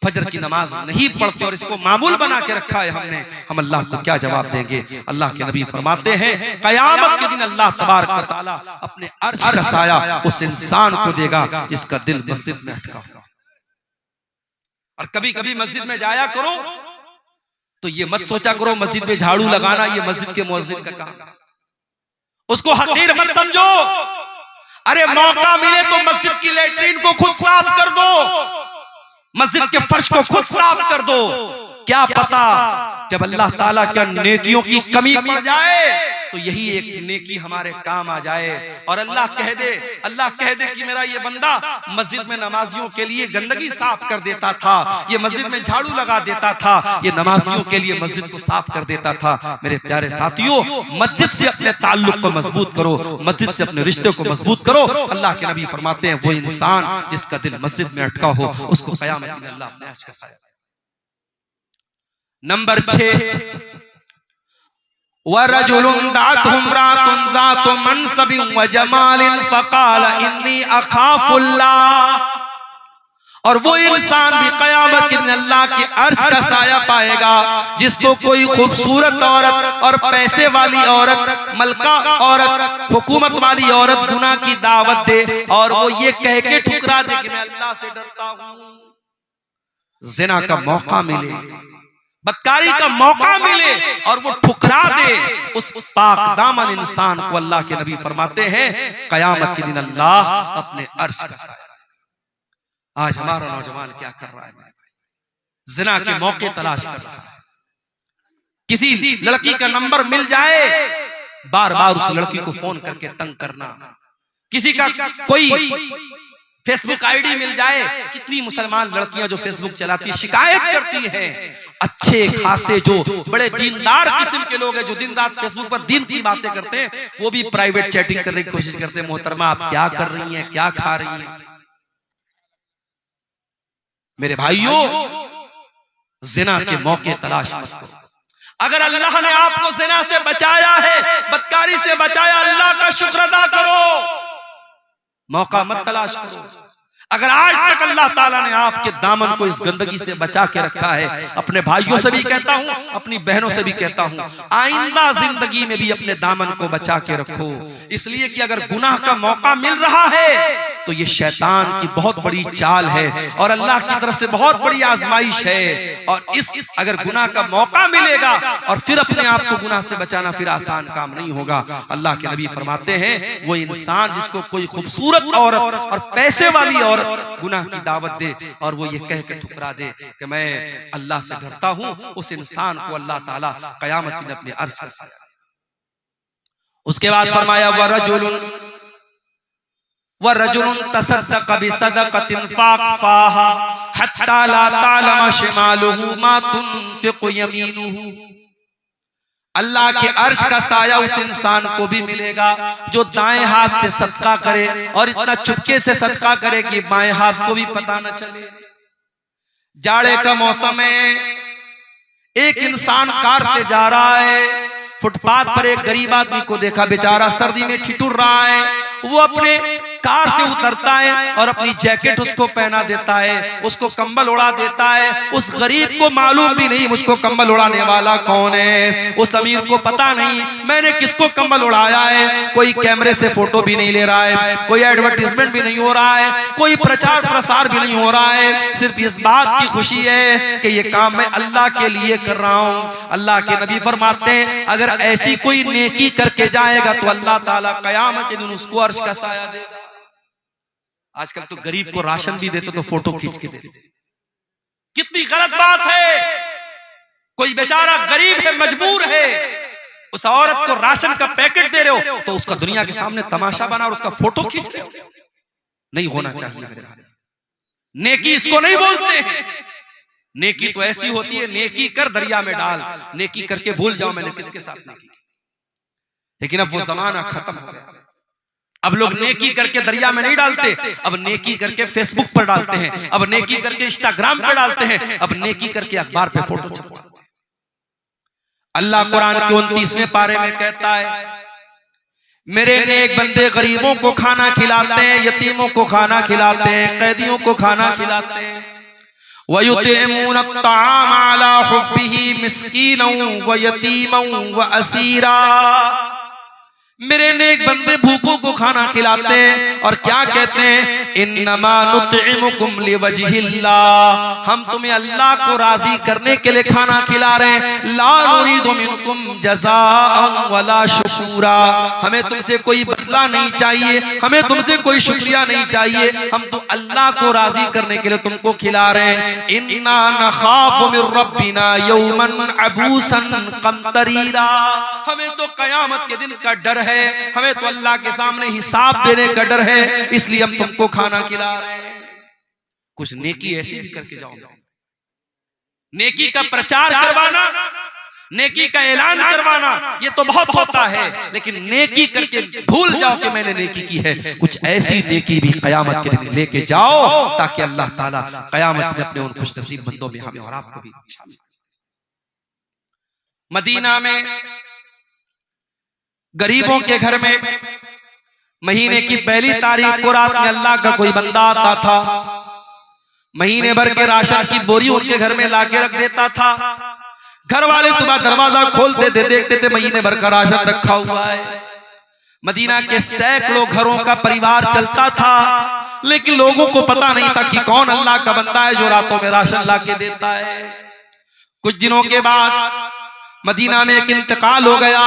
फजर की नमाज नहीं पढ़ते और इसको मामूल बना के रखा है हमने, हम अल्लाह को क्या जवाब देंगे? अल्लाह के नबी फरमाते हैं कयामत के दिन अल्लाह तबारक व तआला अपने अर्श का साया उस इंसान को देगा जिसका दिल मस्जिद में अटका हुआ। और कभी कभी मस्जिद में जाया करो तो ये मत सोचा करो मस्जिद में झाड़ू लगाना ये मस्जिद के मुअज्जिन का काम, उसको हकीर मत समझो। अरे मौका मिले तो मस्जिद की लैट्रीन को खुद साफ कर दो, मस्जिद के फर्श को खुद साफ कर दो। क्या पता जब अल्लाह ताला के नेकियों की कमी पड़ जाए तो यही एक नेकी हमारे काम आ जाए और अल्लाह कह दे कि मेरा ये बंदा मस्जिद में नमाजियों के लिए गंदगी साफ कर देता था, ये मस्जिद में झाड़ू लगा देता था, ये नमाजियों के लिए मस्जिद को साफ कर देता था। मेरे प्यारे साथियों, मस्जिद से अपने ताल्लुक को मजबूत करो, मस्जिद से अपने रिश्ते को मजबूत करो। अल्लाह के नबी फरमाते हैं वो इंसान जिसका दिल मस्जिद में अटका हो उसको क़यामत में अल्लाह अपने अर्श का साया। नंबर 6, वरजुलुन दातहु इम्राअतुन ज़ातु मनसबिन व जमालिन फ़क़ाल इन्नी अख़ाफ़ुल्लाह, और वो इंसान भी क़यामत के दिन अल्लाह के अर्श का साया पाएगा जिसको कोई खूबसूरत औरत और पैसे वाली औरत, मलका औरत, हुकूमत वाली औरत गुनाह की दावत दे और वो ये कह के ठुकरा दे कि मैं अल्लाह से डरता हूँ। जिना का मौका मिले, बदकारी का मौका मिले और वो ठुकरा दे, उस पाक दामन इंसान को अल्लाह के नबी फरमाते हैं कयामत के दिन अल्लाह अपने अर्श का साया। आज हमारा नौजवान क्या कर रहा है? जिना के मौके तलाश कर रहा है। किसी लड़की का नंबर मिल जाए, बार बार उस लड़की को फोन करके तंग करना। किसी का कोई फेसबुक आईडी मिल जाए, कितनी मुसलमान लड़कियां जो फेसबुक चलाती शिकायत करती हैं। अच्छे खासे जो बड़े दीनदार किस्म के लोग हैं जो दिन रात फेसबुक पर दीन की बातें करते हैं, वो भी प्राइवेट चैटिंग करने की कोशिश करते हैं। मोहतरमा आप क्या कर रही हैं, क्या खा रही हैं? मेरे भाइयों, जिना के मौके तलाश मत करो। अगर अल्लाह ने आपको जिना से बचाया है, बदकारी से बचाया, अल्लाह का शुक्र अदा करो, मौका मत तलाश करो। अगर आज तक अल्लाह ताला ने आपके दामन को इस गंदगी से बचा के रखा है, अपने भाइयों से भी कहता हूं, अपनी बहनों से भी कहता हूं, आइंदा जिंदगी में भी अपने दामन को बचा के रखो। इसलिए कि अगर गुनाह का मौका मिल रहा है तो ये शैतान की बहुत बड़ी चाल है और अल्लाह की तरफ से बहुत बड़ी आजमाइश है। और इस अगर गुनाह का मौका मिलेगा और फिर अपने आप को गुनाह से बचाना फिर आसान काम नहीं होगा। अल्लाह के नबी फरमाते हैं वो इंसान जिसको कोई खूबसूरत औरत और पैसे वाली औरत गुनाह की दावत दे और वो ये कह के ठुकरा दे कि मैं अल्लाह से डरता हूं, उस इंसान को अल्लाह ताला कयामत में अपने अर्श का साया। उसके बाद फरमाया वरजुलुन तसद्दक़ बिसदक़तिन फ़ाख़फ़ाहा हत्ता ला तालम शिमालुहु मा तुनफ़िक़ु यमीनुहु। अल्लाह के अर्श का साया उस इंसान को भी मिलेगा जो दाएं हाथ से सदका करे और इतना चुपके से सदका करे कि बाएं हाथ को भी पता न चले। जाड़े का मौसम है, एक इंसान कार से जा रहा है, फुटपाथ पर एक गरीब आदमी को देखा, बेचारा सर्दी में ठिठुर रहा है। वो अपने कार से उतरता है और अपनी जैकेट उसको पहना देता है, उसको कंबल उड़ा देता है। उस गरीब को मालूम भी नहीं मुझको कंबल उड़ाने वाला कौन है, उस अमीर को पता नहीं मैंने किसको कंबल उड़ाया है। कोई कैमरे से फोटो भी नहीं ले रहा है, कोई एडवर्टीजमेंट भी नहीं हो रहा है, कोई प्रचार प्रसार भी नहीं हो रहा है। सिर्फ इस बात की खुशी है कि ये काम मैं अल्लाह के लिए कर रहा हूँ। अल्लाह के नबी फरमाते हैं अगर ऐसी कोई नेकी करके जाएगा तो अल्लाह ताला कयामत के दिन उसको अर्श का साया देगा। आजकल तो गरीब को राशन भी देते तो फोटो खींच के देते, कितनी गलत बात है। कोई बेचारा गरीब है, मजबूर है, उस औरत को राशन का पैकेट दे रहे हो तो उसका दुनिया के सामने तमाशा बना और उसका फोटो खींच रहे हो। नहीं होना चाहिए। नेकी इसको नहीं बोलते हैं। नेकी तो ऐसी होती है, नेकी कर दरिया में डाल, नेकी करके भूल जाओ मैंने किसके साथ नेकी की। लेकिन अब वो जमाना खत्म हो गया। अब लोग नेकी करके दरिया में नहीं डालते, अब नेकी करके फेसबुक पर डालते हैं, अब नेकी करके इंस्टाग्राम पर डालते हैं, अब नेकी करके अखबार पे फोटो छपवाते हैं। अल्लाह कुरान के 29वें पारे में कहता है मेरे नेक बंदे गरीबों को खाना खिलाते हैं, यतीमों को खाना खिलाते हैं, कैदियों को खाना खिलाते हैं। वयुतिमून अत्ताम अला हुब्बिही मिस्कीनन व यतीमन व असीरा। मेरे नेक बंदे भूखों को खाना खिलाते हैं और क्या कहते हैं इन्नमा नुतइमुकुम लिवजहिल्लाह, हम तुम्हें अल्लाह को राजी करने के लिए खाना खिला रहे हैं। ला नुरीदु मिनकुम जज़ाअन वला शुकूरा, हमें तुमसे कोई बदला नहीं चाहिए, हमें तुमसे कोई शुक्रिया नहीं चाहिए, हम तो अल्लाह को राजी करने के लिए तुमको खिला रहे हैं। इन्ना नखाफु मिर रब्बिना यौमन अबूसन कमतरीरा, हमें तो कयामत के दिन का डर है, हमें तो अल्लाह के सामने हिसाब देने का डर है, इसलिए हम तुमको खाना खिला रहे हैं। कुछ नेकी ऐसी भी करके जाओ। नेकी का प्रचार करवाना, नेकी का ऐलान करवाना ये तो बहुत होता है, लेकिन नेकी करके भूल जाओ कि मैंने नेकी की है। कुछ ऐसी नेकी भी कयामत के दिन लेके जाओ ताकि अल्लाह ताला कयामत में अपने उन खुशनसीब बंदों में हमें और आपको भी शामिल। मदीना में गरीबों के घर में महीने की पहली तारीख को रात में अल्लाह का कोई बंदा आता था, महीने भर के राशन की बोरी उनके घर में लाके रख देता था। घर वाले सुबह दरवाजा खोलते थे, देखते थे महीने भर का राशन रखा हुआ है। मदीना के सैकड़ों घरों का परिवार चलता था, लेकिन लोगों को पता नहीं था कि कौन अल्लाह का बंदा है जो रातों में राशन लाके देता है। कुछ दिनों के बाद मदीना में एक इंतकाल हो गया,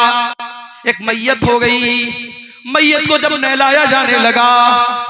एक मैयत हो गई। मैयत को जब नहलाया जाने लगा,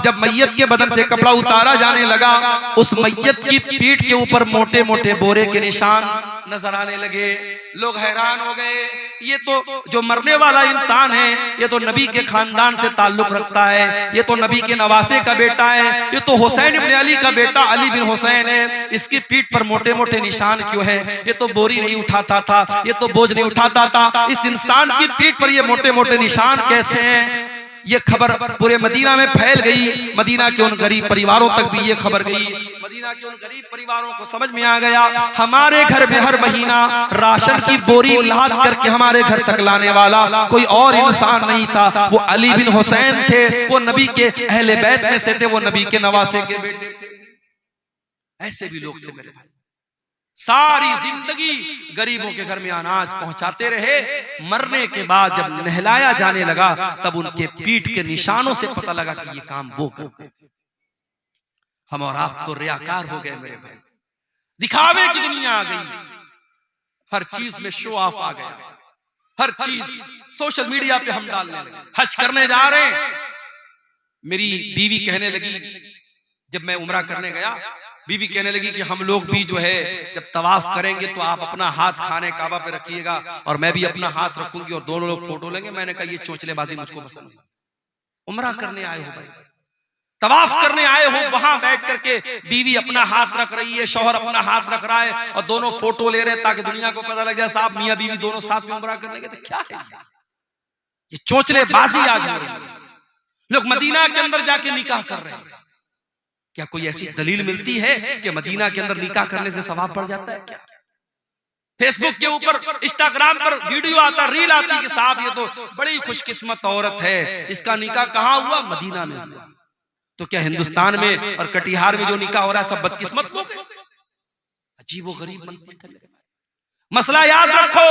जब मैयत के बदन से कपड़ा उतारा जाने लगा, उस मैयत की पीठ के ऊपर मोटे मोटे बोरे के निशान नजर आने लगे। लोग हैरान हो गए, ये तो जो मरने वाला इंसान है, ये तो नबी के खानदान से ताल्लुक रखता है, ये तो नबी के नवासे का बेटा है, ये तो हुसैन इब्न अली का बेटा अली बिन हुसैन है, इसकी पीठ पर मोटे मोटे निशान क्यों है? ये तो बोरी नहीं उठाता था, ये तो बोझ नहीं उठाता था, इस इंसान की पीठ पर ये मोटे मोटे निशान कैसे हैं? ये खबर पूरे मदीना में फैल गई। मदीना के उन गरीब परिवारों तक भी ये खबर गई। मदीना के उन गरीब परिवारों को समझ में आ गया, हमारे घर में हर महीना राशन की बोरी लाद करके हमारे घर तक लाने वाला कोई और इंसान नहीं था, वो अली बिन हुसैन थे। वो नबी के अहले बैत में से थे, वो नबी के नवासे के बेटे थे। ऐसे भी लोग थे मेरे भाई, सारी जिंदगी गरीबों के घर में अनाज पहुंचाते रहे। मरने के बाद जब नहलाया जाने लगा, तब उनके पीठ के निशानों से पता लगा कि ये काम वो करते थे। हम और आप तो रियाकार हो गए मेरे भाई, दिखावे की दुनिया आ गई, हर चीज में शो ऑफ आ गया, हर चीज सोशल मीडिया पे हम डालने लगे। हज करने जा रहे हैं, मेरी बीवी कहने लगी, जब मैं उम्रा करने गया, बीवी कहने लगी कि हम लोग भी जो है जब तवाफ करेंगे तो आप अपना हाथ खाने काबा पे रखिएगा और मैं भी अपना हाथ रखूंगी और दोनों लोग फोटो लेंगे। मैंने कहा ये चोंचलेबाजी मुझको पसंद नहीं। उम्रा करने आए हो भाई, तवाफ करने आए हो, वहां बैठ करके बीवी अपना हाथ रख रही है, शौहर अपना हाथ रख रहा है और दोनों फोटो ले रहे हैं ताकि दुनिया को पता लग जाए साहब मियां बीवी दोनों साथ में उम्रा करने गए। तो क्या है ये चोंचलेबाजी आज हो रही है। लोग मदीना के अंदर जाके निकाह कर रहे हैं। क्या कोई ऐसी दलील मिलती है कि मदीना के अंदर निकाह करने से सवाब बढ़ जाता है क्या? फेसबुक के ऊपर, इंस्टाग्राम पर वीडियो आता, रील आती कि साहब ये तो बड़ी खुशकिस्मत औरत है, इसका निकाह कहाँ हुआ? मदीना में हुआ। तो क्या हिंदुस्तान में और कटिहार में जो निकाह हो रहा है सब बदकिस्मत लोग हैं? अजीबो गरीब मंतक है। मसला याद रखो,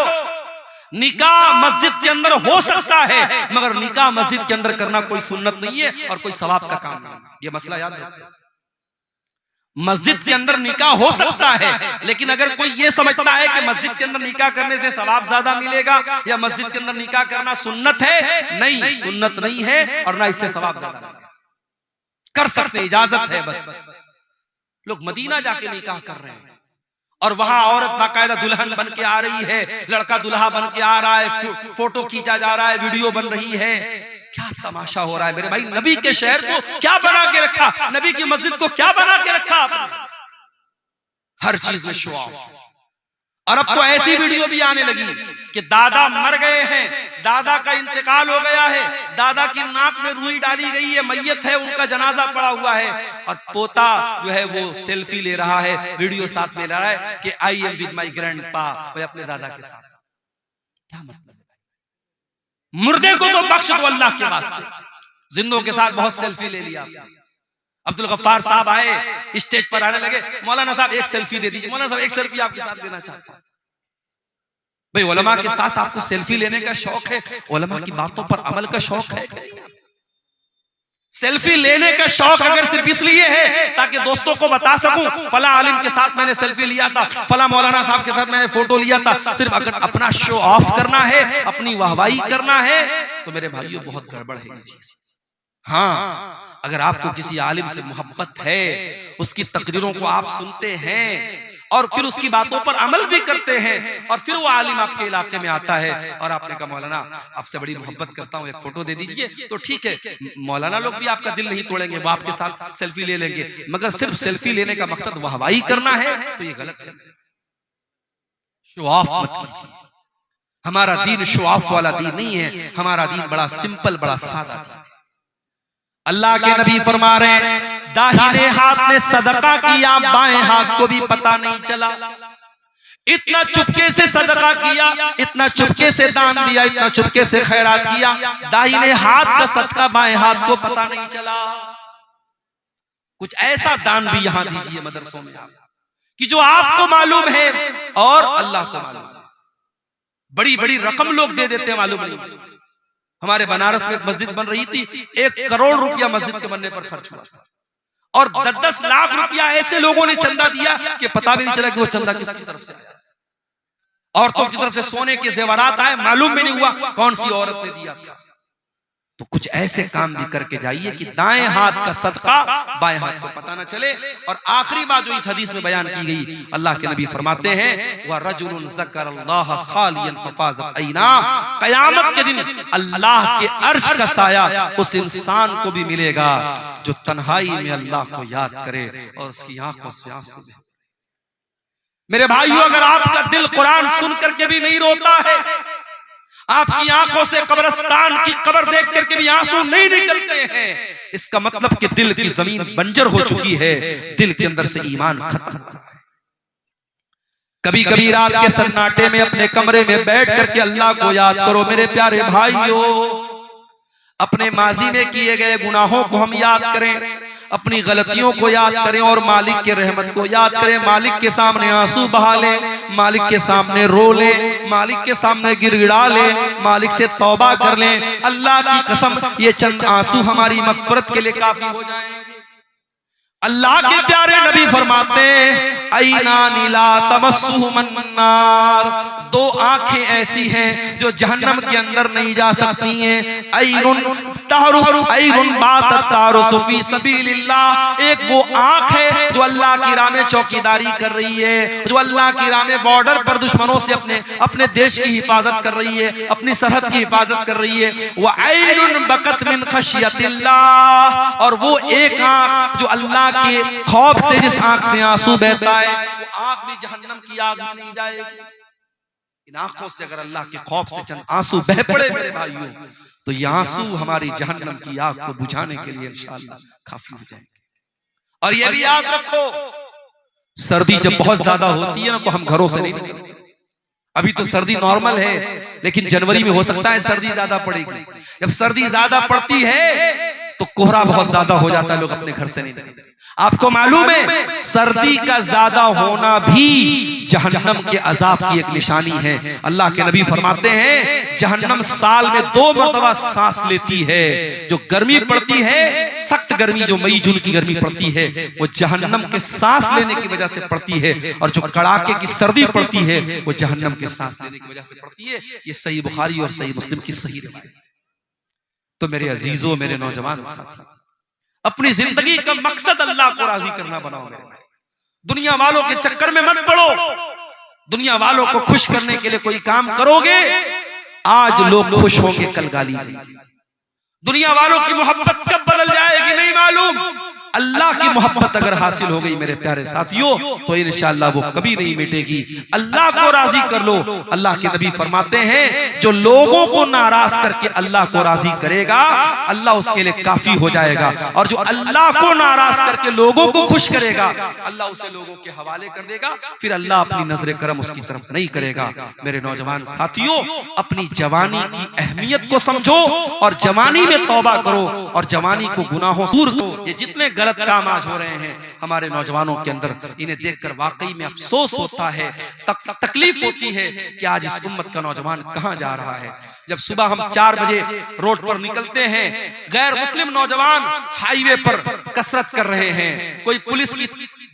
निकाह मस्जिद के अंदर हो सकता है, मगर निकाह मस्जिद के अंदर करना कोई सुन्नत नहीं है और कोई सवाब का काम नहीं। ये मसला याद रखो। मस्जिद के अंदर निकाह हो सकता है, लेकिन अगर कोई ये समझता है कि मस्जिद के अंदर निकाह करने से सवाब ज्यादा मिलेगा या मस्जिद के अंदर निकाह करना सुन्नत है, नहीं, सुन्नत नहीं है और ना इससे सवाब ज्यादा मिलेगा। कर सकते, इजाजत है बस। लोग मदीना जाके निकाह कर रहे हैं और वहां औरत बाकायदा दुल्हन बन के आ रही है, लड़का दुल्हा बन के आ रहा है, फोटो खींचा जा रहा है, वीडियो बन रही है। क्या तमाशा हो रहा है मेरे भाई। नबी के शहर को क्या बना के रखा, नबी की मस्जिद को क्या बना के रखा आपने? हर चीज में शो ऑफ। और अब तो ऐसी वीडियो भी आने लगी कि दादा मर गए हैं, दादा का इंतकाल हो गया है, दादा की नाक में रुई डाली गई है, मैयत है, उनका जनाजा पड़ा हुआ है और पोता जो है वो सेल्फी ले रहा है, वीडियो साथ में ले रहा है कि I am with my grandpa, मैं अपने दादा के साथ। क्या मतलब? मुर्दे को तो बख्श दो अल्लाह के वास्ते, जिंदों के साथ बहुत सेल्फी ले लिया। अब्दुल गफ्फार साहब आए, स्टेज पर आने लगे, मौलाना साहब एक सेल्फी दे दीजिए। मौलाना साहब एक सेल्फी आपके साथ देना चाहता हूं। भाई उलमा के साथ आपको सेल्फी लेने का शौक है, उलमा की बातों पर अमल का शौक है? सेल्फी लेने का शौक अगर सिर्फ इसलिए है ताकि दोस्तों को बता सकूं फला आलिम के साथ मैंने सेल्फी लिया था, फला मौलाना साहब के साथ मैंने फोटो लिया था, सिर्फ अगर अपना शो ऑफ करना है, अपनी वाहवाही करना है, तो मेरे भाइयों बहुत गड़बड़ है ये चीज। हाँ, अगर आपको किसी आलिम से मोहब्बत है, उसकी तकरीरों को आप सुनते हैं और फिर उसकी बातों पर अमल भी करते हैं और फिर वो आलिम आपके इलाके में आता है और आपने कहा मौलाना आपसे बड़ी मोहब्बत करता हूँ, एक फोटो दे दीजिए, तो ठीक है, मौलाना लोग भी आपका दिल नहीं तोड़ेंगे, वो आपके साथ सेल्फी ले लेंगे, मगर सिर्फ सेल्फी लेने का मकसद वाहवाही करना है तो ये गलत है। शो ऑफ मत कीजिए। हमारा दीन शो ऑफ वाला दीन नहीं है, हमारा दीन बड़ा सिंपल, बड़ा सादा। अल्लाह के नबी फरमा रहे हैं, दाहिने हाथ ने सदका किया, बाएं हाथ को भी पता नहीं चला। इतना चुपके से सदका किया, इतना चुपके से दान दिया, इतना चुपके से खैरात किया, दाहिने हाथ का सदका बाएं हाथ को पता नहीं चला। कुछ ऐसा दान भी यहां दीजिए मदरसों में कि जो आपको मालूम है और अल्लाह को मालूम है। बड़ी बड़ी रकम लोग दे देते हैं, मालूम नहीं। हमारे बनारस में एक मस्जिद बन रही थी, 1 करोड़ रुपया मस्जिद के बनने पर खर्च हुआ था और 10-10 लाख रुपया ऐसे लोगों ने चंदा दिया कि पता भी नहीं चला कि वो चंदा किसकी तरफ से आया। औरतों की तरफ से सोने के जेवरात आए, मालूम भी नहीं हुआ कौन सी औरत ने दिया था। तो कुछ ऐसे काम भी करके जाइए कि दाएं हाथ का सदका बाएं हाथ को पता न चले। और आखिरी बात जो इस हदीस में बयान की गई, अल्लाह के नबी फरमाते हैं व रजुलुन ज़करल्लाह खालियन फफ़ाज़त ऐना, क़यामत के दिन अल्लाह के अर्श का साया उस इंसान को भी मिलेगा जो तन्हाई में अल्लाह को याद करे और उसकी आंखों से आंसू बहे। मेरे भाइयों, अगर आपका दिल कुरान सुन करके भी नहीं रोता है, आपकी आंखों से कब्रिस्तान की कब्र देख करके भी आंसू नहीं निकलते हैं, इसका मतलब कि दिल की जमीन बंजर हो चुकी है, दिल के अंदर से ईमान खत्म हो रहा है। कभी कभी रात के सन्नाटे में अपने कमरे में बैठ करके अल्लाह को याद करो। मेरे प्यारे भाइयों, अपने माजी में किए गए गुनाहों को हम याद करें, अपनी गलतियों को याद करें और मालिक के रहमत को याद करें। मालिक के सामने आंसू बहा लें, मालिक के सामने रो लें, मालिक के सामने गिड़गिड़ा लें, मालिक से तौबा कर लें। अल्लाह की कसम, ये चंद आंसू हमारी मग़फ़िरत के लिए काफी हो जाएंगे। अल्लाह के प्यारे नबी फरमाते हैं ऐना नीला तमस्सुहुम अन्नार, दो आंखें ऐसी हैं जो जहन्नम के अंदर नहीं जा सकती हैं। ऐनुन तारुसु फी सबीलिल्लाह, एक वो आंख है जो अल्लाह की राह में चौकीदारी कर रही है, जो अल्लाह की राह में बॉर्डर पर दुश्मनों से अपने देश की हिफाजत कर रही है, अपनी सरहद की हिफाजत कर रही है। व ऐनुन बकत मिन खशियतिल्लाह, और वो एक आंख जो अल्लाह के खौफ से, जिस आंख से आंसू बहता है, वो आंख भी जहन्नम की आग में नहीं जाएगी। इन आंखों से अगर अल्लाह के खौफ से चंद आंसू बह पड़े मेरे भाइयों, तो ये आंसू हमारी जहन्नम की आग को बुझाने के लिए इंशाअल्लाह काफी हो जाएंगे। और ये भी याद रखो, सर्दी जब बहुत ज्यादा होती है ना, तो हम घरों से नहीं निकलते। अभी तो सर्दी नॉर्मल है, लेकिन जनवरी में हो सकता है सर्दी ज्यादा पड़ेगी। जब सर्दी ज्यादा पड़ती है तो कोहरा बहुत ज्यादा हो जाता है, लोग अपने घर से नहीं निकलते। आपको मालूम है, सर्दी का ज्यादा होना भी जहन्नम के अजाब की एक निशानी है। अल्लाह के नबी फरमाते हैं जहन्नम साल में 2 मरतबा सांस लेती है। जो गर्मी पड़ती है, सख्त गर्मी, जो मई जून की गर्मी पड़ती है, वो जहन्नम के सांस लेने की वजह से पड़ती है। और जो कड़ाके की सर्दी पड़ती है, वो जहन्नम के सांस लेने की वजह से पड़ती है। ये सही बुखारी और सही मुस्लिम की सही रिवायत। तो मेरे अजीजों, मेरे नौजवान साथी, अपनी जिंदगी का मकसद अल्लाह को राजी करना बनाओ। मेरे भाई, दुनिया वालों के चक्कर में मत पड़ो। दुनिया वालों को खुश करने के लिए कोई काम करोगे, आज लोग खुश होंगे, कल गाली देंगे। दुनिया वालों की मोहब्बत कब बदल जाएगी नहीं मालूम। अल्लाह की मोहब्बत अगर हासिल हो गई मेरे प्यारे साथियों, तो इंशाअल्लाह वो कभी नहीं मिटेगी। अल्लाह को राजी कर लो। अल्लाह के नबी फरमाते हैं जो लोगों को नाराज करके अल्लाह को राजी करेगा, अल्लाह उसके लिए काफी हो जाएगा। और जो अल्लाह को नाराज करके लोगों को खुश करेगा, अल्लाह उसे लोगों के हवाले कर देगा, फिर अल्लाह अपनी नजर करम उसकी तरफ नहीं करेगा। मेरे नौजवान साथियों, अपनी जवानी की अहमियत को समझो और जवानी में तौबा करो और जवानी को गुनाहों दूर करो। ये जितने गलत काम आज हो रहे हैं हमारे नौजवानों के अंदर, इन्हें देखकर वाकई में अफसोस होता है, तकलीफ होती है कि आज इस उम्मत का नौजवान कहां जा रहा है। जब सुबह हम 4 बजे रोड पर निकलते हैं, गैर मुस्लिम नौजवान हाईवे पर कसरत कर रहे हैं। कोई पुलिस की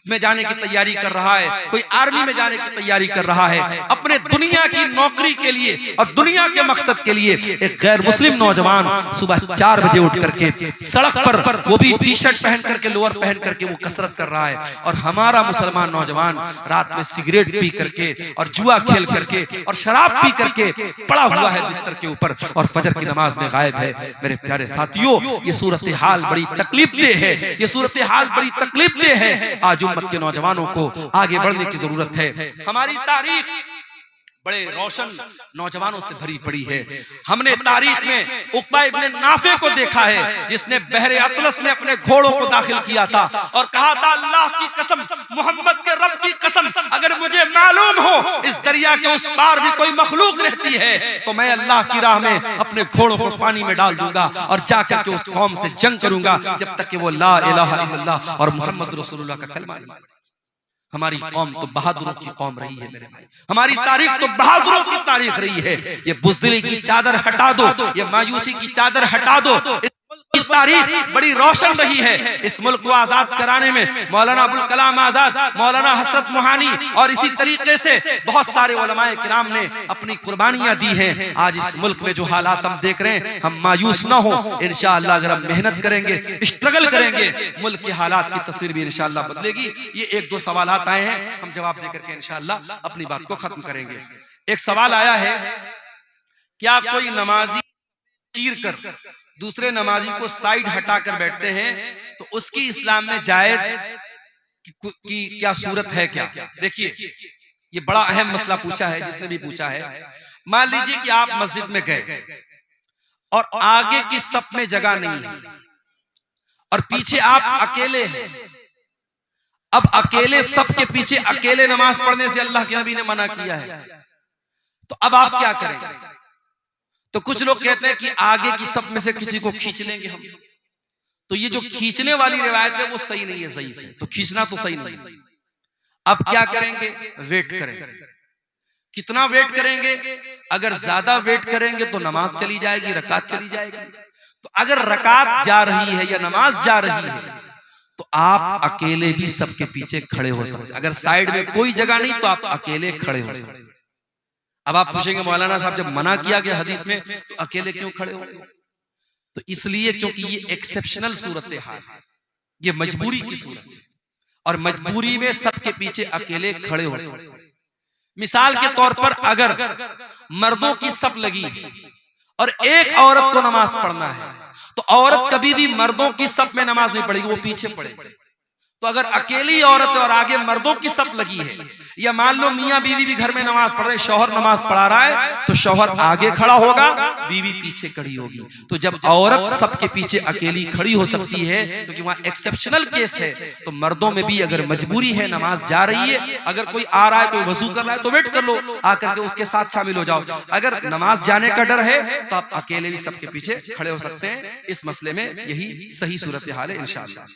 में जाने की तैयारी कर रहा है, कोई आर्मी में जाने की तैयारी कर रहा है, अपने दुनिया की नौकरी के लिए और दुनिया के मकसद के लिए। एक गैर मुस्लिम नौजवान सुबह 4 बजे उठ करके सड़क पर, वो भी टी-शर्ट पहन करके, लोअर पहन करके वो कसरत कर रहा है। और हमारा मुसलमान नौजवान रात में सिगरेट पी करके और जुआ खेल करके और शराब पी करके पड़ा हुआ है बिस्तर के ऊपर और फजर की नमाज में गायब है। मेरे प्यारे साथियों, ये सूरत हाल बड़ी तकलीफदेह है, ये सूरत हाल बड़ी तकलीफदेह है। आज उम्मत के नौजवानों को आगे बढ़ने की जरूरत है। हमारी तारीख बड़े रोशन नौजवानों से भरी पड़ी है। हमने तारीख में उक़बा इब्न नाफे को देखा है, जिसने बहरे अतलस में अपने घोड़ों को दाखिल किया था और कहा था अल्लाह की कसम, मोहम्मद के रब की कसम, अगर मुझे मालूम हो इस दरिया के उस पार भी कोई मखलूक रहती है, तो मैं अल्लाह की राह में अपने घोड़ों को पानी में डाल दूंगा और जाकर के उस कौम से जंग करूंगा जब तक कि वो ला इलाहा इल्लल्लाह और मोहम्मद रसूलुल्लाह का कलमा नहीं। हमारी कौम तो बहादुरों की कौम रही है मेरे भाई, हमारी तारीख तो बहादुरों की तारीख रही है। ये बुज़दिली की चादर हटा दो, ये मायूसी की चादर हटा दो, इस मुल्क की तारीख बड़ी रोशन रही है। इस मुल्क को आजाद कराने में मौलाना अबुल कलाम आजाद, मौलाना हसरत मोहानी और इसी तरीके से बहुत सारे उलमाए किराम ने अपनी कुर्बानियां दी हैं। आज इस मुल्क में जो हालात हम देख रहे हैं, हम मायूस ना हो। इंशाअल्लाह अगर हम मेहनत करेंगे, स्ट्रगल करेंगे, मुल्क के हालात की तस्वीर भी इंशाअल्लाह बदलेगी। ये एक दो सवालात आए हैं, हम जवाब देकर के इंशाअल्लाह अपनी बात को खत्म करेंगे। एक सवाल आया है, क्या कोई नमाजी चीर कर दूसरे नमाजी को साइड हटा कर बैठते हैं तो उसकी इस्लाम में जायज की क्या सूरत है क्या? देखिए, ये बड़ा अहम मसला पूछा है जिसने भी पूछा है। मान लीजिए कि आप मस्जिद में गए और आगे की सफ में जगह नहीं है और पीछे आप अकेले हैं। अब अकेले सफ के पीछे अकेले नमाज पढ़ने से अल्लाह के नबी ने मना किया है, तो अब आप क्या करेंगे? तो कुछ लोग कहते हैं कि आगे की सफ में से किसी को खींच लेंगे हम। तो ये जो खींचने वाली रिवायत है वो सही नहीं है, सही है, तो खींचना तो सही नहीं है। अब क्या करेंगे? वेट करेंगे। कितना वेट करेंगे? अगर ज्यादा वेट करेंगे तो नमाज चली जाएगी, रकात चली जाएगी। तो अगर रकात जा रही है या नमाज जा रही है तो आप अकेले भी सबके पीछे खड़े हो सकते। अगर साइड में कोई जगह नहीं तो आप अकेले खड़े हो सकते। अब आप पूछेंगे मौलाना साहब जब मना किया गया हदीस में तो अकेले क्यों खड़े हो? तो इसलिए क्योंकि ये एक्सेप्शनल सूरत हाल है, ये मजबूरी की सूरत है और मजबूरी में सबके पीछे अकेले खड़े हो सकते। मिसाल के तौर पर अगर मर्दों की सफ लगी है और एक औरत को नमाज पढ़ना है तो औरत कभी भी मर्दों की सफ में नमाज नहीं पढ़ेगी, वो पीछे पढ़ेगी। तो अगर अकेली औरत और आगे मर्दों की सफ लगी है, या मान लो मियां बीवी भी घर में नमाज पढ़ रहे, शौहर नमाज पढ़ा रहा है तो शौहर आगे खड़ा होगा, बीवी पीछे खड़ी होगी। तो जब औरत सबके पीछे अकेली खड़ी हो सकती है क्योंकि वहां एक्सेप्शनल केस है, तो मर्दों में भी अगर मजबूरी है, नमाज जा रही है, अगर कोई आ रहा है, कोई वजू कर रहा है तो वेट कर लो, आकर के उसके साथ शामिल हो जाओ। अगर नमाज जाने का डर है तो आप अकेले भी सबके पीछे खड़े हो सकते हैं। इस मसले में यही सही सूरत हाल है इंशाअल्लाह।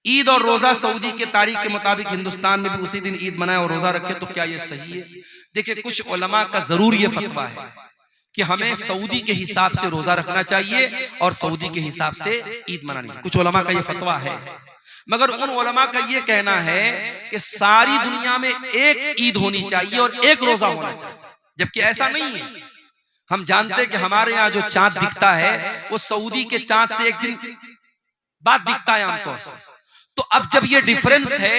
ईद और रोजा सऊदी के तारीख के मुताबिक हिंदुस्तान में भी उसी दिन ईद मनाए और रोजा रखे, तो क्या ये सही है? देखिए, कुछ उलमा का जरूर ये फतवा है कि हमें सऊदी के हिसाब से रोजा रखना चाहिए और सऊदी के हिसाब से ईद मनानी चाहिए। कुछ उलमा का ये फतवा है, मगर उन उलमा का ये कहना है कि सारी दुनिया में एक ईद होनी चाहिए और एक रोजा होना चाहिए, जबकि ऐसा नहीं है। हम जानते हैं कि हमारे यहाँ जो चांद दिखता है वो सऊदी के चांद से एक दिन बाद दिखता है आमतौर से। तो अब जब ये डिफरेंस है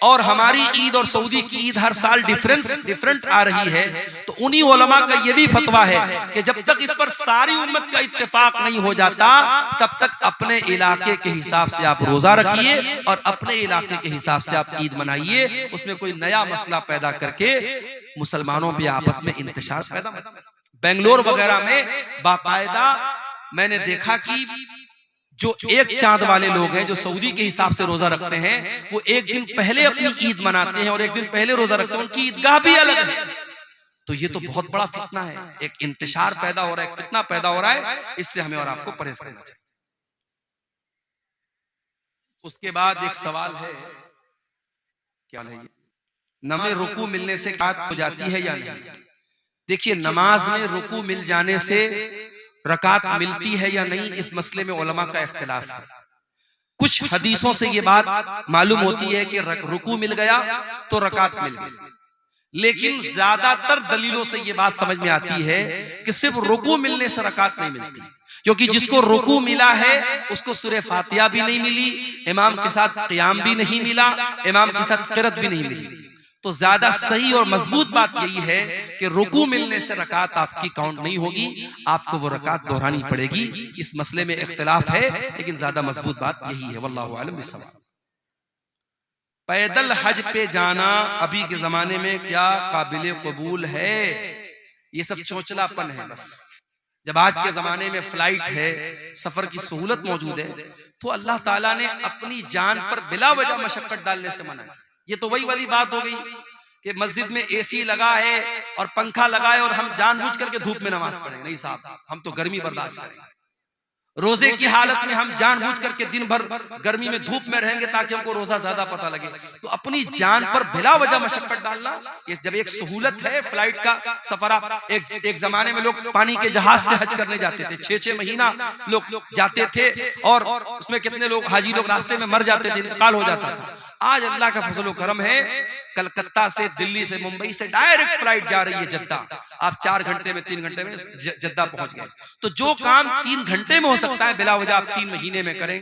और हमारी ईद और सऊदी की ईद हर साल डिफरेंट आ रही है, तो उन्हीं उलमा का ये भी फतवा है कि जब तक इस पर सारी उम्मत का इत्तेफाक नहीं हो जाता तब तक अपने इलाके के हिसाब से आप रोजा रखिए और अपने इलाके के हिसाब से आप ईद मनाइए। उसमें कोई नया मसला पैदा करके मुसलमानों में आपस में इंतशार पैदा मत। बेंगलोर वगैरह में बाकायदा मैंने देखा कि जो एक चांद वाले लोग हैं जो सऊदी के हिसाब से रोजा रखते हैं, वो एक दिन पहले अपनी ईद मनाते हैं और एक दिन पहले रोजा रखते हैं, उनकी ईदगाह भी अलग है। तो ये तो बहुत बड़ा फितना है, एक इंतशार पैदा हो रहा है, एक फितना पैदा हो रहा है। इससे हमें और आपको परहेज करना चाहिए। उसके बाद एक सवाल है, क्या है, नमाज में रुकू मिलने से रकात हो जाती है या नहीं? देखिए, नमाज में रुकू मिल जाने से रकात मिलती है या नहीं, इस मसले में उलमा का इख्तिलाफ है। कुछ हदीसों से ये बात मालूम होती है कि रुकू मिल गया तो रकात मिल गई, लेकिन ज्यादातर दलीलों से ये बात समझ में आती है कि सिर्फ रुकू मिलने से रकात नहीं मिलती, क्योंकि जिसको रुकू मिला है उसको सूरह फातिहा भी नहीं मिली, इमाम के साथ क़ियाम भी नहीं मिला, इमाम के साथ क़िरात भी नहीं मिली। तो ज्यादा सही और मजबूत बात यही है कि रुकू मिलने से रकात आपकी काउंट नहीं होगी, आपको वो रकात दोहरानी पड़ेगी। इस मसले में इख्तिलाफ है, लेकिन ज्यादा मजबूत बात यही है। वल्लाहु आलम बिस्सवाब। पैदल हज पे जाना अभी के जमाने में क्या काबिल कबूल है? ये सब चौचलापन है बस। जब आज के जमाने में फ्लाइट है, सफर की सहूलत मौजूद है, तो अल्लाह ताला ने अपनी जान पर बिला वजह मशक्कत डालने से मना है। ये तो वही वाली बात हो गई कि मस्जिद में एसी लगा है और पंखा लगा है और हम जानबूझ करके धूप में नमाज पढ़ेंगे। नहीं साहब, हम तो गर्मी बर्दाश्त करेंगे। रोजे की हालत में हम जानबूझ करके दिन भर गर्मी में धूप में रहेंगे ताकि हमको रोजा ज्यादा पता लगे। तो अपनी जान पर बिला वजह मशक्कत डालना, ये जब एक सहूलत है फ्लाइट का सफर। एक जमाने में लोग पानी के जहाज से हज करने जाते थे, 6-6 महीना लोग जाते थे और उसमें कितने लोग हाजी लोग रास्ते में मर जाते थे, इंतकाल हो जाता था। आज अल्लाह का फजल करम है, कलकत्ता से, दिल्ली से, मुंबई से डायरेक्ट फ्लाइट जा रही है जद्दा। आप 4 घंटे में 3 घंटे में जद्दा पहुंच गए। तो जो काम 3 घंटे में हो सकता है बिला वजह आप 3 महीने में करें।